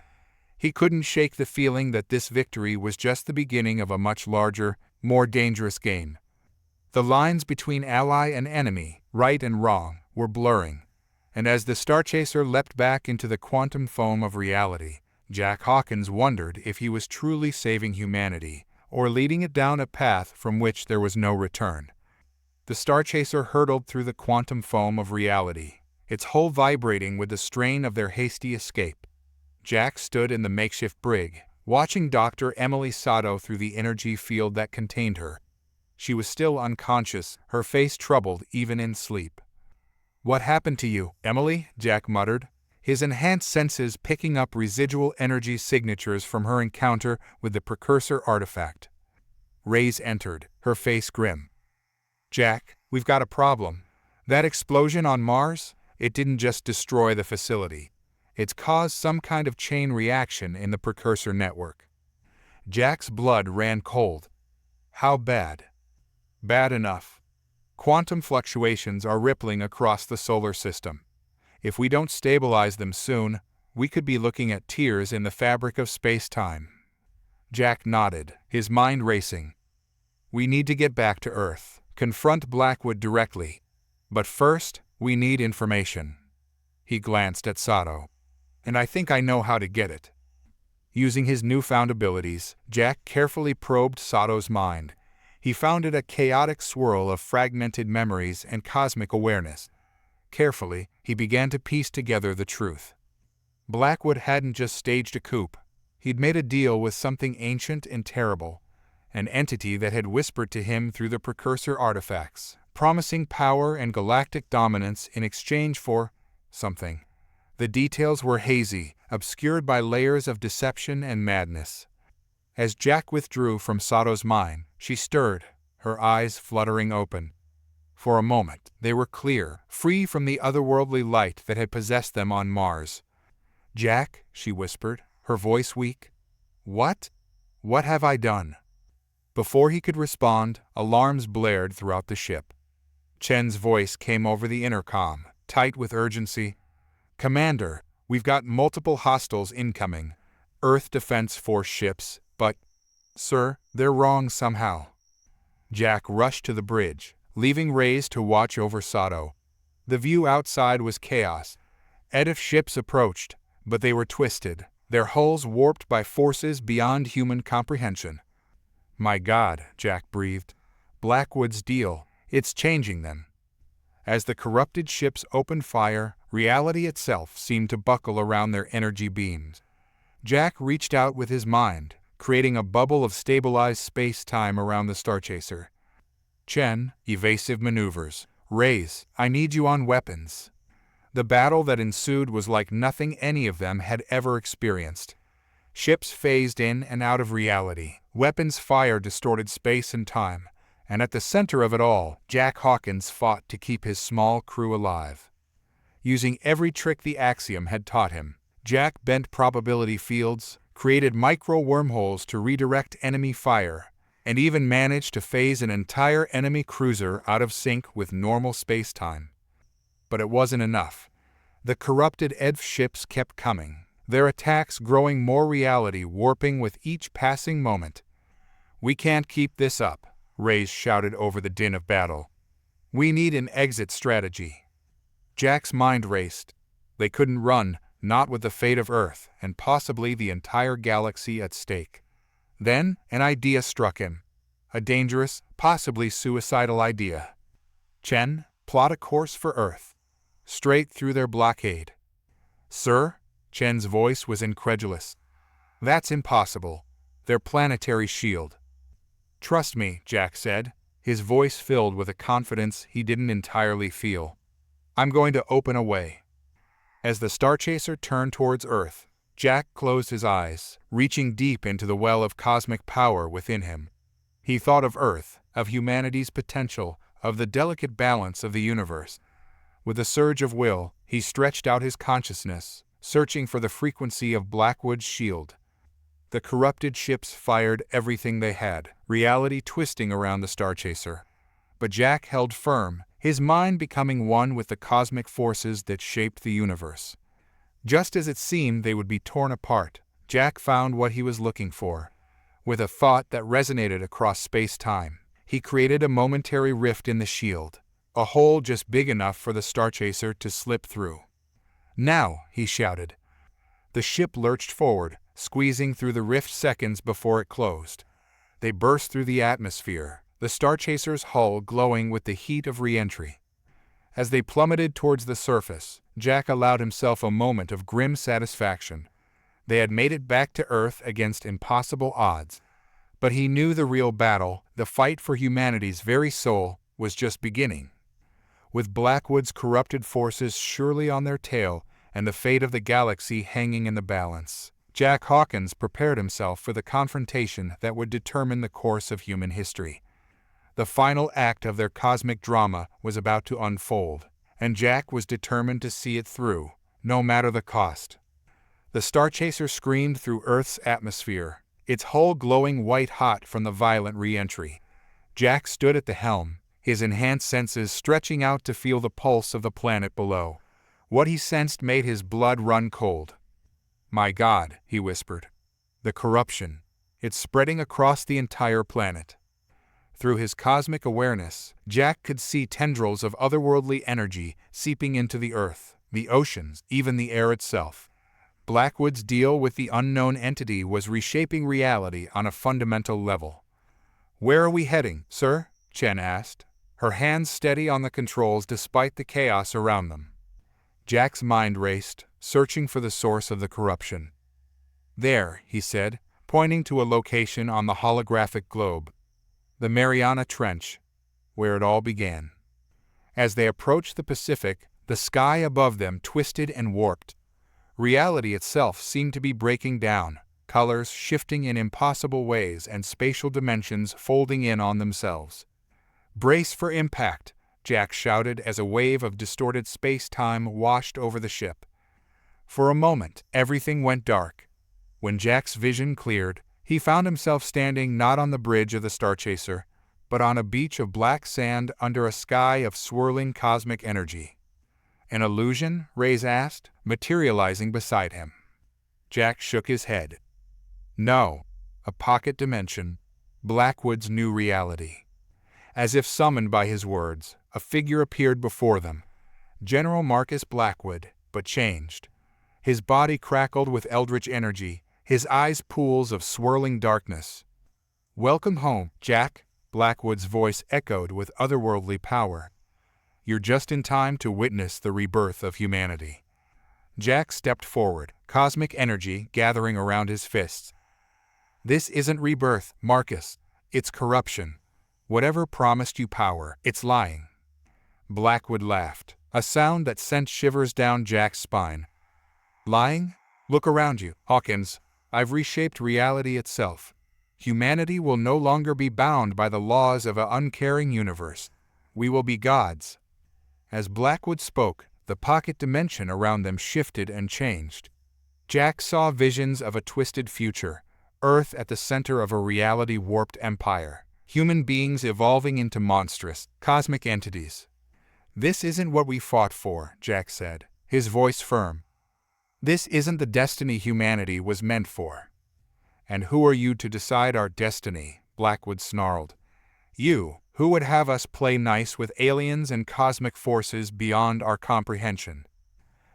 He couldn't shake the feeling that this victory was just the beginning of a much larger, more dangerous game. The lines between ally and enemy, right and wrong, were blurring, and as the Starchaser leapt back into the quantum foam of reality, Jack Hawkins wondered if he was truly saving humanity, or leading it down a path from which there was no return. The Starchaser hurtled through the quantum foam of reality, its hull vibrating with the strain of their hasty escape. Jack stood in the makeshift brig, watching Dr. Emily Sato through the energy field that contained her. She was still unconscious, her face troubled even in sleep. "What happened to you, Emily?" Jack muttered, his enhanced senses picking up residual energy signatures from her encounter with the precursor artifact. Reyes entered, her face grim. "Jack, we've got a problem. That explosion on Mars, it didn't just destroy the facility. It's caused some kind of chain reaction in the precursor network." Jack's blood ran cold. "How bad?" "Bad enough. Quantum fluctuations are rippling across the solar system. If we don't stabilize them soon, we could be looking at tears in the fabric of space-time." Jack nodded, his mind racing. "We need to get back to Earth, confront Blackwood directly. But first, we need information." He glanced at Sato. "And I think I know how to get it." Using his newfound abilities, Jack carefully probed Sato's mind. He found it a chaotic swirl of fragmented memories and cosmic awareness. Carefully, he began to piece together the truth. Blackwood hadn't just staged a coup. He'd made a deal with something ancient and terrible, an entity that had whispered to him through the precursor artifacts, promising power and galactic dominance in exchange for something. The details were hazy, obscured by layers of deception and madness. As Jack withdrew from Sato's mind, she stirred, her eyes fluttering open. For a moment, they were clear, free from the otherworldly light that had possessed them on Mars. "Jack," she whispered, her voice weak. "What? What have I done?" Before he could respond, alarms blared throughout the ship. Chen's voice came over the intercom, tight with urgency. "Commander, we've got multiple hostiles incoming. Earth Defense Force ships, but, sir, they're wrong somehow." Jack rushed to the bridge, leaving Reyes to watch over Sato. The view outside was chaos. EDF ships approached, but they were twisted, their hulls warped by forces beyond human comprehension. "My God," Jack breathed. "Blackwood's deal, it's changing them." As the corrupted ships opened fire, reality itself seemed to buckle around their energy beams. Jack reached out with his mind, creating a bubble of stabilized space-time around the Starchaser. Chen, evasive maneuvers. Raise, I need you on weapons. The battle that ensued was like nothing any of them had ever experienced. Ships phased in and out of reality, weapons fire distorted space and time, and at the center of it all, Jack Hawkins fought to keep his small crew alive. Using every trick the Axiom had taught him, Jack bent probability fields, created micro-wormholes to redirect enemy fire, and even managed to phase an entire enemy cruiser out of sync with normal space-time. But it wasn't enough. The corrupted EDF ships kept coming, their attacks growing more reality warping with each passing moment. "We can't keep this up," Reyes shouted over the din of battle. "We need an exit strategy." Jack's mind raced. They couldn't run, not with the fate of Earth and possibly the entire galaxy at stake. Then, an idea struck him. A dangerous, possibly suicidal idea. "Chen, plot a course for Earth. Straight through their blockade." "Sir?" Chen's voice was incredulous. "That's impossible. Their planetary shield." "Trust me," Jack said, his voice filled with a confidence he didn't entirely feel. "I'm going to open a way." As the Starchaser turned towards Earth, Jack closed his eyes, reaching deep into the well of cosmic power within him. He thought of Earth, of humanity's potential, of the delicate balance of the universe. With a surge of will, he stretched out his consciousness, searching for the frequency of Blackwood's shield. The corrupted ships fired everything they had, reality twisting around the Starchaser. But Jack held firm, his mind becoming one with the cosmic forces that shaped the universe. Just as it seemed they would be torn apart, Jack found what he was looking for. With a thought that resonated across space-time, he created a momentary rift in the shield, a hole just big enough for the Starchaser to slip through. "Now!" he shouted. The ship lurched forward, squeezing through the rift seconds before it closed. They burst through the atmosphere, the Starchaser's hull glowing with the heat of re-entry. As they plummeted towards the surface, Jack allowed himself a moment of grim satisfaction. They had made it back to Earth against impossible odds. But he knew the real battle, the fight for humanity's very soul, was just beginning. With Blackwood's corrupted forces surely on their tail and the fate of the galaxy hanging in the balance, Jack Hawkins prepared himself for the confrontation that would determine the course of human history. The final act of their cosmic drama was about to unfold, and Jack was determined to see it through, no matter the cost. The Starchaser screamed through Earth's atmosphere, its hull glowing white-hot from the violent re-entry. Jack stood at the helm, his enhanced senses stretching out to feel the pulse of the planet below. What he sensed made his blood run cold. "My God," he whispered. "The corruption. It's spreading across the entire planet." Through his cosmic awareness, Jack could see tendrils of otherworldly energy seeping into the Earth, the oceans, even the air itself. Blackwood's deal with the unknown entity was reshaping reality on a fundamental level. "Where are we heading, sir?" Chen asked, her hands steady on the controls despite the chaos around them. Jack's mind raced, searching for the source of the corruption. "There," he said, pointing to a location on the holographic globe. "The Mariana Trench, where it all began." As they approached the Pacific, the sky above them twisted and warped. Reality itself seemed to be breaking down, colors shifting in impossible ways and spatial dimensions folding in on themselves. "Brace for impact," Jack shouted as a wave of distorted space-time washed over the ship. For a moment, everything went dark. When Jack's vision cleared, he found himself standing not on the bridge of the Starchaser, but on a beach of black sand under a sky of swirling cosmic energy. "An illusion?" Reyes asked, materializing beside him. Jack shook his head. "No, a pocket dimension, Blackwood's new reality." As if summoned by his words, a figure appeared before them. General Marcus Blackwood, but changed. His body crackled with eldritch energy, his eyes pools of swirling darkness. "Welcome home, Jack," Blackwood's voice echoed with otherworldly power. you're just in time to witness the rebirth of humanity." Jack stepped forward, cosmic energy gathering around his fists. "This isn't rebirth, Marcus. It's corruption. Whatever promised you power, it's lying." Blackwood laughed, a sound that sent shivers down Jack's spine. "Lying? Look around you, Hawkins. I've reshaped reality itself. Humanity will no longer be bound by the laws of an uncaring universe. We will be gods." As Blackwood spoke, the pocket dimension around them shifted and changed. Jack saw visions of a twisted future, Earth at the center of a reality-warped empire, human beings evolving into monstrous, cosmic entities. "This isn't what we fought for," Jack said, his voice firm. "This isn't the destiny humanity was meant for." "And who are you to decide our destiny?" Blackwood snarled. "You, who would have us play nice with aliens and cosmic forces beyond our comprehension."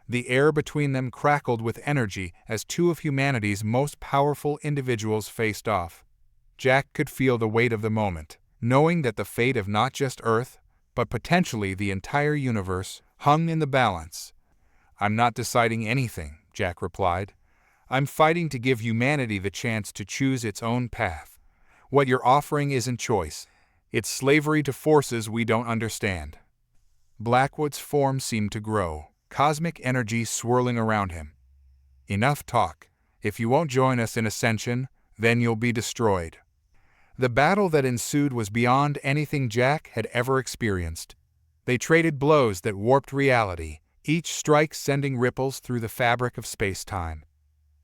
The air between them crackled with energy as two of humanity's most powerful individuals faced off. Jack could feel the weight of the moment, knowing that the fate of not just Earth, but potentially the entire universe, hung in the balance. "I'm not deciding anything," Jack replied. "I'm fighting to give humanity the chance to choose its own path. What you're offering isn't choice. It's slavery to forces we don't understand." Blackwood's form seemed to grow, cosmic energy swirling around him. "Enough talk. If you won't join us in ascension, then you'll be destroyed." The battle that ensued was beyond anything Jack had ever experienced. They traded blows that warped reality, each strike sending ripples through the fabric of space-time.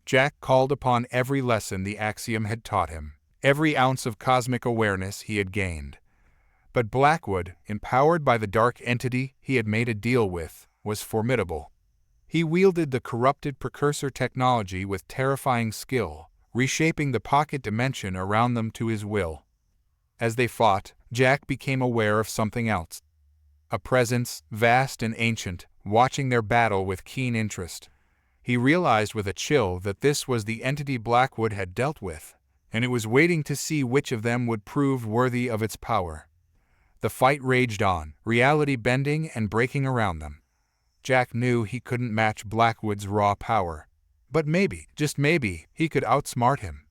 Jack called upon every lesson the axiom had taught him, every ounce of cosmic awareness he had gained. But Blackwood, empowered by the dark entity he had made a deal with, was formidable. He wielded the corrupted precursor technology with terrifying skill, reshaping the pocket dimension around them to his will. As they fought, Jack became aware of something else. A presence, vast and ancient, watching their battle with keen interest. He realized with a chill that this was the entity Blackwood had dealt with, and it was waiting to see which of them would prove worthy of its power. The fight raged on, reality bending and breaking around them. Jack knew he couldn't match Blackwood's raw power, but maybe, just maybe, he could outsmart him.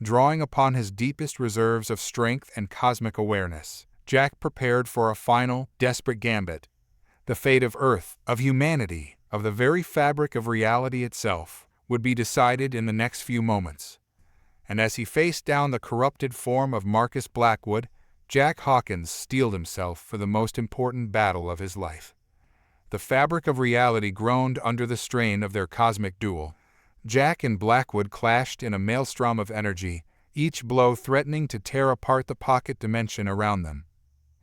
Drawing upon his deepest reserves of strength and cosmic awareness, Jack prepared for a final, desperate gambit. The fate of Earth, of humanity, of the very fabric of reality itself, would be decided in the next few moments. And as he faced down the corrupted form of Marcus Blackwood, Jack Hawkins steeled himself for the most important battle of his life. The fabric of reality groaned under the strain of their cosmic duel. Jack and Blackwood clashed in a maelstrom of energy, each blow threatening to tear apart the pocket dimension around them.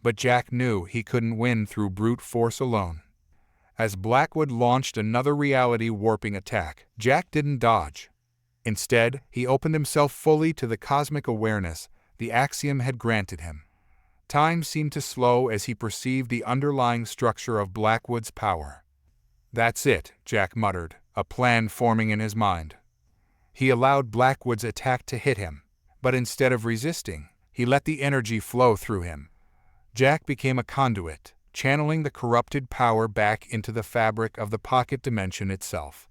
But Jack knew he couldn't win through brute force alone. As Blackwood launched another reality-warping attack, Jack didn't dodge. Instead, he opened himself fully to the cosmic awareness the axiom had granted him. Time seemed to slow as he perceived the underlying structure of Blackwood's power. "That's it," Jack muttered, a plan forming in his mind. He allowed Blackwood's attack to hit him, but instead of resisting, he let the energy flow through him. Jack became a conduit, channeling the corrupted power back into the fabric of the pocket dimension itself.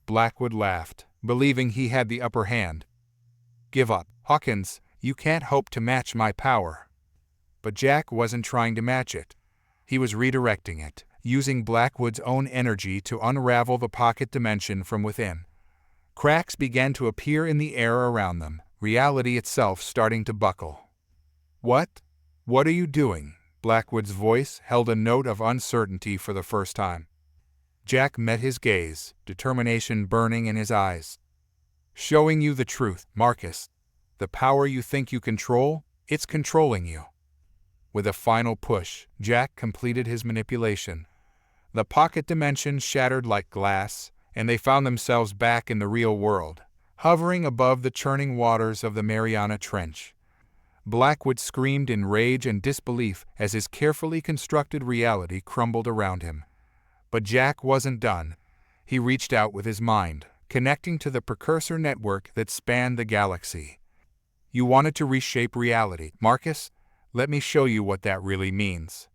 Blackwood laughed, believing he had the upper hand. "Give up, Hawkins. You can't hope to match my power." But Jack wasn't trying to match it. He was redirecting it, using Blackwood's own energy to unravel the pocket dimension from within. Cracks began to appear in the air around them, reality itself starting to buckle. "What? What are you doing?" Blackwood's voice held a note of uncertainty for the first time. Jack met his gaze, determination burning in his eyes. "Showing you the truth, Marcus. The power you think you control, it's controlling you." With a final push, Jack completed his manipulation. The pocket dimension shattered like glass, and they found themselves back in the real world, hovering above the churning waters of the Mariana Trench. Blackwood screamed in rage and disbelief as his carefully constructed reality crumbled around him. But Jack wasn't done. He reached out with his mind, connecting to the precursor network that spanned the galaxy. "You wanted to reshape reality, Marcus? Let me show you what that really means."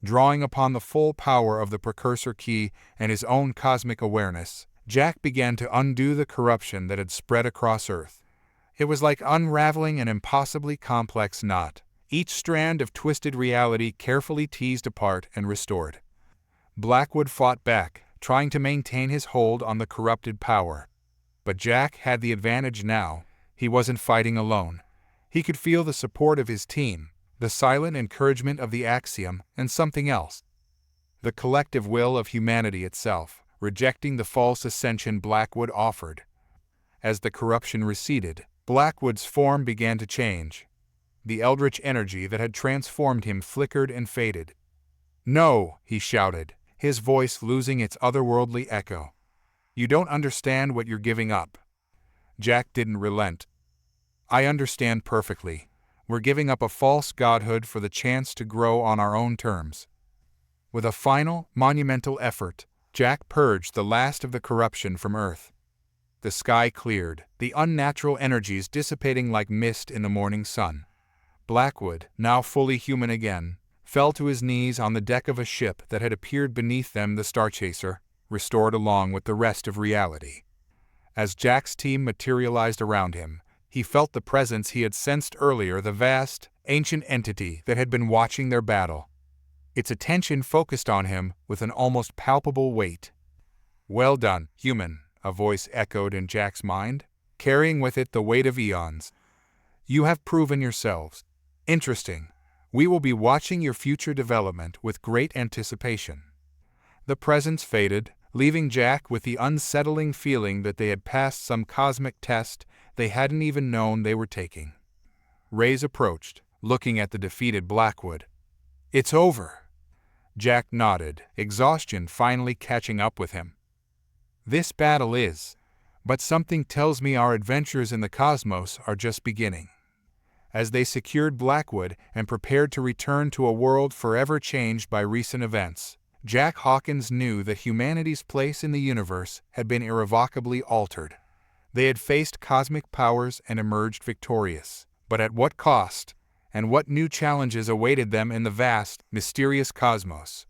Drawing upon the full power of the precursor key and his own cosmic awareness, Jack began to undo the corruption that had spread across Earth. It was like unraveling an impossibly complex knot, each strand of twisted reality carefully teased apart and restored. Blackwood fought back, trying to maintain his hold on the corrupted power. But Jack had the advantage now. He wasn't fighting alone. He could feel the support of his team, the silent encouragement of the Axiom, and something else. The collective will of humanity itself, rejecting the false ascension Blackwood offered. As the corruption receded, Blackwood's form began to change. The eldritch energy that had transformed him flickered and faded. "No!" he shouted, his voice losing its otherworldly echo. "You don't understand what you're giving up." Jack didn't relent. "I understand perfectly. We're giving up a false godhood for the chance to grow on our own terms." With a final, monumental effort, Jack purged the last of the corruption from Earth. The sky cleared, the unnatural energies dissipating like mist in the morning sun. Blackwood, now fully human again, fell to his knees on the deck of a ship that had appeared beneath them, the Starchaser, restored along with the rest of reality. As Jack's team materialized around him, he felt the presence he had sensed earlier, the vast, ancient entity that had been watching their battle. Its attention focused on him with an almost palpable weight. "Well done, human," a voice echoed in Jack's mind, carrying with it the weight of eons. "You have proven yourselves. Interesting. We will be watching your future development with great anticipation." The presence faded, leaving Jack with the unsettling feeling that they had passed some cosmic test they hadn't even known they were taking. Reyes approached, looking at the defeated Blackwood. "It's over." Jack nodded, exhaustion finally catching up with him. "This battle is, but something tells me our adventures in the cosmos are just beginning." As they secured Blackwood and prepared to return to a world forever changed by recent events, Jack Hawkins knew that humanity's place in the universe had been irrevocably altered. They had faced cosmic powers and emerged victorious, but at what cost? And what new challenges awaited them in the vast, mysterious cosmos?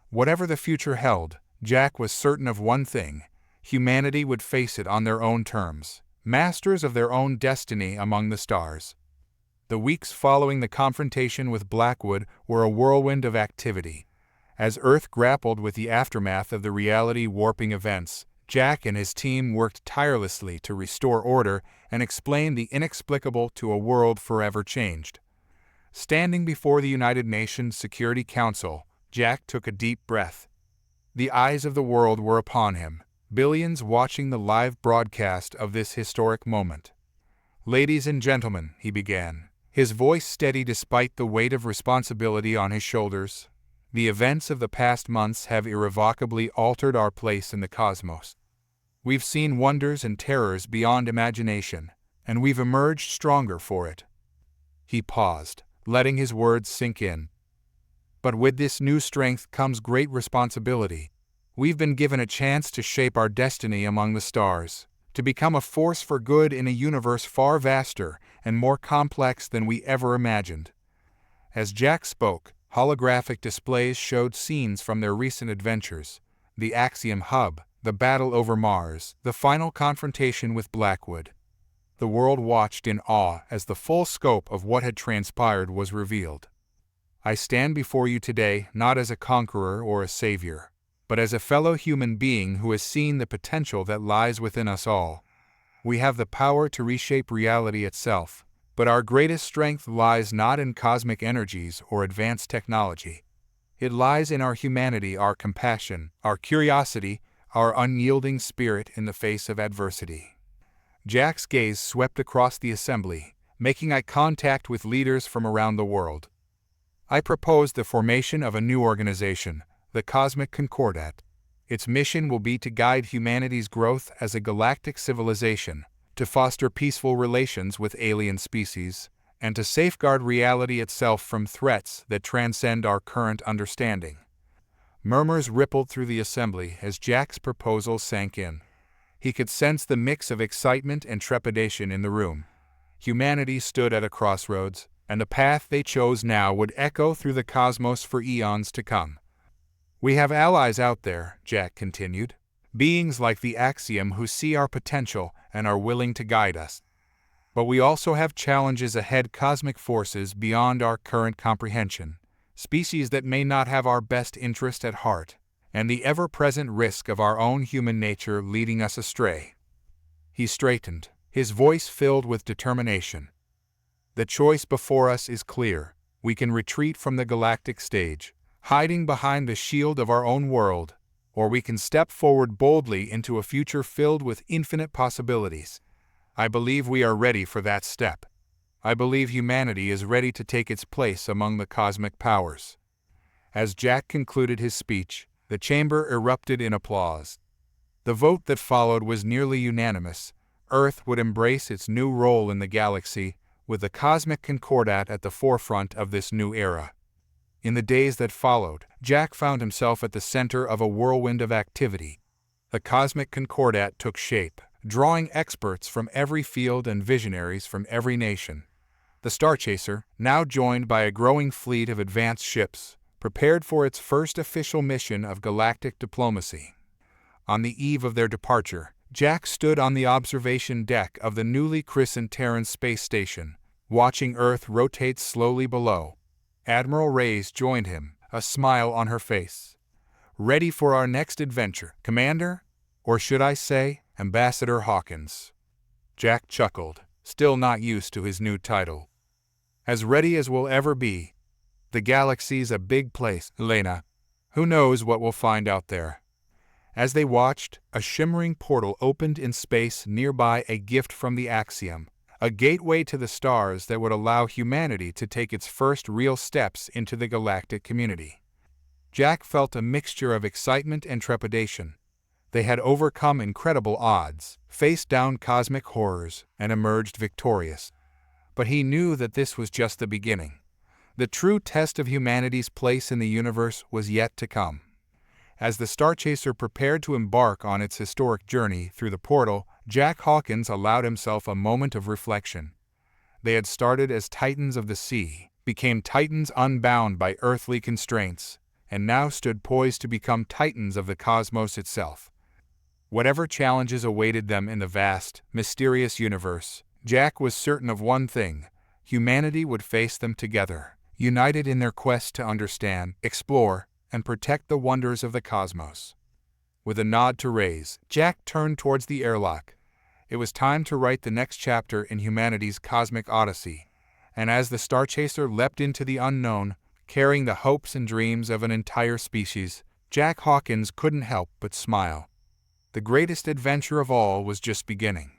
Whatever the future held, Jack was certain of one thing: humanity would face it on their own terms, masters of their own destiny among the stars. The weeks following the confrontation with Blackwood were a whirlwind of activity. As Earth grappled with the aftermath of the reality-warping events, Jack and his team worked tirelessly to restore order and explain the inexplicable to a world forever changed. Standing before the United Nations Security Council, Jack took a deep breath. The eyes of the world were upon him, billions watching the live broadcast of this historic moment. "Ladies and gentlemen," he began, his voice steady despite the weight of responsibility on his shoulders, "the events of the past months have irrevocably altered our place in the cosmos. We've seen wonders and terrors beyond imagination, and we've emerged stronger for it." He paused, letting his words sink in. "But with this new strength comes great responsibility. We've been given a chance to shape our destiny among the stars, to become a force for good in a universe far vaster and more complex than we ever imagined." As Jack spoke, holographic displays showed scenes from their recent adventures: the Axiom hub, the battle over Mars, the final confrontation with Blackwood. The world watched in awe as the full scope of what had transpired was revealed. "I stand before you today not as a conqueror or a savior, but as a fellow human being who has seen the potential that lies within us all. We have the power to reshape reality itself, but our greatest strength lies not in cosmic energies or advanced technology. It lies in our humanity, our compassion, our curiosity, our unyielding spirit in the face of adversity." Jack's gaze swept across the assembly, making eye contact with leaders from around the world. "I propose the formation of a new organization, the Cosmic Concordat. Its mission will be to guide humanity's growth as a galactic civilization, to foster peaceful relations with alien species, and to safeguard reality itself from threats that transcend our current understanding." Murmurs rippled through the assembly as Jack's proposal sank in. He could sense the mix of excitement and trepidation in the room. Humanity stood at a crossroads, and the path they chose now would echo through the cosmos for eons to come. "We have allies out there," Jack continued. "Beings like the Axiom who see our potential and are willing to guide us. But we also have challenges ahead, cosmic forces beyond our current comprehension, species that may not have our best interest at heart, and the ever-present risk of our own human nature leading us astray." He straightened, his voice filled with determination. "The choice before us is clear. We can retreat from the galactic stage, hiding behind the shield of our own world, or we can step forward boldly into a future filled with infinite possibilities. I believe we are ready for that step. I believe humanity is ready to take its place among the cosmic powers." As Jack concluded his speech, the chamber erupted in applause. The vote that followed was nearly unanimous. Earth would embrace its new role in the galaxy, with the Cosmic Concordat at the forefront of this new era. In the days that followed, Jack found himself at the center of a whirlwind of activity. The Cosmic Concordat took shape, drawing experts from every field and visionaries from every nation. The Starchaser, now joined by a growing fleet of advanced ships, prepared for its first official mission of galactic diplomacy. On the eve of their departure, Jack stood on the observation deck of the newly christened Terran space station, watching Earth rotate slowly below. Admiral Reyes joined him, a smile on her face. "Ready for our next adventure, Commander? Or should I say, Ambassador Hawkins?" Jack chuckled, still not used to his new title. "As ready as we'll ever be. The galaxy's a big place, Elena. Who knows what we'll find out there?" As they watched, a shimmering portal opened in space nearby, a gift from the Axiom, a gateway to the stars that would allow humanity to take its first real steps into the galactic community. Jack felt a mixture of excitement and trepidation. They had overcome incredible odds, faced down cosmic horrors, and emerged victorious. But he knew that this was just the beginning. The true test of humanity's place in the universe was yet to come. As the Starchaser prepared to embark on its historic journey through the portal, Jack Hawkins allowed himself a moment of reflection. They had started as titans of the sea, became titans unbound by earthly constraints, and now stood poised to become titans of the cosmos itself. Whatever challenges awaited them in the vast, mysterious universe, Jack was certain of one thing: humanity would face them together, united in their quest to understand, explore, and protect the wonders of the cosmos. With a nod to Reyes, Jack turned towards the airlock. It was time to write the next chapter in humanity's cosmic odyssey, and as the Starchaser leapt into the unknown, carrying the hopes and dreams of an entire species, Jack Hawkins couldn't help but smile. The greatest adventure of all was just beginning.